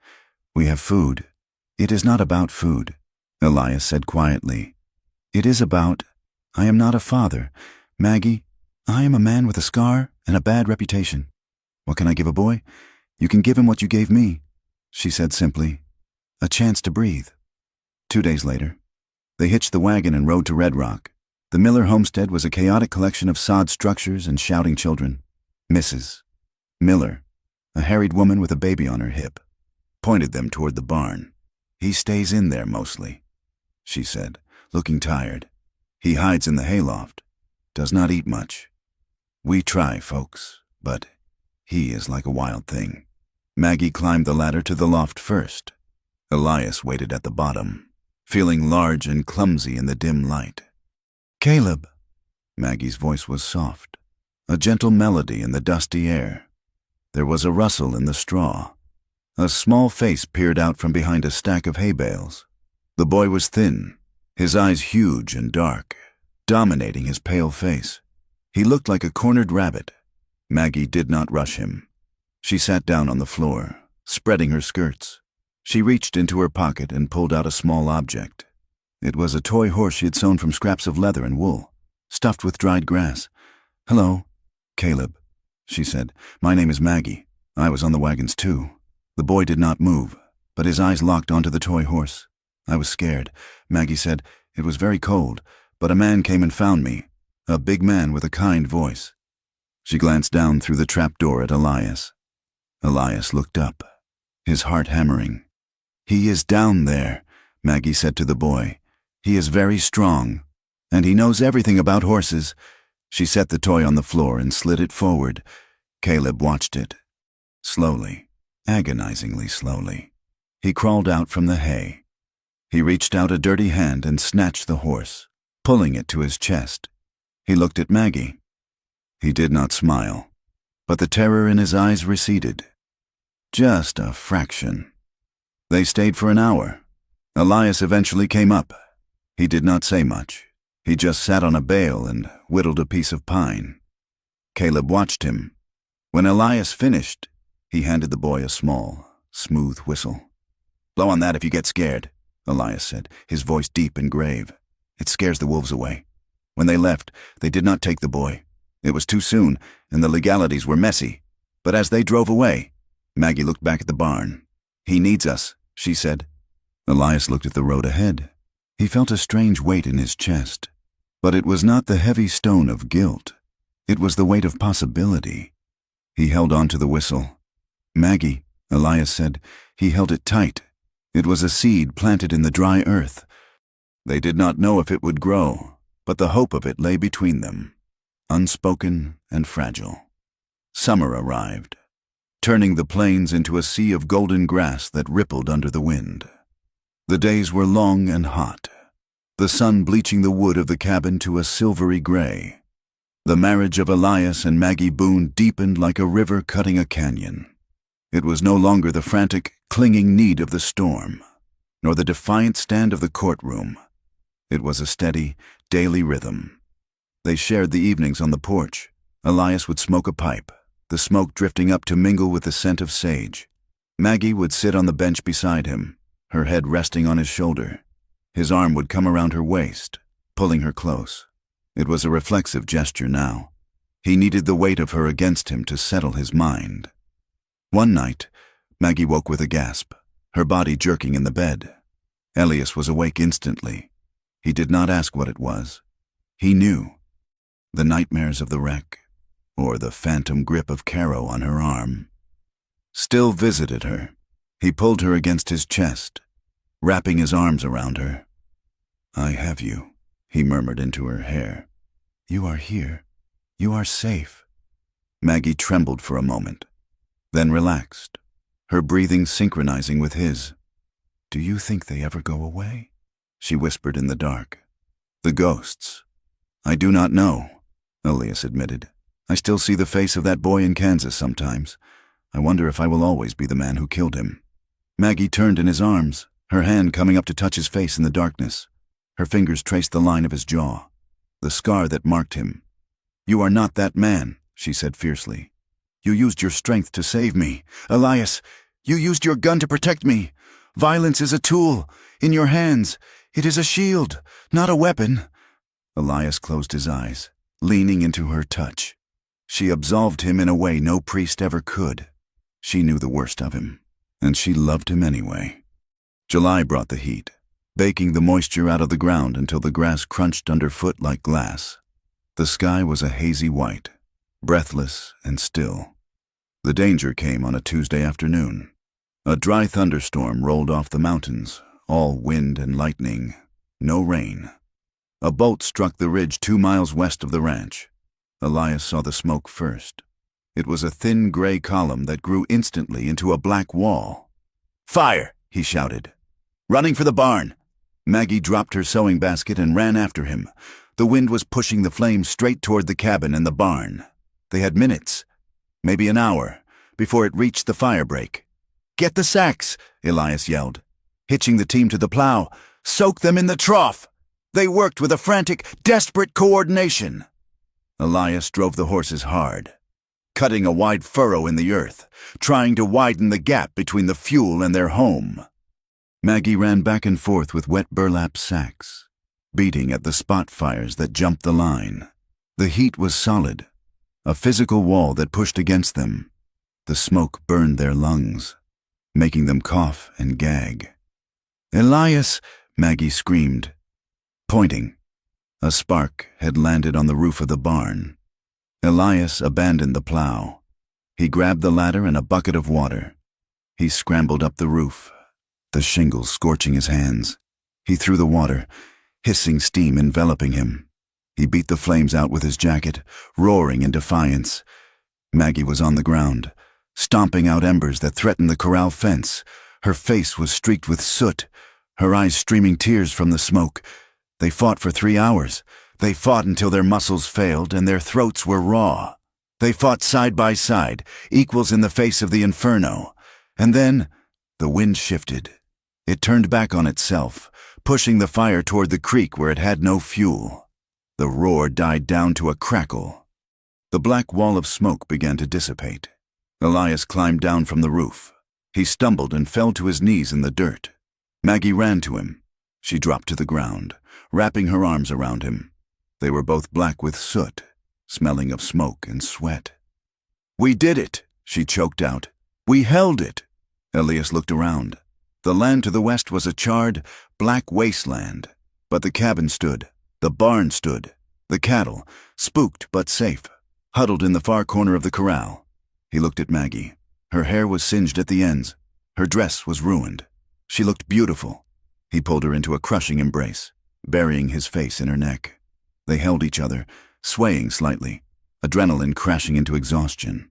Speaker 1: we have food. It is not about food, Elias said quietly. It is about, I am not a father. Maggie, I am a man with a scar and a bad reputation. What can I give a boy? You can give him what you gave me, she said simply. A chance to breathe. 2 days later, they hitched the wagon and rode to Red Rock. The Miller homestead was a chaotic collection of sod structures and shouting children. Mrs. Miller, a harried woman with a baby on her hip, pointed them toward the barn. He stays in there mostly, she said, looking tired. He hides in the hayloft, does not eat much. We try, folks, but he is like a wild thing. Maggie climbed the ladder to the loft first. Elias waited at the bottom, feeling large and clumsy in the dim light. Caleb, Maggie's voice was soft, a gentle melody in the dusty air. There was a rustle in the straw. A small face peered out from behind a stack of hay bales. The boy was thin, his eyes huge and dark, dominating his pale face. He looked like a cornered rabbit. Maggie did not rush him. She sat down on the floor, spreading her skirts. She reached into her pocket and pulled out a small object. It was a toy horse she had sewn from scraps of leather and wool, stuffed with dried grass. Hello, Caleb, she said. My name is Maggie. I was on the wagons too. The boy did not move, but his eyes locked onto the toy horse. I was scared. Maggie said, it was very cold, but a man came and found me. A big man with a kind voice. She glanced down through the trapdoor at Elias. Elias looked up, his heart hammering. He is down there, Maggie said to the boy. He is very strong, and he knows everything about horses. She set the toy on the floor and slid it forward. Caleb watched it. Slowly, agonizingly slowly, he crawled out from the hay. He reached out a dirty hand and snatched the horse, pulling it to his chest. He looked at Maggie. He did not smile, but the terror in his eyes receded. Just a fraction. They stayed for an hour. Elias eventually came up. He did not say much. He just sat on a bale and whittled a piece of pine. Caleb watched him. When Elias finished, he handed the boy a small, smooth whistle. Blow on that if you get scared, Elias said, his voice deep and grave. It scares the wolves away. When they left, they did not take the boy. It was too soon, and the legalities were messy. But as they drove away, Maggie looked back at the barn. He needs us, she said. Elias looked at the road ahead. He felt a strange weight in his chest. But it was not the heavy stone of guilt. It was the weight of possibility. He held on to the whistle. Maggie, Elias said. He held it tight. It was a seed planted in the dry earth. They did not know if it would grow, but the hope of it lay between them, unspoken and fragile. Summer arrived, turning the plains into a sea of golden grass that rippled under the wind. The days were long and hot, the sun bleaching the wood of the cabin to a silvery gray. The marriage of Elias and Maggie Boone deepened like a river cutting a canyon. It was no longer the frantic, clinging need of the storm, nor the defiant stand of the courtroom. It was a steady, daily rhythm. They shared the evenings on the porch. Elias would smoke a pipe, the smoke drifting up to mingle with the scent of sage. Maggie would sit on the bench beside him, her head resting on his shoulder. His arm would come around her waist, pulling her close. It was a reflexive gesture now. He needed the weight of her against him to settle his mind. One night, Maggie woke with a gasp, her body jerking in the bed. Elias was awake instantly. He did not ask what it was. He knew. The nightmares of the wreck, or the phantom grip of Caro on her arm, still visited her. He pulled her against his chest, wrapping his arms around her. "I have you," he murmured into her hair. "You are here. You are safe." Maggie trembled for a moment, then relaxed, her breathing synchronizing with his. "Do you think they ever go away?" she whispered in the dark. "The ghosts? I do not know," Elias admitted. "I still see the face of that boy in Kansas sometimes. I wonder if I will always be the man who killed him." Maggie turned in his arms, her hand coming up to touch his face in the darkness. Her fingers traced the line of his jaw, the scar that marked him. "You are not that man," she said fiercely. "You used your strength to save me. Elias, you used your gun to protect me. Violence is a tool, in your hands. It is a shield, not a weapon." Elias closed his eyes, leaning into her touch. She absolved him in a way no priest ever could. She knew the worst of him, and she loved him anyway. July brought the heat, baking the moisture out of the ground until the grass crunched underfoot like glass. The sky was a hazy white, breathless and still. The danger came on a Tuesday afternoon. A dry thunderstorm rolled off the mountains, all wind and lightning, no rain. A bolt struck the ridge 2 miles west of the ranch. Elias saw the smoke first. It was a thin gray column that grew instantly into a black wall. "Fire!" he shouted. "Running for the barn!" Maggie dropped her sewing basket and ran after him. The wind was pushing the flames straight toward the cabin and the barn. They had minutes, maybe an hour, before it reached the fire break. "Get the sacks!" Elias yelled, hitching the team to the plow. "Soak them in the trough!" They worked with a frantic, desperate coordination. Elias drove the horses hard, cutting a wide furrow in the earth, trying to widen the gap between the fuel and their home. Maggie ran back and forth with wet burlap sacks, beating at the spot fires that jumped the line. The heat was solid, a physical wall that pushed against them. The smoke burned their lungs, making them cough and gag. "Elias!" Maggie screamed, pointing. A spark had landed on the roof of the barn. Elias abandoned the plow. He grabbed the ladder and a bucket of water. He scrambled up the roof, the shingles scorching his hands. He threw the water, hissing steam enveloping him. He beat the flames out with his jacket, roaring in defiance. Maggie was on the ground, stomping out embers that threatened the corral fence. Her face was streaked with soot, her eyes streaming tears from the smoke. They fought for 3 hours. They fought until their muscles failed and their throats were raw. They fought side by side, equals in the face of the inferno. And then the wind shifted. It turned back on itself, pushing the fire toward the creek where it had no fuel. The roar died down to a crackle. The black wall of smoke began to dissipate. Elias climbed down from the roof. He stumbled and fell to his knees in the dirt. Maggie ran to him. She dropped to the ground, wrapping her arms around him. They were both black with soot, smelling of smoke and sweat. "We did it," she choked out. "We held it." Elias looked around. The land to the west was a charred, black wasteland, but the cabin stood, the barn stood, the cattle, spooked but safe, huddled in the far corner of the corral. He looked at Maggie. Her hair was singed at the ends. Her dress was ruined. She looked beautiful. He pulled her into a crushing embrace, burying his face in her neck. They held each other, swaying slightly, adrenaline crashing into exhaustion.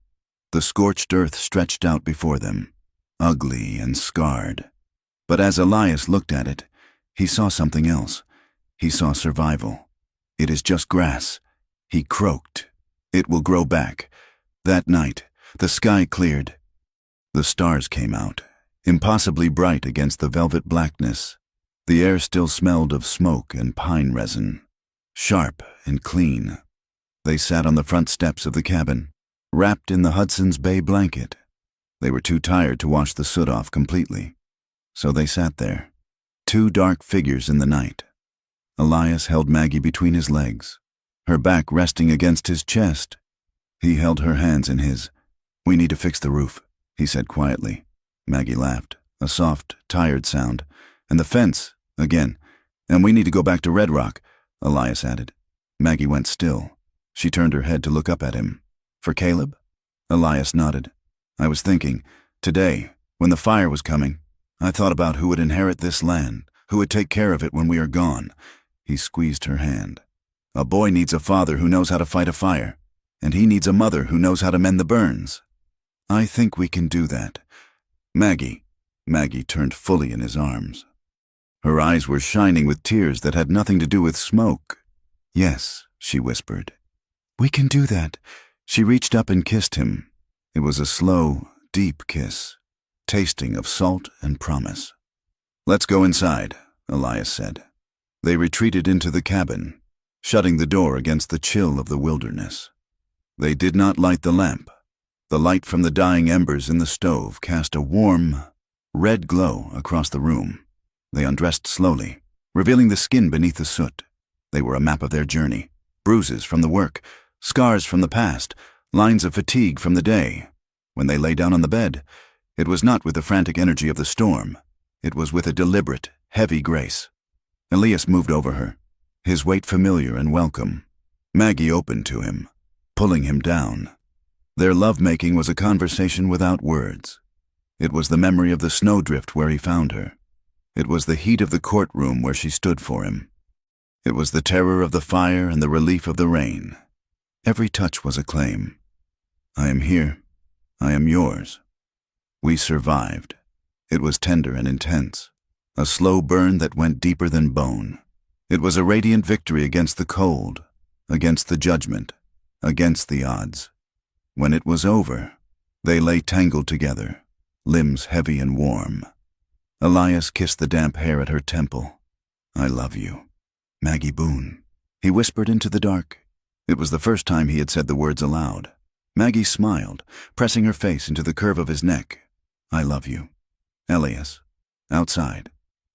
Speaker 1: The scorched earth stretched out before them, ugly and scarred. But as Elias looked at it, he saw something else. He saw survival. "It is just grass," he croaked. "It will grow back." That night, the sky cleared. The stars came out, impossibly bright against the velvet blackness. The air still smelled of smoke and pine resin, sharp and clean. They sat on the front steps of the cabin, wrapped in the Hudson's Bay blanket. They were too tired to wash the soot off completely. So they sat there, two dark figures in the night. Elias held Maggie between his legs, her back resting against his chest. He held her hands in his. "We need to fix the roof," he said quietly. Maggie laughed, a soft, tired sound. "And the fence, again. And we need to go back to Red Rock," Elias added. Maggie went still. She turned her head to look up at him. "For Caleb?" Elias nodded. "I was thinking, today, when the fire was coming, I thought about who would inherit this land, who would take care of it when we are gone." He squeezed her hand. "A boy needs a father who knows how to fight a fire, and he needs a mother who knows how to mend the burns. I think we can do that. Maggie." Maggie turned fully in his arms. Her eyes were shining with tears that had nothing to do with smoke. "Yes," she whispered. "We can do that." She reached up and kissed him. It was a slow, deep kiss, tasting of salt and promise. "Let's go inside," Elias said. They retreated into the cabin, shutting the door against the chill of the wilderness. They did not light the lamp. The light from the dying embers in the stove cast a warm, red glow across the room. They undressed slowly, revealing the skin beneath the soot. They were a map of their journey, bruises from the work, scars from the past, lines of fatigue from the day. When they lay down on the bed, it was not with the frantic energy of the storm. It was with a deliberate, heavy grace. Elias moved over her, his weight familiar and welcome. Maggie opened to him, pulling him down. Their lovemaking was a conversation without words. It was the memory of the snowdrift where he found her. It was the heat of the courtroom where she stood for him. It was the terror of the fire and the relief of the rain. Every touch was a claim. "I am here. I am yours." We survived. It was tender and intense, a slow burn that went deeper than bone. It was a radiant victory against the cold, against the judgment, against the odds. When it was over, they lay tangled together, limbs heavy and warm. Elias kissed the damp hair at her temple. "I love you, Maggie Boone," he whispered into the dark. It was the first time he had said the words aloud. Maggie smiled, pressing her face into the curve of his neck. "I love you." Elias. Outside.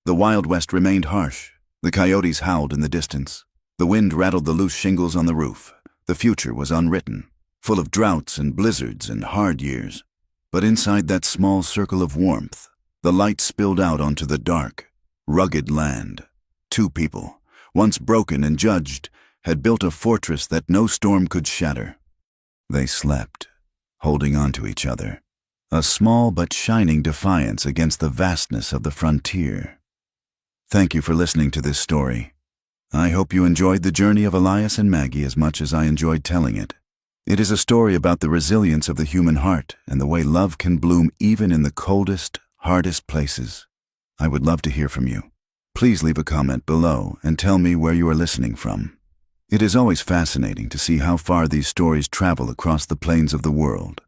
Speaker 1: The Wild West remained harsh. The coyotes howled in the distance. The wind rattled the loose shingles on the roof. The future was unwritten, full of droughts and blizzards and hard years. But inside that small circle of warmth, the light spilled out onto the dark, rugged land. Two people, once broken and judged, had built a fortress that no storm could shatter. They slept, holding on to each other, a small but shining defiance against the vastness of the frontier. Thank you for listening to this story. I hope you enjoyed the journey of Elias and Maggie as much as I enjoyed telling it. It is a story about the resilience of the human heart and the way love can bloom even in the coldest, hardest places. I would love to hear from you. Please leave a comment below and tell me where you are listening from. It is always fascinating to see how far these stories travel across the plains of the world.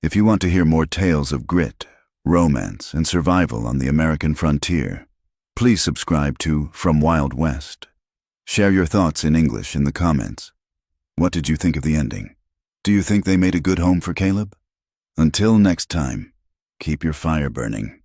Speaker 1: If you want to hear more tales of grit, romance, and survival on the American frontier, please subscribe to From Wild West. Share your thoughts in English in the comments. What did you think of the ending? Do you think they made a good home for Caleb? Until next time, keep your fire burning.